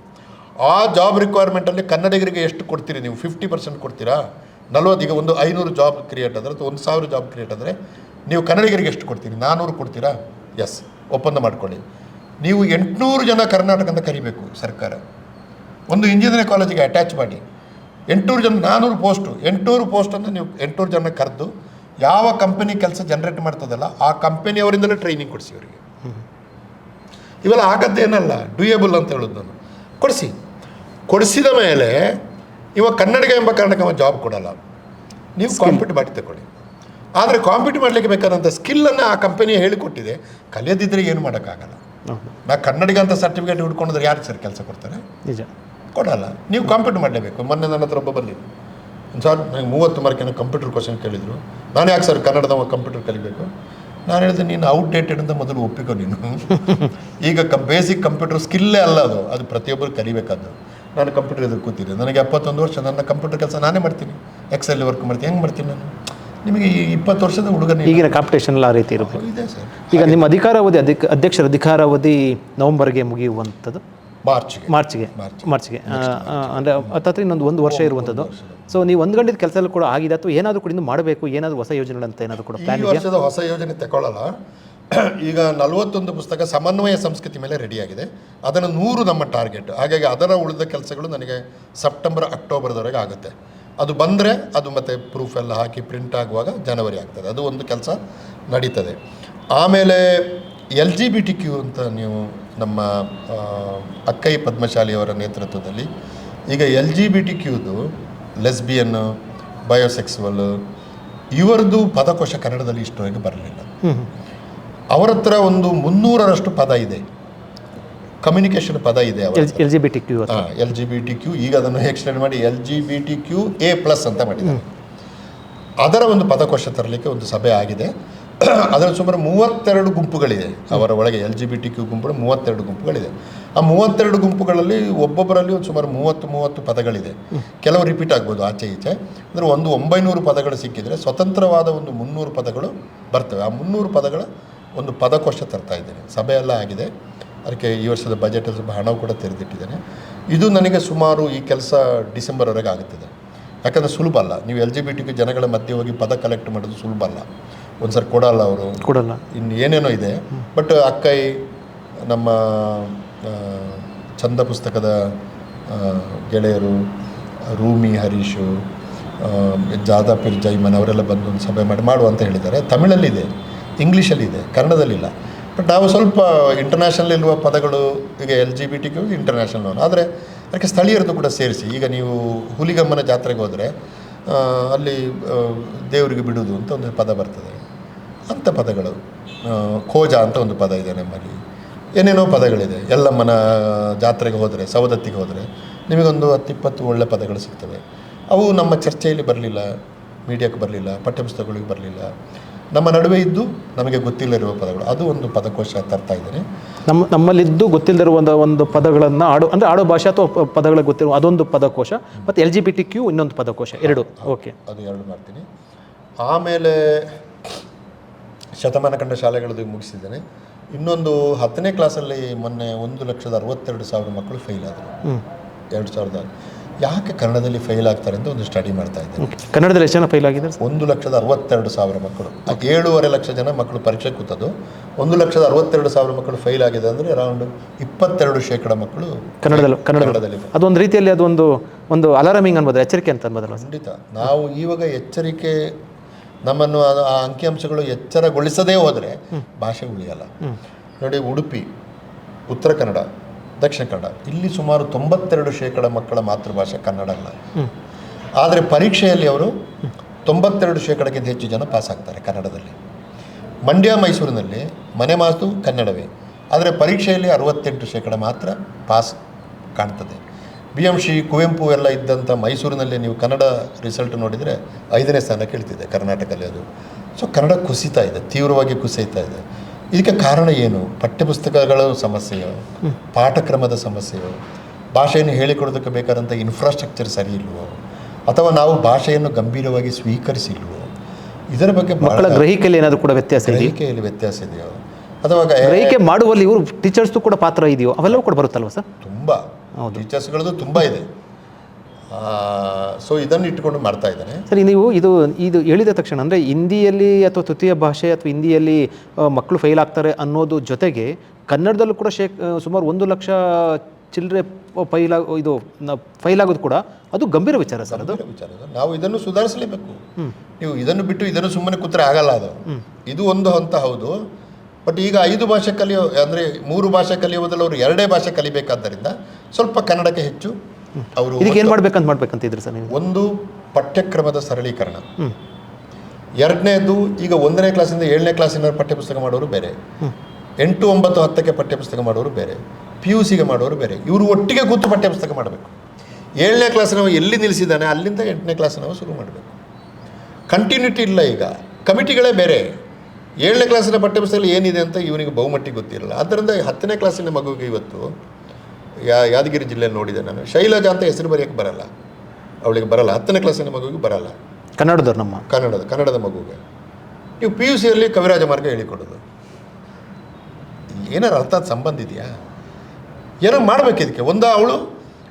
ಆ ಜಾಬ್ ರಿಕ್ವೈರ್ಮೆಂಟಲ್ಲಿ ಕನ್ನಡಿಗರಿಗೆ ಎಷ್ಟು ಕೊಡ್ತೀರಿ ನೀವು? 50% ಕೊಡ್ತೀರಾ? 40? ಈಗ ಒಂದು 500 ಜಾಬ್ ಕ್ರಿಯೇಟ್ ಆದರೆ ಅಥವಾ 1000 ಜಾಬ್ ಕ್ರಿಯೇಟ್ ಆದರೆ ನೀವು ಕನ್ನಡಿಗರಿಗೆ ಎಷ್ಟು ಕೊಡ್ತೀರಿ? 400 ಕೊಡ್ತೀರಾ? ಎಸ್, ಒಪ್ಪಂದ ಮಾಡ್ಕೊಳ್ಳಿ. ನೀವು 800 ಜನ ಕರ್ನಾಟಕದಿಂದ ಕರಿಬೇಕು ಸರ್ಕಾರ. ಒಂದು ಇಂಜಿನಿಯರಿಂಗ್ ಕಾಲೇಜಿಗೆ ಅಟ್ಯಾಚ್ ಮಾಡಿ 800 ಜನ, 400 ಪೋಸ್ಟು, 800 ಪೋಸ್ಟನ್ನು ನೀವು 800 ಜನ ಕರೆದು ಯಾವ ಕಂಪನಿ ಕೆಲಸ ಜನ್ರೇಟ್ ಮಾಡ್ತದಲ್ಲ ಆ ಕಂಪನಿಯವರಿಂದಲೇ ಟ್ರೈನಿಂಗ್ ಕೊಡಿಸಿ ಅವರಿಗೆ. ಇವೆಲ್ಲ ಆಗದ್ದೇನಲ್ಲ, ಡೂಯೇಬಲ್ ಅಂತ ಹೇಳೋದು ನಾನು. ಕೊಡಿಸಿದ ಮೇಲೆ ಇವಾಗ ಕನ್ನಡಿಗ ಎಂಬ ಕಾರಣಕ್ಕೆ ಅವ ಜಾಬ್ ಕೊಡಲ್ಲ, ನೀವು ಕಾಂಪಿಟ್ ಮಾಡಿ ತಗೊಳ್ಳಿ. ಆದರೆ ಕಾಂಪಿಟ್ ಮಾಡಲಿಕ್ಕೆ ಬೇಕಾದಂಥ ಸ್ಕಿಲ್ಲನ್ನು ಆ ಕಂಪನಿ ಹೇಳಿಕೊಟ್ಟಿದೆ, ಕಲಿಯದಿದ್ದರೆ ಏನು ಮಾಡೋಕ್ಕಾಗಲ್ಲ. ನಾ ಕನ್ನಡಿಗ ಅಂತ ಸರ್ಟಿಫಿಕೇಟ್ ಹಿಡ್ಕೊಂಡ್ರೆ ಯಾರು ಸರ್ ಕೆಲಸ ಕೊಡ್ತಾರೆ? ನಿಜ, ಕೊಡಲ್ಲ. ನೀವು ಕಾಂಪಿಟ್ ಮಾಡಲೇಬೇಕು. ಮೊನ್ನೆ ನನ್ನ ಹತ್ರ ಒಬ್ಬ ಬಂದಿದ್ದು, ಸರ್ ನನಗೆ 30 ಮಾರ್ಕಿನ ಕಂಪ್ಯೂಟರ್ ಕ್ವಶನ್ ಕೇಳಿದರು. ನಾನು ಯಾಕೆ ಸರ್ ಕನ್ನಡದ ಕಂಪ್ಯೂಟರ್ ಕಲಿಬೇಕು? ನಾನು ಹೇಳಿದೆ, ನೀನು ಔಟ್ಡೇಟೆಡ್ ಅಂತ ಮೊದಲು ಒಪ್ಪಿಕೊ ನೀನು. ಈಗ ಬೇಸಿಕ್ ಕಂಪ್ಯೂಟರ್ ಸ್ಕಿಲ್ಲೇ ಅಲ್ಲ ಅದು ಪ್ರತಿಯೊಬ್ಬರು ಕಲಿಬೇಕಾದ್ದು. ನಾನು ಕಂಪ್ಯೂಟರ್ ಎದುರು ಕೂತಿದ್ದೆ, ನನಗೆ 71 ವರ್ಷ, ನನ್ನ ಕಂಪ್ಯೂಟರ್ ಕೆಲಸ ನಾನೇ ಮಾಡ್ತೀನಿ, ಎಕ್ಸೆಲ್ ವರ್ಕ್ ಮಾಡ್ತೀನಿ. ಹೆಂಗೆ ಮಾಡ್ತೀನಿ ನಾನು? ನಿಮಗೆ ಈ 20 ವರ್ಷದ ಹುಡುಗನ ಈಗಿನ ಕಾಂಪಿಟೇಷನ್ ಎಲ್ಲ ಆ ರೀತಿ ಇರಬೇಕು. ಇದೆ ಸರ್. ಈಗ ನಿಮ್ಮ ಅಧಿಕಾರಾವಧಿ ಅಧ್ಯಕ್ಷರ ಅಧಿಕಾರಾವಧಿ ನವೆಂಬರ್ಗೆ ಮುಗಿಯುವಂಥದ್ದು, ಮಾರ್ಚ್ಗೆ ಅಂದರೆ ಹತ್ತತ್ರ ಇನ್ನೊಂದು 1 ವರ್ಷ ಇರುವಂಥದ್ದು. ಸೊ ನೀವು ಒಂದು ಗಂಟೆ ಕೆಲಸ ಎಲ್ಲ ಕೂಡ ಆಗಿದೆ, ಅಥವಾ ಏನಾದರೂ ಕೂಡ ಇನ್ನು ಮಾಡಬೇಕು, ಏನಾದರೂ ಹೊಸ ಯೋಜನೆಗಳಂತ ಏನಾದರೂ ಕೂಡ ಪ್ಲಾನ್ ಈ ವರ್ಷದ ಹೊಸ ಯೋಜನೆ ತಗೊಳ್ಳಲ್ಲ. ಈಗ 41 ಪುಸ್ತಕ ಸಮನ್ವಯ ಸಂಸ್ಕೃತಿ ಮೇಲೆ ರೆಡಿಯಾಗಿದೆ. ಅದನ್ನು 100 ನಮ್ಮ ಟಾರ್ಗೆಟ್. ಹಾಗಾಗಿ ಅದರ ಉಳಿದ ಕೆಲಸಗಳು ನನಗೆ ಸೆಪ್ಟೆಂಬರ್ ಅಕ್ಟೋಬರ್ದವರೆಗೆ ಆಗುತ್ತೆ. ಅದು ಬಂದರೆ ಅದು ಮತ್ತು ಪ್ರೂಫ್ ಎಲ್ಲ ಹಾಕಿ ಪ್ರಿಂಟ್ ಆಗುವಾಗ ಜನವರಿ ಆಗ್ತದೆ. ಅದು ಒಂದು ಕೆಲಸ ನಡೀತದೆ. ಆಮೇಲೆ LGBTQ ಅಂತ ನೀವು ನಮ್ಮ ಅಕ್ಕೈ ಪದ್ಮಶಾಲಿಯವರ ನೇತೃತ್ವದಲ್ಲಿ ಈಗ LGBTQದು ಲೆಸ್ಬಿಯನ್, ಬಯೋಸೆಕ್ಸುವಲ್, ಇವರದ್ದು ಪದಕೋಶ ಕನ್ನಡದಲ್ಲಿ ಇಷ್ಟವರೆಗೆ ಬರಲಿಲ್ಲ. ಅವರ ಹತ್ರ ಒಂದು 300ರಷ್ಟು ಪದ ಇದೆ, ಕಮ್ಯುನಿಕೇಷನ್ ಪದ ಇದೆ. LGBTQ ಈಗ ಅದನ್ನು ಎಕ್ಸ್ಟೆಂಡ್ ಮಾಡಿ LGBTQA+ ಅಂತ ಮಾಡಿದ್ದಾರೆ. ಅದರ ಒಂದು ಪದಕೋಶ ತರಲಿಕ್ಕೆ ಒಂದು ಸಭೆ ಆಗಿದೆ. ಅದರಲ್ಲಿ ಸುಮಾರು 32 ಗುಂಪುಗಳಿದೆ. ಅವರ ಒಳಗೆ LGBTQ ಗುಂಪುಗಳು 32 ಗುಂಪುಗಳಿದೆ. ಆ 32 ಗುಂಪುಗಳಲ್ಲಿ ಒಬ್ಬೊಬ್ಬರಲ್ಲಿ ಒಂದು ಸುಮಾರು 30 ಪದಗಳಿದೆ. ಕೆಲವು ರಿಪೀಟ್ ಆಗ್ಬೋದು ಆಚೆ ಈಚೆ. ಅಂದರೆ ಒಂದು 900 ಪದಗಳು ಸಿಕ್ಕಿದರೆ ಸ್ವತಂತ್ರವಾದ ಒಂದು 300 ಪದಗಳು ಬರ್ತವೆ. ಆ 300 ಪದಗಳ ಒಂದು ಪದಕೋಶ ತರ್ತಾ ಇದ್ದೇನೆ. ಸಭೆಯೆಲ್ಲ ಆಗಿದೆ. ಅದಕ್ಕೆ ಈ ವರ್ಷದ ಬಜೆಟಲ್ಲಿ ಸ್ವಲ್ಪ ಹಣ ಕೂಡ ತೆರೆದಿಟ್ಟಿದ್ದೇನೆ. ಇದು ನನಗೆ ಸುಮಾರು ಈ ಕೆಲಸ ಡಿಸೆಂಬರ್ವರೆಗೆ ಆಗುತ್ತದೆ. ಯಾಕಂದರೆ ಸುಲಭ ಅಲ್ಲ. ನೀವು LGBTQ ಜನಗಳ ಮಧ್ಯೆ ಹೋಗಿ ಪದ ಕಲೆಕ್ಟ್ ಮಾಡೋದು ಸುಲಭ ಅಲ್ಲ. ಒಂದು ಸರ್ ಕೊಡಲ್ಲ, ಇನ್ನು ಏನೇನೋ ಇದೆ. ಬಟ್ ಅಕ್ಕೈ, ನಮ್ಮ ಚಂದ ಪುಸ್ತಕದ ಗೆಳೆಯರು, ರೂಮಿ, ಹರೀಶು, ಜಾದಾ ಪಿರ್ ಜೈಮನ್ ಅವರೆಲ್ಲ ಬಂದು ಒಂದು ಸಭೆ ಮಾಡುವ ಅಂತ ಹೇಳಿದ್ದಾರೆ. ತಮಿಳಲ್ಲಿದೆ, ಇಂಗ್ಲೀಷಲ್ಲಿದೆ, ಕನ್ನಡದಲ್ಲಿಲ್ಲ. ಬಟ್ ನಾವು ಸ್ವಲ್ಪ ಇಂಟರ್ನ್ಯಾಷನಲ್ ಇರುವ ಪದಗಳು, ಈಗ LGBTQ ಇಂಟರ್ನ್ಯಾಷನಲ್, ಆದರೆ ಅದಕ್ಕೆ ಸ್ಥಳೀಯರದ್ದು ಕೂಡ ಸೇರಿಸಿ. ಈಗ ನೀವು ಹುಲಿಗಮ್ಮನ ಜಾತ್ರೆಗೆ ಹೋದರೆ ಅಲ್ಲಿ ದೇವರಿಗೆ ಬಿಡುವುದು ಅಂತ ಒಂದು ಪದ ಬರ್ತದೆ. ಅಂಥ ಪದಗಳು, ಖೋಜ ಅಂತ ಒಂದು ಪದ ಇದೆ ನಮ್ಮಲ್ಲಿ. ಏನೇನೋ ಪದಗಳಿದೆ. ಎಲ್ಲಮ್ಮನ ಜಾತ್ರೆಗೆ ಹೋದರೆ, ಸವದತ್ತಿಗೆ ಹೋದರೆ ನಿಮಗೊಂದು 10-20 ಒಳ್ಳೆ ಪದಗಳು ಸಿಗ್ತವೆ. ಅವು ನಮ್ಮ ಚರ್ಚೆಯಲ್ಲಿ ಬರಲಿಲ್ಲ, ಮೀಡಿಯಾಕ್ಕೆ ಬರಲಿಲ್ಲ, ಪಠ್ಯಪುಸ್ತಕಗಳಿಗೆ ಬರಲಿಲ್ಲ. ನಮ್ಮ ನಡುವೆ ಇದ್ದು ನಮಗೆ ಗೊತ್ತಿಲ್ಲದಿರುವ ಪದಗಳು, ಅದು ಒಂದು ಪದಕೋಶ ತರ್ತಾ ಇದ್ದೇನೆ. ನಮ್ಮಲ್ಲಿದ್ದು ಗೊತ್ತಿಲ್ಲದಿರುವ ಒಂದು ಪದಗಳನ್ನು ಆಡೋ ಭಾಷೆ ಅಥವಾ ಪದಗಳಿಗೆ ಗೊತ್ತಿರುವ ಅದೊಂದು ಪದಕೋಶ, ಮತ್ತು LGBTQ ಇನ್ನೊಂದು ಪದಕೋಶ, 2. ಓಕೆ, ಅದು 2 ಮಾಡ್ತೀನಿ. ಆಮೇಲೆ ಶತಮಾನ ಕಂಡ ಶಾಲೆಗಳದ್ದು ಮುಗಿಸಿದ್ದೇನೆ. ಇನ್ನೊಂದು 10ನೇ ಕ್ಲಾಸಲ್ಲಿ ಮೊನ್ನೆ 1,62,000 ಮಕ್ಕಳು ಫೇಲ್ ಆದರು 2000. ಯಾಕೆ ಕನ್ನಡದಲ್ಲಿ ಫೇಲ್ ಆಗ್ತಾರೆ ಅಂತ ಒಂದು ಸ್ಟಡಿ ಮಾಡ್ತಾ ಇದ್ದಾರೆ. ಕನ್ನಡದಲ್ಲಿ ಎಷ್ಟು ಜನ ಫೇಲ್ ಆಗಿದ್ದಾರೆ? 1,62,000 ಮಕ್ಕಳು. 7.5 ಲಕ್ಷ ಜನ ಮಕ್ಕಳು ಪರೀಕ್ಷೆ ಕೂತದ್ದು. 1,62,000 ಮಕ್ಕಳು ಫೇಲ್ ಆಗಿದೆ ಅಂದರೆ ಅರೌಂಡ್ 22% ಮಕ್ಕಳು ಕನ್ನಡದಲ್ಲಿ. ಅದೊಂದು ರೀತಿಯಲ್ಲಿ ಒಂದು ಅಲಾರಮಿಂಗ್ ಅನ್ಬೋದು, ಎಚ್ಚರಿಕೆ ಅಂತ ಅನ್ಬೋದಲ್ಲ? ಖಂಡಿತ. ನಾವು ಇವಾಗ ಎಚ್ಚರಿಕೆ, ನಮ್ಮನ್ನು ಆ ಅಂಕಿಅಂಶಗಳು ಎಚ್ಚರಗೊಳಿಸದೇ ಹೋದರೆ ಭಾಷೆ ಉಳಿಯಲ್ಲ. ನೋಡಿ, ಉಡುಪಿ, ಉತ್ತರ ಕನ್ನಡ, ದಕ್ಷಿಣ ಕನ್ನಡ, ಇಲ್ಲಿ ಸುಮಾರು 92% ಮಕ್ಕಳ ಮಾತೃಭಾಷೆ ಕನ್ನಡ ಅಲ್ಲ. ಆದರೆ ಪರೀಕ್ಷೆಯಲ್ಲಿ ಅವರು 92%ಕ್ಕಿಂತ ಹೆಚ್ಚು ಜನ ಪಾಸ್ ಆಗ್ತಾರೆ ಕನ್ನಡದಲ್ಲಿ. ಮಂಡ್ಯ, ಮೈಸೂರಿನಲ್ಲಿ ಮನೆ ಮಾತು ಕನ್ನಡವೇ, ಆದರೆ ಪರೀಕ್ಷೆಯಲ್ಲಿ 68% ಮಾತ್ರ ಪಾಸ್ ಕಾಣ್ತದೆ. BMC, ಕುವೆಂಪು ಎಲ್ಲ ಇದ್ದಂಥ ಮೈಸೂರಿನಲ್ಲಿ ನೀವು ಕನ್ನಡ ರಿಸಲ್ಟ್ ನೋಡಿದರೆ 5ನೇ ಸ್ಥಾನಕ್ಕೆ ಇಳ್ತಿದೆ ಕರ್ನಾಟಕದಲ್ಲಿ ಅದು. ಸೊ ಕನ್ನಡ ಕುಸಿತಾ ಇದೆ, ತೀವ್ರವಾಗಿ ಕುಸಿತಾ ಇದೆ. ಇದಕ್ಕೆ ಕಾರಣ ಏನು? ಪಠ್ಯಪುಸ್ತಕಗಳ ಸಮಸ್ಯೆಯೋ, ಪಾಠಕ್ರಮದ ಸಮಸ್ಯೆಯೋ, ಭಾಷೆಯನ್ನು ಹೇಳಿಕೊಡೋದಕ್ಕೆ ಬೇಕಾದಂಥ ಇನ್ಫ್ರಾಸ್ಟ್ರಕ್ಚರ್ ಸರಿ ಇಲ್ವೋ, ಅಥವಾ ನಾವು ಭಾಷೆಯನ್ನು ಗಂಭೀರವಾಗಿ ಸ್ವೀಕರಿಸಿಲ್ವೋ, ಇದರ ಬಗ್ಗೆ ಮಕ್ಕಳ ಗ್ರಹಿಕೆಯಲ್ಲಿ ಏನಾದರೂ ಕೂಡ ಗ್ರಹಿಕೆಯಲ್ಲಿ ವ್ಯತ್ಯಾಸ ಇದೆಯೋ, ಅಥವಾ ಗ್ರಹಿಕೆ ಮಾಡುವಲ್ಲಿ ಇವರು ಟೀಚರ್ಸ್ದು ಕೂಡ ಪಾತ್ರ ಇದೆಯೋ, ಅವೆಲ್ಲವೂ ಕೂಡ ಬರುತ್ತಲ್ವ ಸರ್? ತುಂಬ ಟೀಚರ್ಸ್ಗಳದ್ದು ತುಂಬ ಇದೆ. ಸೊ ಇದನ್ನು ಇಟ್ಟುಕೊಂಡು ಮಾಡ್ತಾ ಇದ್ದಾನೆ ಸರಿ. ನೀವು ಇದು ಹೇಳಿದ ತಕ್ಷಣ ಅಂದರೆ ಹಿಂದಿಯಲ್ಲಿ ಅಥವಾ ತೃತೀಯ ಭಾಷೆ ಅಥವಾ ಹಿಂದಿಯಲ್ಲಿ ಮಕ್ಕಳು ಫೇಲ್ ಆಗ್ತಾರೆ ಅನ್ನೋದು ಜೊತೆಗೆ ಕನ್ನಡದಲ್ಲೂ ಕೂಡ ಸುಮಾರು 1 ಲಕ್ಷ ಚಿಲ್ಲರೆ ಫೈಲ್ ಆಗೋದು ಕೂಡ ಅದು ಗಂಭೀರ ವಿಚಾರ ಸರ್. ಅದು ವಿಚಾರ, ನಾವು ಇದನ್ನು ಸುಧಾರಿಸಲೇಬೇಕು. ನೀವು ಇದನ್ನು ಬಿಟ್ಟು ಇದನ್ನು ಸುಮ್ಮನೆ ಕೂತ್ರೆ ಆಗಲ್ಲ. ಅದು ಇದು ಒಂದು ಹಂತ ಹೌದು. ಬಟ್ ಈಗ 5 ಭಾಷೆ ಅಂದರೆ 3 ಭಾಷೆ ಕಲಿಯುವುದರಲ್ಲಿ ಅವರು 2 ಭಾಷೆ ಕಲಿಬೇಕಾದ್ದರಿಂದ ಸ್ವಲ್ಪ ಕನ್ನಡಕ್ಕೆ ಹೆಚ್ಚು ಅವರು ಇದಕ್ಕೆ ಏನು ಮಾಡ್ಬೇಕಂತಿದ್ರು ಸರ್ ನೀವು? ಒಂದು, ಪಠ್ಯಕ್ರಮದ ಸರಳೀಕರಣ. ಎರಡನೇದು, ಈಗ 1ನೇ ಕ್ಲಾಸಿಂದ 7ನೇ ಕ್ಲಾಸಿನ ಪಠ್ಯಪುಸ್ತಕ ಮಾಡೋರು ಬೇರೆ, 8, 9, 10ಕ್ಕೆ ಪಠ್ಯಪುಸ್ತಕ ಮಾಡೋರು ಬೇರೆ, PUCಗೆ ಮಾಡೋರು ಬೇರೆ. ಇವರು ಒಟ್ಟಿಗೆ ಕೂತು ಪಠ್ಯಪುಸ್ತಕ ಮಾಡಬೇಕು. 7ನೇ ಕ್ಲಾಸಿನವ ಎಲ್ಲಿ ನಿಲ್ಲಿಸಿದ್ದಾನೆ ಅಲ್ಲಿಂದ 8ನೇ ಕ್ಲಾಸಿನವ ಶುರು ಮಾಡಬೇಕು. ಕಂಟಿನ್ಯೂಟಿ ಇಲ್ಲ. ಈಗ ಕಮಿಟಿಗಳೇ ಬೇರೆ. 7ನೇ ಕ್ಲಾಸಿನ ಪಠ್ಯಪುಸ್ತಕದಲ್ಲಿ ಏನಿದೆ ಅಂತ ಇವನಿಗೆ ಬಹುಮಟ್ಟಿಗೆ ಗೊತ್ತಿರಲ್ಲ. ಆದ್ದರಿಂದ 10ನೇ ಕ್ಲಾಸಿನ ಮಗುವಿಗೆ ಇವತ್ತು ಯಾದಗಿರಿ ಜಿಲ್ಲೆಯಲ್ಲಿ ನೋಡಿದೆ ನಾನು, ಶೈಲಜಾ ಅಂತ ಹೆಸರು ಬರೆಯೋಕ್ಕೆ ಬರಲ್ಲ, ಅವಳಿಗೆ ಬರಲ್ಲ. 10ನೇ ಕ್ಲಾಸಿನ ಮಗುವಿಗೆ ಬರಲ್ಲ. ಕನ್ನಡದ ಮಗುವಿಗೆ ನೀವು PUCಯಲ್ಲಿ ಕವಿರಾಜ ಮಾರ್ಗ ಹೇಳಿಕೊಡೋದು, ಏನಾರು ಅರ್ಥಾತ್ ಸಂಬಂಧ ಇದೆಯಾ? ಏನೋ ಮಾಡಬೇಕು ಇದಕ್ಕೆ. ಅವಳು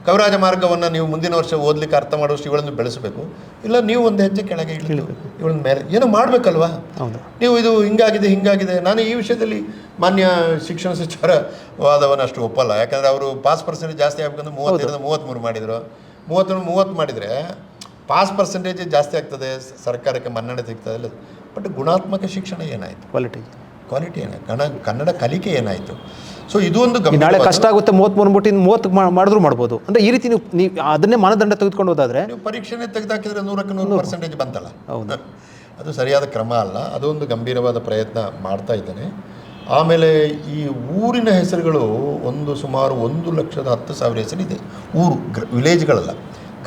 ಕವಿರಾಜ ಮಾರ್ಗವನ್ನು ನೀವು ಮುಂದಿನ ವರ್ಷ ಓದಲಿಕ್ಕೆ ಅರ್ಥ ಮಾಡುವಷ್ಟು ಇವಳನ್ನು ಬೆಳೆಸಬೇಕು. ಇಲ್ಲ ನೀವು ಒಂದು ಹೆಜ್ಜೆ ಕೆಳಗೆ ಇಳಿದು ಇವಳನ್ನ ಮೇಲೆ ಏನೋ ಮಾಡಬೇಕಲ್ವಾ? ನೀವು ಇದು ಹಿಂಗಾಗಿದೆ. ನಾನು ಈ ವಿಷಯದಲ್ಲಿ ಮಾನ್ಯ ಶಿಕ್ಷಣ ಸಚಿವರ ವಾದವನ್ನು ಅಷ್ಟು ಒಪ್ಪಲ್ಲ. ಯಾಕಂದರೆ ಅವರು ಪಾಸ್ ಪರ್ಸೆಂಟೇಜ್ ಜಾಸ್ತಿ ಆಗಬೇಕಂದ್ರೆ 33 ಮಾಡಿದರು. 30 ಮಾಡಿದರೆ ಪಾಸ್ ಪರ್ಸೆಂಟೇಜ್ ಜಾಸ್ತಿ ಆಗ್ತದೆ, ಸರ್ಕಾರಕ್ಕೆ ಮನ್ನಣೆ ಸಿಗ್ತದೆ ಇಲ್ಲ. ಬಟ್ ಗುಣಾತ್ಮಕ ಶಿಕ್ಷಣ ಏನಾಯಿತು? ಕ್ವಾಲಿಟಿ ಏನಾಯ್ತು? ಕನ್ನಡ ಕಲಿಕೆ ಏನಾಯಿತು? ಸೊ ಇದು ಒಂದು ನಾಳೆ ಕಷ್ಟ ಆಗುತ್ತೆ 33 ಬಿಟ್ಟು 30 ಮಾಡಿದ್ರು ಮಾಡ್ಬೋದು. ಅಂದರೆ ಈ ರೀತಿ ನೀವು ಅದನ್ನೇ ಮಾನದಂಡ ತೆಗೆದುಕೊಂಡು ಹೋದಾದರೆ ನೀವು ಪರೀಕ್ಷೆನೇ ತೆಗೆದಾಕಿದ್ರೆ 100ಕ್ಕೆ 100% ಬಂತಲ್ಲ. ಹೌದಾ? ಅದು ಸರಿಯಾದ ಕ್ರಮ ಅಲ್ಲ. ಅದೊಂದು ಗಂಭೀರವಾದ ಪ್ರಯತ್ನ ಮಾಡ್ತಾ ಇದ್ದಾನೆ. ಆಮೇಲೆ ಈ ಊರಿನ ಹೆಸರುಗಳು ಸುಮಾರು 1,10,000 ಹೆಸರಿದೆ. ಊರು ವಿಲೇಜ್ಗಳಲ್ಲ.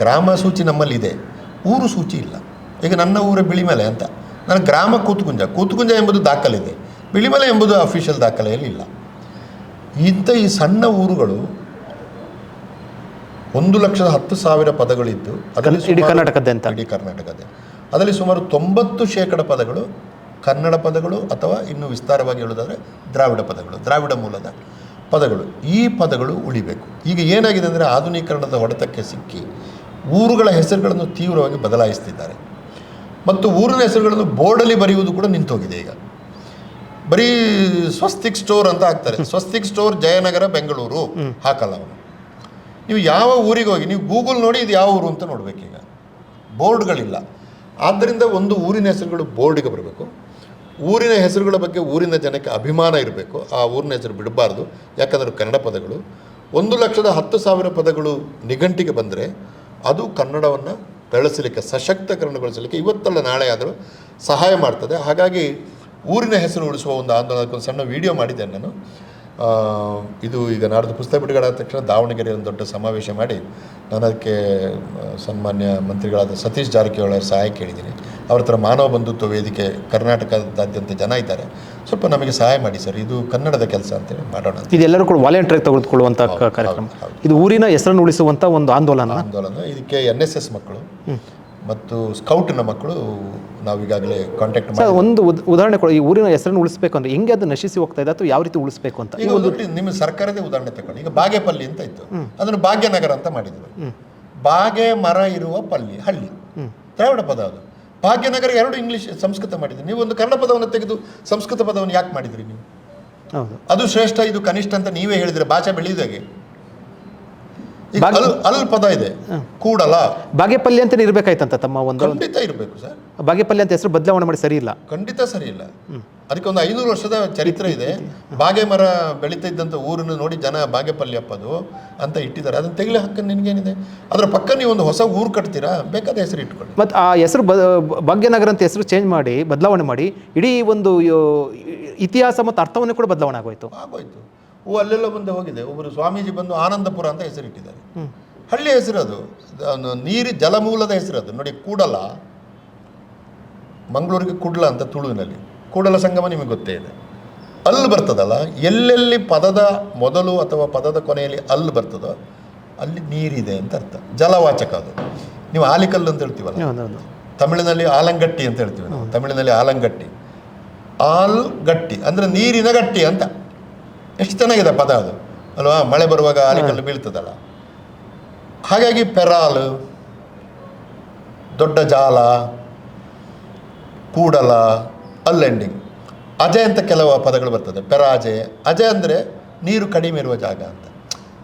ಗ್ರಾಮ ಸೂಚಿ ನಮ್ಮಲ್ಲಿದೆ, ಊರು ಸೂಚಿ ಇಲ್ಲ. ಈಗ ನನ್ನ ಊರೇ ಬಿಳಿಮಲೆ ಅಂತ, ನನ್ನ ಗ್ರಾಮ ಕೂತುಕುಂಜ ಎಂಬುದು ದಾಖಲಿದೆ, ಬಿಳಿಮಲೆ ಎಂಬುದು ಅಫಿಷಿಯಲ್ ದಾಖಲೆಯಲ್ಲಿ ಇಲ್ಲ. ಈ ಸಣ್ಣ ಊರುಗಳು 1,10,000 ಪದಗಳಿದ್ದು ಅದರಲ್ಲಿ ಇಡೀ ಕರ್ನಾಟಕದ್ದೇ. ಅದರಲ್ಲಿ ಸುಮಾರು 90% ಪದಗಳು ಕನ್ನಡ ಪದಗಳು, ಅಥವಾ ಇನ್ನು ವಿಸ್ತಾರವಾಗಿ ಹೇಳೋದಾದರೆ ದ್ರಾವಿಡ ಮೂಲದ ಪದಗಳು. ಈ ಪದಗಳು ಉಳಿಬೇಕು. ಈಗ ಏನಾಗಿದೆ ಅಂದರೆ ಆಧುನೀಕರಣದ ಹೊಡೆತಕ್ಕೆ ಸಿಕ್ಕಿ ಊರುಗಳ ಹೆಸರುಗಳನ್ನು ತೀವ್ರವಾಗಿ ಬದಲಾಯಿಸ್ತಿದ್ದಾರೆ. ಮತ್ತು ಊರಿನ ಹೆಸರುಗಳನ್ನು ಬೋರ್ಡಲ್ಲಿ ಬರೆಯುವುದು ಕೂಡ ನಿಂತೋಗಿದೆ. ಈಗ ಬರೀ ಸ್ವಸ್ತಿಕ್ ಸ್ಟೋರ್ ಅಂತ ಹಾಕ್ತಾರೆ. ಸ್ವಸ್ತಿಕ್ ಸ್ಟೋರ್ ಜಯನಗರ, ಬೆಂಗಳೂರು ಹಾಕಲ್ಲ ಅವನು. ನೀವು ಯಾವ ಊರಿಗೆ ಹೋಗಿ ನೀವು ಗೂಗಲ್ ನೋಡಿ ಇದು ಯಾವ ಊರು ಅಂತ ನೋಡಬೇಕೀಗ. ಬೋರ್ಡ್ಗಳಿಲ್ಲ. ಆದ್ದರಿಂದ ಒಂದು ಊರಿನ ಹೆಸರುಗಳು ಬೋರ್ಡಿಗೆ ಬರಬೇಕು. ಊರಿನ ಹೆಸರುಗಳ ಬಗ್ಗೆ ಊರಿನ ಜನಕ್ಕೆ ಅಭಿಮಾನ ಇರಬೇಕು. ಆ ಊರಿನ ಹೆಸರು ಬಿಡಬಾರ್ದು. ಯಾಕಂದರೆ ಕನ್ನಡ ಪದಗಳು 1,10,000 ಪದಗಳು ನಿಘಂಟಿಗೆ ಬಂದರೆ ಅದು ಕನ್ನಡವನ್ನು ಬೆಳೆಸಲಿಕ್ಕೆ, ಸಶಕ್ತಕರಣಗೊಳಿಸಲಿಕ್ಕೆ ಇವತ್ತಲ್ಲ ನಾಳೆ ಆದರೂ ಸಹಾಯ ಮಾಡ್ತದೆ. ಹಾಗಾಗಿ ಊರಿನ ಹೆಸರು ಉಳಿಸುವ ಒಂದು ಆಂದೋಲನಕ್ಕೊಂದು ಸಣ್ಣ ವಿಡಿಯೋ ಮಾಡಿದ್ದೇನೆ ನಾನು. ಇದು ಈಗ ನಾಡ್ದು ಪುಸ್ತಕ ಬಿಡುಗಡೆ ತಕ್ಷಣ ದಾವಣಗೆರೆ ಒಂದು ದೊಡ್ಡ ಸಮಾವೇಶ ಮಾಡಿ ನಾನು ಅದಕ್ಕೆ ಸನ್ಮಾನ್ಯ ಮಂತ್ರಿಗಳಾದ ಸತೀಶ್ ಜಾರಕಿಹೊಳಿ ಅವರ ಸಹಾಯ ಕೇಳಿದ್ದೀನಿ. ಅವ್ರ ಹತ್ರ ಮಾನವ ಬಂಧುತ್ವ ವೇದಿಕೆ ಕರ್ನಾಟಕದಾದ್ಯಂತ ಜನ ಇದ್ದಾರೆ, ಸ್ವಲ್ಪ ನಮಗೆ ಸಹಾಯ ಮಾಡಿ ಸರ್, ಇದು ಕನ್ನಡದ ಕೆಲಸ ಅಂತೇಳಿ ಮಾಡೋಣ. ಇದೆಲ್ಲರೂ ಕೂಡ ವಾಲಂಟಿಯರ್ ತೆಗೆದುಕೊಳ್ಳುವಂಥ ಕಾರ್ಯಕ್ರಮ. ಇದು ಊರಿನ ಹೆಸರನ್ನು ಉಳಿಸುವಂಥ ಒಂದು ಆಂದೋಲನ. ಇದಕ್ಕೆ NSS ಮಕ್ಕಳು ಮತ್ತು ಸ್ಕೌಟ್ನ ಮಕ್ಕಳು ನಾವೀಗಾಗಲೇ ಕಾಂಟ್ಯಾಕ್ಟ್ ಮಾಡಿ ಒಂದು ಉದಾಹರಣೆ ಕೊಡಿ. ಈ ಊರಿನ ಹೆಸರನ್ನು ಉಳಿಸಬೇಕು ಅಂದರೆ ಹೆಂಗೆ ಅದು ನಶಿಸಿ ಹೋಗ್ತಾ ಇದೆ ಅಥವಾ ಯಾವ ರೀತಿ ಉಳಿಸಬೇಕು ಅಂತ ಈಗ ನಿಮ್ಮ ಸರ್ಕಾರದೇ ಉದಾಹರಣೆ ತಗೊಂಡು, ಈಗ ಬಾಗೇಪಲ್ಲಿ ಅಂತ ಇತ್ತು, ಅದನ್ನು ಭಾಗ್ಯನಗರ ಅಂತ ಮಾಡಿದ್ರು. ಬಾಗೆ ಮರ ಇರುವ ಹಳ್ಳಿ ದ್ರಾವಿಡ ಪದ ಅದು. ಭಾಗ್ಯನಗರ 2 ಇಂಗ್ಲೀಷ್ ಸಂಸ್ಕೃತ ಮಾಡಿದ್ರಿ ನೀವು. ಒಂದು ಕನ್ನಡ ಪದವನ್ನು ತೆಗೆದು ಸಂಸ್ಕೃತ ಪದವನ್ನು ಯಾಕೆ ಮಾಡಿದ್ರಿ ನೀವು? ಅದು ಶ್ರೇಷ್ಠ, ಇದು ಕನಿಷ್ಠ ಅಂತ ನೀವೇ ಹೇಳಿದ್ರೆ ಭಾಷೆ ಬೆಳೆಯುದಾಗೆ. ಈಗ ಅಲ್ ಪದ ಇದೆ, ಕೂಡಲ. ಬಾಗೇಪಲ್ಲಿ ಅಂತ ಇರ್ಬೇಕಾಯ್ತಂತ ತಮ್ಮ ಒಂದು. ಖಂಡಿತ ಇರಬೇಕು ಸರ್. ಬಾಗೇಪಲ್ಲಿ ಅಂತ ಹೆಸರು ಬದಲಾವಣೆ ಮಾಡಿ ಸರಿ ಇಲ್ಲ. ಖಂಡಿತ ಸರಿ ಇಲ್ಲ. ಅದಕ್ಕೆ ಒಂದು 500 ವರ್ಷದ ಚರಿತ್ರೆ ಇದೆ. ಬಾಗೆ ಮರ ಬೆಳೀತಾ ಇದ್ದಂಥ ಊರನ್ನು ನೋಡಿ ಜನ ಬಾಗೇಪಲ್ಲಿ ಅಪ್ಪದು ಅಂತ ಇಟ್ಟಿದ್ದಾರೆ. ಅದನ್ನು ತೆಗಿಲಿ ಹಕ್ಕ ನಿನಗೇನಿದೆ? ಅದರ ಪಕ್ಕ ನೀವು ಒಂದು ಹೊಸ ಊರು ಕಟ್ತೀರಾ, ಬೇಕಾದ ಹೆಸರು ಇಟ್ಕೊಳ್ಳಿ. ಮತ್ತು ಆ ಹೆಸರು ಭಾಗ್ಯನಗರ ಅಂತ ಹೆಸರು ಚೇಂಜ್ ಮಾಡಿ ಬದಲಾವಣೆ ಮಾಡಿ ಇಡೀ ಒಂದು ಇತಿಹಾಸ ಮತ್ತು ಅರ್ಥವನ್ನು ಕೂಡ ಬದಲಾವಣೆ ಆಗೋಯ್ತು. ಅಲ್ಲೆಲ್ಲ ಮುಂದೆ ಹೋಗಿದೆ. ಒಬ್ಬರು ಸ್ವಾಮೀಜಿ ಬಂದು ಆನಂದಪುರ ಅಂತ ಹೆಸರಿಟ್ಟಿದ್ದಾರೆ. ಹಳ್ಳಿ ಹೆಸರು ಅದು, ಜಲಮೂಲದ ಹೆಸರು ಅದು. ನೋಡಿ, ಕೂಡಲ, ಮಂಗಳೂರಿಗೆ ಕುಡ್ಲ ಅಂತ ತುಳುವಿನಲ್ಲಿ. ಕೂಡಲ ಸಂಗಮ ನಿಮಗೆ ಗೊತ್ತೇ ಇದೆ. ಅಲ್ಲಿ ಬರ್ತದಲ್ಲ, ಎಲ್ಲೆಲ್ಲಿ ಪದದ ಮೊದಲು ಅಥವಾ ಪದದ ಕೊನೆಯಲ್ಲಿ ಅಲ್ಲಿ ಬರ್ತದೋ ಅಲ್ಲಿ ನೀರಿದೆ ಅಂತ ಅರ್ಥ. ಜಲವಾಚಕ ಅದು. ನೀವು ಆಲಿಕಲ್ಲು ಅಂತ ಹೇಳ್ತೀವಲ್ಲ, ತಮಿಳಿನಲ್ಲಿ ಆಲಂಗಟ್ಟಿ ಅಂತ ಹೇಳ್ತೀವಿ ನಾವು. ತಮಿಳಿನಲ್ಲಿ ಆಲಂಗಟ್ಟಿ, ಆಲ್ಗಟ್ಟಿ ಅಂದರೆ ನೀರಿನ ಗಟ್ಟಿ ಅಂತ. ಎಷ್ಟು ಚೆನ್ನಾಗಿದೆ ಪದ ಅದು ಅಲ್ವಾ? ಮಳೆ ಬರುವಾಗ ಆಲಿಕಲ್ಲು ಬೀಳ್ತದಲ್ಲ. ಹಾಗಾಗಿ ಪೆರಾಲು, ದೊಡ್ಡ ಜಾಲ, ಕೂಡಲ, ಅಲ್ಲೆಂಡಿಂಗ್. ಅಜೆ ಅಂತ ಕೆಲವು ಪದಗಳು ಬರ್ತದೆ. ಪೆರಾಜೆ, ಅಜೆ ಅಂದರೆ ನೀರು ಕಡಿಮೆ ಇರುವ ಜಾಗ ಅಂತ.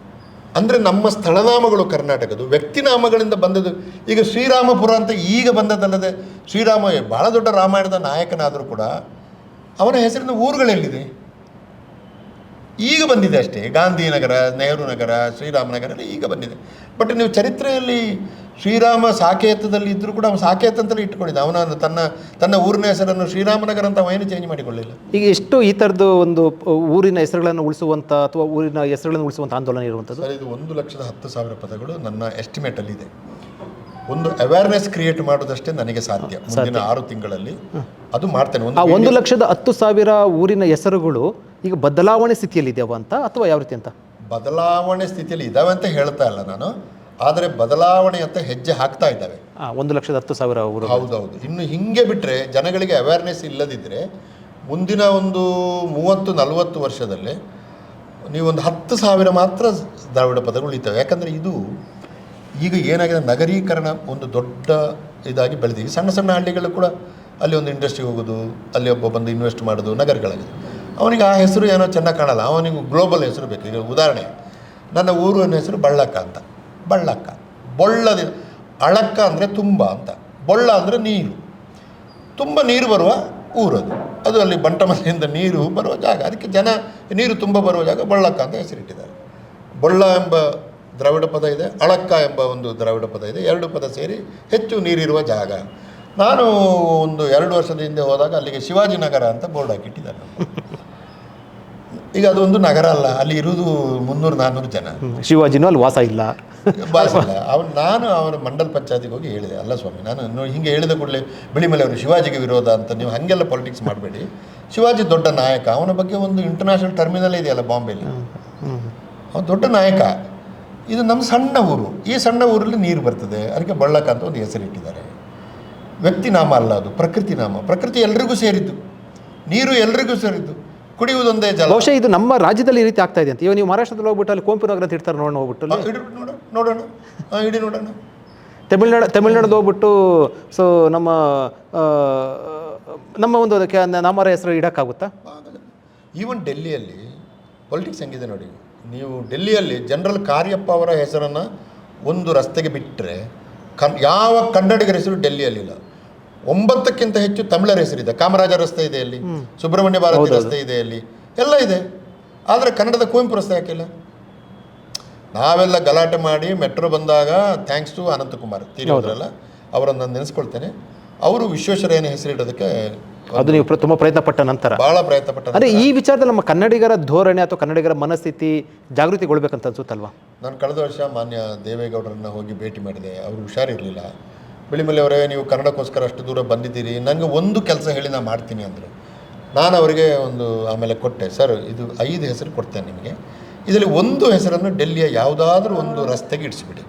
ಅಂದರೆ ನಮ್ಮ ಸ್ಥಳನಾಮಗಳು ಕರ್ನಾಟಕದ್ದು ವ್ಯಕ್ತಿನಾಮಗಳಿಂದ ಬಂದದ್ದು. ಈಗ ಶ್ರೀರಾಮಪುರ ಅಂತ ಈಗ ಬಂದದ್ದಲ್ಲದೆ, ಶ್ರೀರಾಮ ಭಾಳ ದೊಡ್ಡ ರಾಮಾಯಣದ ನಾಯಕನಾದರೂ ಕೂಡ ಅವನ ಹೆಸರಿನ ಊರುಗಳೆಲ್ಲಿದೆ? ಈಗ ಬಂದಿದೆ ಅಷ್ಟೇ. ಗಾಂಧಿನಗರ, ನೆಹರು ನಗರ, ಶ್ರೀರಾಮನಗರ ಎಲ್ಲ ಈಗ ಬಂದಿದೆ. ಬಟ್ ನೀವು ಚರಿತ್ರೆಯಲ್ಲಿ ಶ್ರೀರಾಮ ಸಾಕೇತದಲ್ಲಿ ಇದ್ದರೂ ಕೂಡ ಅವನು ಸಾಕೇತ ಅಂತಲೇ ಇಟ್ಕೊಂಡಿದ್ದ. ಅವನ ತನ್ನ ಊರಿನ ಹೆಸರನ್ನು ಶ್ರೀರಾಮನಗರ ಅಂತ ಅವನು ಚೇಂಜ್ ಮಾಡಿಕೊಳ್ಳಿಲ್ಲ. ಈಗ ಎಷ್ಟು ಈ ಥರದ್ದು ಒಂದು ಊರಿನ ಹೆಸರುಗಳನ್ನು ಉಳಿಸುವಂಥ ಅಥವಾ ಊರಿನ ಹೆಸರುಗಳನ್ನು ಉಳಿಸುವಂಥ ಆಂದೋಲನ ಇರುವಂಥದ್ದು? ಸರ್, ಇದು 1,10,000 ಪದಗಳು ನನ್ನ ಎಸ್ಟಿಮೇಟಲ್ಲಿದೆ. ಒಂದು ಅವೇರ್ನೆಸ್ ಕ್ರಿಯೇಟ್ ಮಾಡೋದಷ್ಟೇ ನನಗೆ ಸಾಧ್ಯ. ಮುಂದಿನ 6 ತಿಂಗಳಲ್ಲಿ ಅದು ಮಾಡ್ತೇನೆ. 1,10,000 ಊರಿನ ಹೆಸರುಗಳು ಈಗ ಬದಲಾವಣೆ ಸ್ಥಿತಿಯಲ್ಲಿ ಇದೆಯವ ಅಂತ ಅಥವಾ ಯಾವ ರೀತಿ ಅಂತ? ಬದಲಾವಣೆ ಸ್ಥಿತಿಯಲ್ಲಿ ಇದ್ದಾವೆ ಅಂತ ಹೇಳ್ತಾ ಇಲ್ಲ ನಾನು, ಆದರೆ ಬದಲಾವಣೆ ಅಂತ ಹೆಜ್ಜೆ ಹಾಕ್ತಾ ಇದ್ದಾವೆ. 1,10,000 ಊರು. ಹೌದೌದು. ಇನ್ನು ಹಿಂಗೆ ಬಿಟ್ಟರೆ, ಜನಗಳಿಗೆ ಅವೇರ್ನೆಸ್ ಇಲ್ಲದಿದ್ದರೆ ಮುಂದಿನ ಒಂದು 30-40 ವರ್ಷದಲ್ಲಿ ನೀವೊಂದು 10,000 ಮಾತ್ರ ದ್ರಾವಿಡ ಪದಗಳು ಉಳಿತವೆ. ಯಾಕಂದರೆ ಇದು ಈಗ ಏನಾಗಿದೆ, ನಗರೀಕರಣ ಒಂದು ದೊಡ್ಡ ಇದಾಗಿ ಬೆಳೆದಿದೆ. ಸಣ್ಣ ಸಣ್ಣ ಹಳ್ಳಿಗಳು ಕೂಡ ಅಲ್ಲಿ ಒಂದು ಇಂಡಸ್ಟ್ರಿ ಹೋಗೋದು, ಅಲ್ಲಿ ಒಬ್ಬ ಬಂದು ಇನ್ವೆಸ್ಟ್ ಮಾಡೋದು ನಗರಗಳಲ್ಲಿ. ಅವನಿಗೆ ಆ ಹೆಸರು ಏನೋ ಚೆನ್ನಾಗಿ ಕಾಣಲ್ಲ, ಅವನಿಗೆ ಗ್ಲೋಬಲ್ ಹೆಸರು ಬೇಕು. ಈಗ ಉದಾಹರಣೆ, ನನ್ನ ಊರಿನ ಹೆಸರು ಬಳ್ಳಕ್ಕ ಅಂತ. ಬಳ್ಳಕ್ಕ, ಬೊಳ್ಳದ, ಅಳಕ್ಕ ಅಂದರೆ ತುಂಬ ಅಂತ, ಬೊಳ್ಳ ಅಂದರೆ ನೀರು, ತುಂಬ ನೀರು ಬರುವ ಊರದು. ಅದು ಅಲ್ಲಿ ಬಂಟಮನೆಯಿಂದ ನೀರು ಬರುವ ಜಾಗ. ಅದಕ್ಕೆ ಜನ ನೀರು ತುಂಬ ಬರುವ ಜಾಗ ಬಳ್ಳಕ್ಕ ಅಂತ ಹೆಸರಿಟ್ಟಿದ್ದಾರೆ. ಬೊಳ್ಳ ಎಂಬ ದ್ರಾವಿಡ ಪದ ಇದೆ, ಅಳಕ್ಕ ಎಂಬ ಒಂದು ದ್ರಾವಿಡ ಪದ ಇದೆ. 2 ಪದ ಸೇರಿ ಹೆಚ್ಚು ನೀರಿರುವ ಜಾಗ. ನಾನು ಒಂದು 2 ವರ್ಷದ ಹಿಂದೆ ಹೋದಾಗ ಅಲ್ಲಿಗೆ ಶಿವಾಜಿನಗರ ಅಂತ ಬೋರ್ಡ್ ಹಾಕಿಟ್ಟಿದ್ದಾರೆ. ಈಗ ಅದೊಂದು ನಗರ ಅಲ್ಲ, ಅಲ್ಲಿ ಇರುವುದು 300-400 ಜನ. ಶಿವಾಜಿನೂ ಅಲ್ಲಿ ವಾಸ ಇಲ್ಲ. ನಾನು ಅವರ ಮಂಡಲ್ ಪಂಚಾಯತಿಗೆ ಹೋಗಿ ಹೇಳಿದೆ, ಅಲ್ಲ ಸ್ವಾಮಿ, ನಾನು ಹಿಂಗೆ ಹೇಳಿದ ಕೂಡಲೇ ಬಿಳಿಮಲೆ ಅವರು ಶಿವಾಜಿಗೆ ವಿರೋಧ ಅಂತ, ನೀವು ಹಾಗೆಲ್ಲ ಪಾಲಿಟಿಕ್ಸ್ ಮಾಡಬೇಡಿ. ಶಿವಾಜಿ ದೊಡ್ಡ ನಾಯಕ, ಅವನ ಬಗ್ಗೆ ಒಂದು ಇಂಟರ್ನ್ಯಾಷನಲ್ ಟರ್ಮಿನಲ್ ಇದೆಯಲ್ಲ ಬಾಂಬೆಲಿ, ಅವನು ದೊಡ್ಡ ನಾಯಕ. ಇದು ನಮ್ಮ ಸಣ್ಣ ಊರು, ಈ ಸಣ್ಣ ಊರಲ್ಲಿ ನೀರು ಬರ್ತದೆ, ಅದಕ್ಕೆ ಬಳ್ಳಕ್ಕ ಅಂತ ಒಂದು ಹೆಸರಿಟ್ಟಿದ್ದಾರೆ. ವ್ಯಕ್ತಿ ನಾಮ ಅಲ್ಲ, ಅದು ಪ್ರಕೃತಿ ನಾಮ. ಪ್ರಕೃತಿ ಎಲ್ರಿಗೂ ಸೇರಿದ್ದು, ನೀರು ಎಲ್ರಿಗೂ ಸೇರಿದ್ದು, ಕುಡಿಯುವುದೊಂದೇ ಜಲ. ಬಹುಶಃ ಇದು ನಮ್ಮ ರಾಜ್ಯದಲ್ಲಿ ಈ ರೀತಿ ಆಗ್ತಾ ಇದೆ ಅಂತ. ಇವಾಗ ನೀವು ಮಹಾರಾಷ್ಟ್ರದಲ್ಲಿ ಹೋಗ್ಬಿಟ್ಟು ಅಲ್ಲಿ ಕುವೆಂಪು ನಗರ ಅಂತ ಇರ್ತಾರೆ, ಹೋಗ್ಬಿಟ್ಟು ನೋಡೋಣ, ಇಡೀ ನೋಡೋಣ. ತಮಿಳ್ನಾಡು ಹೋಗ್ಬಿಟ್ಟು ಸೊ ನಮ್ಮ ಒಂದು ಅದಕ್ಕೆ ನಾಮರ ಹೆಸರು ಇಡೋಕ್ಕಾಗುತ್ತಾ? ಈವನ್ ಡೆಲ್ಲಿಯಲ್ಲಿ ಪೊಲಿಟಿಕ್ಸ್ ಹೆಂಗಿದೆ ನೋಡಿ. ನೀವು ಡೆಲ್ಲಿಯಲ್ಲಿ ಜನರಲ್ ಕಾರ್ಯಪ್ಪ ಅವರ ಹೆಸರನ್ನು ಒಂದು ರಸ್ತೆಗೆ ಬಿಟ್ಟರೆ ಯಾವ ಕನ್ನಡಿಗರ ಹೆಸರು ಡೆಲ್ಲಿಯಲ್ಲಿಲ್ಲ. 9ಕ್ಕಿಂತ ಹೆಚ್ಚು ತಮಿಳರ ಹೆಸರಿದೆ. ಕಾಮರಾಜ ರಸ್ತೆ ಇದೆ ಅಲ್ಲಿ, ಸುಬ್ರಹ್ಮಣ್ಯ ಭಾರತಿ ರಸ್ತೆ ಇದೆ ಅಲ್ಲಿ, ಎಲ್ಲ ಇದೆ. ಆದರೆ ಕನ್ನಡದ ಕುವೆಂಪು ರಸ್ತೆ ಯಾಕಿಲ್ಲ? ನಾವೆಲ್ಲ ಗಲಾಟೆ ಮಾಡಿ ಮೆಟ್ರೋ ಬಂದಾಗ ಥ್ಯಾಂಕ್ಸ್ ಟು ಅನಂತಕುಮಾರ್ ತೀರೋದ್ರಲ್ಲ, ಅವರನ್ನು ನಾನು ನೆನೆಸ್ಕೊಳ್ತೇನೆ. ಅವರು ವಿಶ್ವೇಶ್ವರಯ್ಯನ ಹೆಸರಿಡೋದಕ್ಕೆ ಅದು ನೀವು ತುಂಬ ಪ್ರಯತ್ನ ಪಟ್ಟ ನಂತರ, ಭಾಳ ಪ್ರಯತ್ನ ಪಟ್ಟ. ಅಂದರೆ ಈ ವಿಚಾರದಲ್ಲಿ ನಮ್ಮ ಕನ್ನಡಿಗರ ಧೋರಣೆ ಅಥವಾ ಕನ್ನಡಿಗರ ಮನಸ್ಥಿತಿ ಜಾಗೃತಿಗೊಳ್ಬೇಕಂತ ಅನ್ಸುತ್ತಲ್ವಾ? ನಾನು ಕಳೆದ ವರ್ಷ ಮಾನ್ಯ ದೇವೇಗೌಡರನ್ನ ಹೋಗಿ ಭೇಟಿ ಮಾಡಿದೆ. ಅವರು ಹುಷಾರಿರಲಿಲ್ಲ. ಬಿಳಿಮಲೆ ಅವರೇ, ನೀವು ಕನ್ನಡಕ್ಕೋಸ್ಕರ ಅಷ್ಟು ದೂರ ಬಂದಿದ್ದೀರಿ, ನನಗೆ ಒಂದು ಕೆಲಸ ಹೇಳಿ ನಾನು ಮಾಡ್ತೀನಿ ಅಂದರು. ನಾನು ಅವರಿಗೆ ಆಮೇಲೆ ಕೊಟ್ಟೆ, ಸರ್ ಇದು 5 ಹೆಸರು ಕೊಡ್ತೇನೆ ನಿಮಗೆ, ಇದರಲ್ಲಿ ಒಂದು ಹೆಸರನ್ನು ಡೆಲ್ಲಿಯ ಯಾವುದಾದ್ರೂ ಒಂದು ರಸ್ತೆಗೆ ಇಡಿಸಿಬಿಡಿ.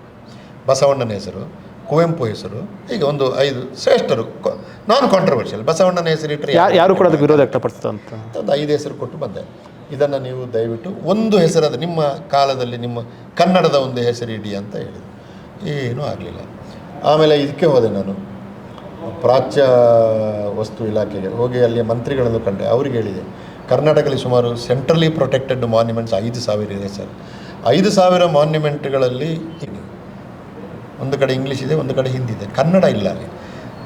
ಬಸವಣ್ಣನ ಹೆಸರು, ಕುವೆಂಪು ಹೆಸರು, ಹೀಗೆ ಒಂದು 5 ಶ್ರೇಷ್ಠರು, ನಾನ್ ಕಾಂಟ್ರವರ್ಷಿಯಲ್. ಬಸವಣ್ಣನ ಹೆಸರು ಇಟ್ಟರೆ ಯಾರು ಕೂಡ ಅದಕ್ಕೆ ವಿರೋಧ ವ್ಯಕ್ತಪಡಿಸ್ತಾ ಅಂತ ಒಂದು 5 ಹೆಸರು ಕೊಟ್ಟು ಬಂದೆ. ಇದನ್ನು ನೀವು ದಯವಿಟ್ಟು ಒಂದು ಹೆಸರಾದ ನಿಮ್ಮ ಕಾಲದಲ್ಲಿ ನಿಮ್ಮ ಕನ್ನಡದ ಒಂದು ಹೆಸರು ಇಡಿ ಅಂತ ಹೇಳಿದರು. ಏನೂ ಆಗಲಿಲ್ಲ. ಆಮೇಲೆ ಇದಕ್ಕೆ ಹೋದೆ ನಾನು, ಪ್ರಾಚ್ಯ ವಸ್ತು ಇಲಾಖೆಗೆ ಹೋಗಿ ಅಲ್ಲಿಯ ಮಂತ್ರಿಗಳನ್ನು ಕಂಡೆ. ಅವ್ರಿಗೆ ಹೇಳಿದೆ, ಕರ್ನಾಟಕದಲ್ಲಿ ಸುಮಾರು ಸೆಂಟ್ರಲಿ ಪ್ರೊಟೆಕ್ಟೆಡ್ ಮಾನ್ಯುಮೆಂಟ್ಸ್ 5,000 ಇದೆ ಸರ್. 5,000 ಮಾನ್ಯುಮೆಂಟ್ಗಳಲ್ಲಿ ಒಂದು ಕಡೆ ಇಂಗ್ಲೀಷ್ ಇದೆ, ಒಂದು ಕಡೆ ಹಿಂದಿ ಇದೆ, ಕನ್ನಡ ಇಲ್ಲ ಅಲ್ಲಿ.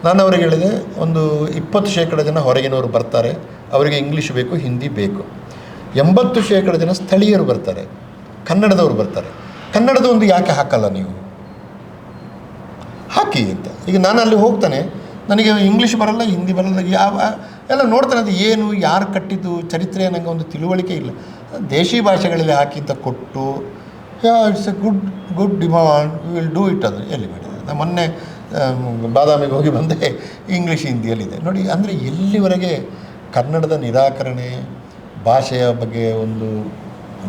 ನಾನು ಅವ್ರಿಗೆ ಹೇಳಿದೆ, ಒಂದು 20% ಜನ ಹೊರಗಿನವರು ಬರ್ತಾರೆ, ಅವರಿಗೆ ಇಂಗ್ಲೀಷ್ ಬೇಕು, ಹಿಂದಿ ಬೇಕು. 80% ಜನ ಸ್ಥಳೀಯರು ಬರ್ತಾರೆ, ಕನ್ನಡದವರು ಬರ್ತಾರೆ. ಕನ್ನಡದ ಒಂದು ಯಾಕೆ ಹಾಕಲ್ಲ ನೀವು, ಹಾಕಿ ಅಂತ. ಈಗ ನಾನು ಅಲ್ಲಿ ಹೋಗ್ತಾನೆ, ನನಗೆ ಇಂಗ್ಲೀಷ್ ಬರಲ್ಲ, ಹಿಂದಿ ಬರಲ್ಲ, ಯಾವ ಎಲ್ಲ ನೋಡ್ತಾನೆ. ಅದು ಏನು, ಯಾರು ಕಟ್ಟಿದ್ದು, ಚರಿತ್ರೆ ನನಗೆ ಒಂದು ತಿಳುವಳಿಕೆ ಇಲ್ಲ. ದೇಶಿ ಭಾಷೆಗಳಲ್ಲಿ ಹಾಕಿ ಅಂತ ಕೊಟ್ಟು, it's A good demand, will do it. ಅದು ಎಲ್ಲಿ ಮಾಡಿದೆ, ನಾನು ಮೊನ್ನೆ ಬಾದಾಮಿಗೆ ಹೋಗಿ ಬಂದೆ, ಇಂಗ್ಲೀಷ್ ಹಿಂದಿಯಲ್ಲಿದೆ ನೋಡಿ. ಅಂದರೆ ಎಲ್ಲಿವರೆಗೆ ಕನ್ನಡದ ನಿರಾಕರಣೆ, ಭಾಷೆಯ ಬಗ್ಗೆ ಒಂದು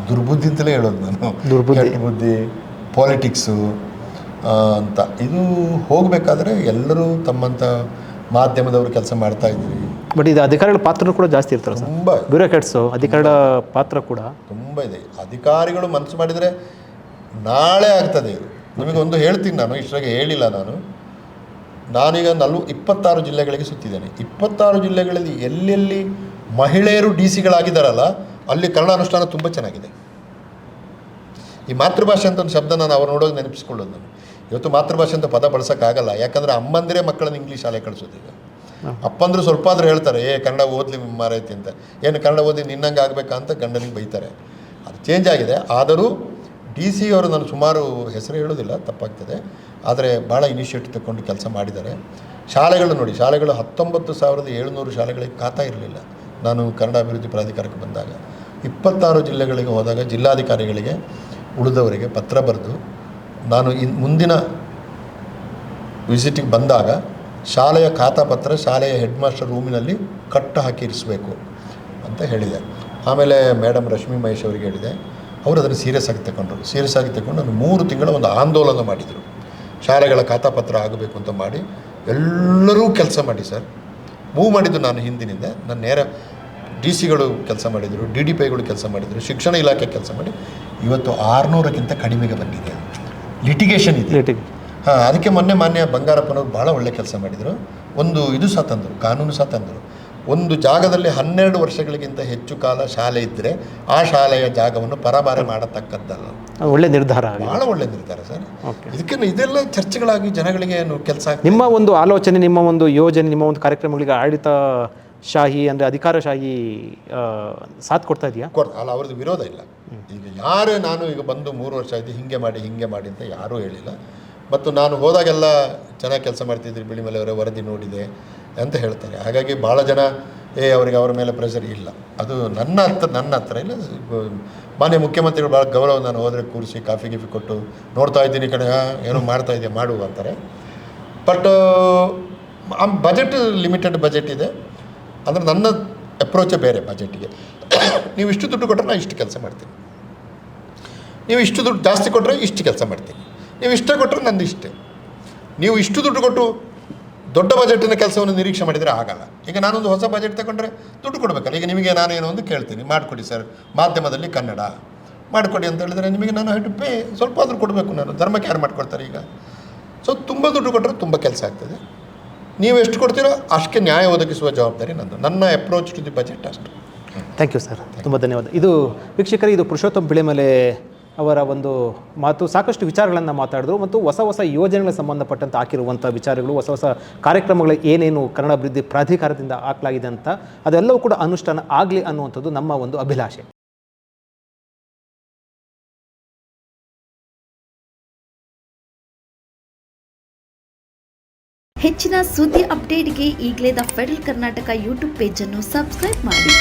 ದುರ್ಬುದ್ಧಿ ಅಂತಲೇ ಹೇಳೋದು ನಾನು, ಬುದ್ಧಿ, ಪಾಲಿಟಿಕ್ಸು ಅಂತ. ಇದು ಹೋಗಬೇಕಾದ್ರೆ ಎಲ್ಲರೂ ತಮ್ಮಂಥ ಮಾಧ್ಯಮದವರು ಕೆಲಸ ಮಾಡ್ತಾ ಇದ್ದೀವಿ. ಬಟ್ ಇದು ಅಧಿಕಾರಿಗಳ ಪಾತ್ರ ಕೂಡ ಜಾಸ್ತಿ ಇರ್ತಾರೆ, ತುಂಬ ಬ್ಯೂರೋಕ್ರಾಟ್ಸು ಅಧಿಕಾರಿಗಳ ಪಾತ್ರ ಕೂಡ ತುಂಬ ಇದೆ. ಅಧಿಕಾರಿಗಳು ಮನಸ್ಸು ಮಾಡಿದರೆ ನಾಳೆ ಆಗ್ತದೆ ಇದು. ನಿಮಗೆ ಒಂದು ಹೇಳ್ತೀನಿ, ನಾನು ಇಷ್ಟರಾಗೆ ಹೇಳಿಲ್ಲ. ನಾನೀಗ 26 ಜಿಲ್ಲೆಗಳಿಗೆ ಸುತ್ತಿದ್ದೇನೆ. 26 ಜಿಲ್ಲೆಗಳಲ್ಲಿ ಎಲ್ಲೆಲ್ಲಿ ಮಹಿಳೆಯರು DC-ಗಳಾಗಿದ್ದಾರಲ್ಲ, ಅಲ್ಲಿ ಕನ್ನಡ ಅನುಷ್ಠಾನ ತುಂಬ ಚೆನ್ನಾಗಿದೆ. ಈ ಮಾತೃಭಾಷೆ ಅಂತ ಒಂದು ಶಬ್ದ ನಾನು ಅವ್ರು ನೋಡೋದು ನೆನಪಿಸ್ಕೊಳ್ಳೋದು. ನಾನು ಇವತ್ತು ಮಾತೃಭಾಷೆ ಅಂತ ಪದ ಬಳಸೋಕ್ಕಾಗಲ್ಲ, ಯಾಕಂದರೆ ಅಮ್ಮಂದಿರೇ ಮಕ್ಕಳನ್ನ ಇಂಗ್ಲೀಷ್ ಶಾಲೆ ಕಳಿಸೋದೀಗ. ಅಪ್ಪಂದರು ಸ್ವಲ್ಪ ಆದರೂ ಹೇಳ್ತಾರೆ, ಕನ್ನಡ ಓದಲಿ ಮಾರೈತಿ ಅಂತ. ಏನು ಕನ್ನಡ ಓದಿ ನಿನ್ನಂಗೆ ಆಗಬೇಕಾ ಅಂತ ಗಂಡನಿಗೆ ಬೈತಾರೆ. ಅದು ಚೇಂಜ್ ಆಗಿದೆ. ಆದರೂ DC ಅವರು ನಾನು ಸುಮಾರು ಹೆಸರು ಹೇಳೋದಿಲ್ಲ, ತಪ್ಪಾಗ್ತದೆ, ಆದರೆ ಭಾಳ ಇನಿಷಿಯೇಟಿವ್ ತಗೊಂಡು ಕೆಲಸ ಮಾಡಿದ್ದಾರೆ. ಶಾಲೆಗಳು ನೋಡಿ, ಶಾಲೆಗಳು 19,700 ಶಾಲೆಗಳಿಗೆ ಖಾತಾ ಇರಲಿಲ್ಲ ನಾನು ಕನ್ನಡ ಅಭಿವೃದ್ಧಿ ಪ್ರಾಧಿಕಾರಕ್ಕೆ ಬಂದಾಗ. 26 ಜಿಲ್ಲೆಗಳಿಗೆ ಹೋದಾಗ ಜಿಲ್ಲಾಧಿಕಾರಿಗಳಿಗೆ ಉಳಿದವರಿಗೆ ಪತ್ರ ಬರೆದು, ನಾನು ಮುಂದಿನ ವಿಸಿಟಿಗೆ ಬಂದಾಗ ಶಾಲೆಯ ಖಾತಾ ಪತ್ರ ಶಾಲೆಯ ಹೆಡ್ ಮಾಸ್ಟರ್ ರೂಮಿನಲ್ಲಿ ಕಟ್ಟು ಹಾಕಿ ಇರಿಸಬೇಕು ಅಂತ ಹೇಳಿದೆ. ಆಮೇಲೆ ಮೇಡಮ್ ರಶ್ಮಿ ಮಹೇಶ್ ಅವರಿಗೆ ಹೇಳಿದೆ, ಅವರು ಅದನ್ನು ಸೀರಿಯಸ್ ಆಗಿ ತಗೊಂಡು ನಾನು 3 ತಿಂಗಳ ಒಂದು ಆಂದೋಲನ ಮಾಡಿದರು. ಶಾಲೆಗಳ ಖಾತಾ ಪತ್ರ ಆಗಬೇಕು ಅಂತ ಮಾಡಿ ಎಲ್ಲರೂ ಕೆಲಸ ಮಾಡಿ ಸರ್. ಮೂವ್ ಮಾಡಿದ್ದು ನಾನು ಹಿಂದಿನಿಂದ. ನಾನು ನೇರ DC-ಗಳು ಕೆಲಸ ಮಾಡಿದರು, DDP-ಗಳು ಕೆಲಸ ಮಾಡಿದರು, ಶಿಕ್ಷಣ ಇಲಾಖೆ ಕೆಲಸ ಮಾಡಿ ಇವತ್ತು 600ಕ್ಕಿಂತ ಕಡಿಮೆಗೆ ಬಂದಿದೆ. ಲಿಟಿಗೇಷನ್ ಇದೆ. ಹಾಂ, ಅದಕ್ಕೆ ಮೊನ್ನೆ ಮಾನ್ಯ ಬಂಗಾರಪ್ಪನವರು ಭಾಳ ಒಳ್ಳೆ ಕೆಲಸ ಮಾಡಿದರು. ಒಂದು ಇದು ಸಹ ತಂದರು, ಕಾನೂನು ಸಹ ತಂದರು. ಒಂದು ಜಾಗದಲ್ಲಿ 12 ವರ್ಷಗಳಿಗಿಂತ ಹೆಚ್ಚು ಕಾಲ ಶಾಲೆ ಇದ್ದರೆ ಆ ಶಾಲೆಯ ಜಾಗವನ್ನು ಪರಭಾರೆ ಮಾಡತಕ್ಕದ್ದಲ್ಲ. ಒಳ್ಳೆ ನಿರ್ಧಾರ, ಭಾಳ ಒಳ್ಳೆ ನಿರ್ಧಾರ ಸರ್. ಇದಕ್ಕೆ ಇದೆಲ್ಲ ಚರ್ಚೆಗಳಾಗಿ ಜನಗಳಿಗೆ ಕೆಲಸ. ನಿಮ್ಮ ಒಂದು ಆಲೋಚನೆ, ನಿಮ್ಮ ಒಂದು ಯೋಜನೆ, ನಿಮ್ಮ ಒಂದು ಕಾರ್ಯಕ್ರಮಗಳಿಗೆ ಆಡಳಿತ ಶಾಹಿ ಅಂದರೆ ಅಧಿಕಾರಶಾಹಿ ಸಾಥ್ ಕೊಡ್ತಾ ಇದೆಯಾ? ಅಲ್ಲ, ಅವ್ರದ್ದು ವಿರೋಧ ಇಲ್ಲ. ಈಗ ಯಾರೇ ನಾನು ಈಗ ಬಂದು 3 ವರ್ಷ ಆಯಿತು, ಹಿಂಗೆ ಮಾಡಿ ಅಂತ ಯಾರೂ ಹೇಳಿಲ್ಲ. ಮತ್ತು ನಾನು ಹೋದಾಗೆಲ್ಲ ಚೆನ್ನಾಗಿ ಕೆಲಸ ಮಾಡ್ತಿದ್ರಿ ಬಿಳಿಮಲೆ ಅವರೇ, ವರದಿ ನೋಡಿದೆ ಅಂತ ಹೇಳ್ತಾರೆ. ಹಾಗಾಗಿ ಭಾಳ ಜನ ಅವರಿಗೆ ಅವರ ಮೇಲೆ ಪ್ರೆಷರ್ ಇಲ್ಲ. ಅದು ನನ್ನ ಹತ್ರ ಇಲ್ಲ. ಮಾನ್ಯ ಮುಖ್ಯಮಂತ್ರಿಗಳು ಭಾಳ ಗೌರವ, ನಾನು ಹೋದರೆ ಕೂರಿಸಿ ಕಾಫಿ ಗೀಫಿ ಕೊಟ್ಟು, ನೋಡ್ತಾ ಇದ್ದೀನಿ ಕಡೆ ಏನೋ ಮಾಡ್ತಾ ಇದೆಯಾ ಮಾಡು ಅಂತಾರೆ. ಬಟ್ ಬಜೆಟ್ ಲಿಮಿಟೆಡ್ ಬಜೆಟ್ ಇದೆ. ಅಂದರೆ ನನ್ನ ಅಪ್ರೋಚೇ ಬೇರೆ ಬಜೆಟಿಗೆ. ನೀವು ಇಷ್ಟು ದುಡ್ಡು ಕೊಟ್ಟರೆ ನಾನು ಇಷ್ಟು ಕೆಲಸ ಮಾಡ್ತೀನಿ, ನೀವು ಇಷ್ಟು ದುಡ್ಡು ಜಾಸ್ತಿ ಕೊಟ್ಟರೆ ಇಷ್ಟು ಕೆಲಸ ಮಾಡ್ತೀನಿ, ನೀವು ಇಷ್ಟೇ ಕೊಟ್ಟರೆ ನಂದು ಇಷ್ಟೇ. ನೀವು ಇಷ್ಟು ದುಡ್ಡು ಕೊಟ್ಟು ದೊಡ್ಡ ಬಜೆಟಿನ ಕೆಲಸವನ್ನು ನಿರೀಕ್ಷೆ ಮಾಡಿದರೆ ಆಗಲ್ಲ. ಈಗ ನಾನೊಂದು ಹೊಸ ಬಜೆಟ್ ತಗೊಂಡ್ರೆ ದುಡ್ಡು ಕೊಡಬೇಕಲ್ಲ. ಈಗ ನಿಮಗೆ ನಾನೇನೋ ಒಂದು ಕೇಳ್ತೀನಿ, ಮಾಡಿಕೊಡಿ ಸರ್ ಮಾಧ್ಯಮದಲ್ಲಿ ಕನ್ನಡ ಮಾಡಿಕೊಡಿ ಅಂತ ಹೇಳಿದರೆ ನಿಮಗೆ ನಾನು ಹೆಡ್ ಪೇ ಸ್ವಲ್ಪ ಆದರೂ ಕೊಡಬೇಕು. ನಾನು ಧರ್ಮಕ್ಕೆ ಯಾರು ಮಾಡಿಕೊಡ್ತಾರೆ ಈಗ? ಸೊ ತುಂಬ ದುಡ್ಡು ಕೊಟ್ಟರೆ ತುಂಬ ಕೆಲಸ ಆಗ್ತದೆ. ನೀವು ಎಷ್ಟು ಕೊಡ್ತೀರೋ ಅಷ್ಟಕ್ಕೆ ನ್ಯಾಯ ಒದಗಿಸುವ ಜವಾಬ್ದಾರಿ ನಂದು. ನನ್ನ ಅಪ್ರೋಚ್ ಟು ದಿ ಬಜೆಟ್ ಅಷ್ಟು. ಥ್ಯಾಂಕ್ ಯು ಸರ್, ತುಂಬ ಧನ್ಯವಾದ. ಇದು ವೀಕ್ಷಕರೇ, ಇದು ಪುರುಷೋತ್ತಮ್ ಬಿಳೆಮಲೆ ಅವರ ಒಂದು ಮಾತು. ಸಾಕಷ್ಟು ವಿಚಾರಗಳನ್ನು ಮಾತಾಡಿದ್ರು ಮತ್ತು ಹೊಸ ಯೋಜನೆಗಳಿಗೆ ಸಂಬಂಧಪಟ್ಟಂತೆ ಹಾಕಿರುವಂಥ ವಿಚಾರಗಳು, ಹೊಸ ಕಾರ್ಯಕ್ರಮಗಳು ಏನೇನು ಕನ್ನಡ ಅಭಿವೃದ್ಧಿ ಪ್ರಾಧಿಕಾರದಿಂದ ಹಾಕಲಾಗಿದೆ ಅಂತ, ಅದೆಲ್ಲವೂ ಕೂಡ ಅನುಷ್ಠಾನ ಆಗಲಿ ಅನ್ನುವಂಥದ್ದು ನಮ್ಮ ಒಂದು ಅಭಿಲಾಷೆ. ಹೆಚ್ಚಿನ ಸುದ್ದಿ ಅಪ್ಡೇಟ್ಗೆ ಈಗಲೇ ದ ಫೆಡರಲ್ ಕರ್ನಾಟಕ ಯೂಟ್ಯೂಬ್ ಪೇಜನ್ನು ಸಬ್ಸ್ಕ್ರೈಬ್ ಮಾಡಿ.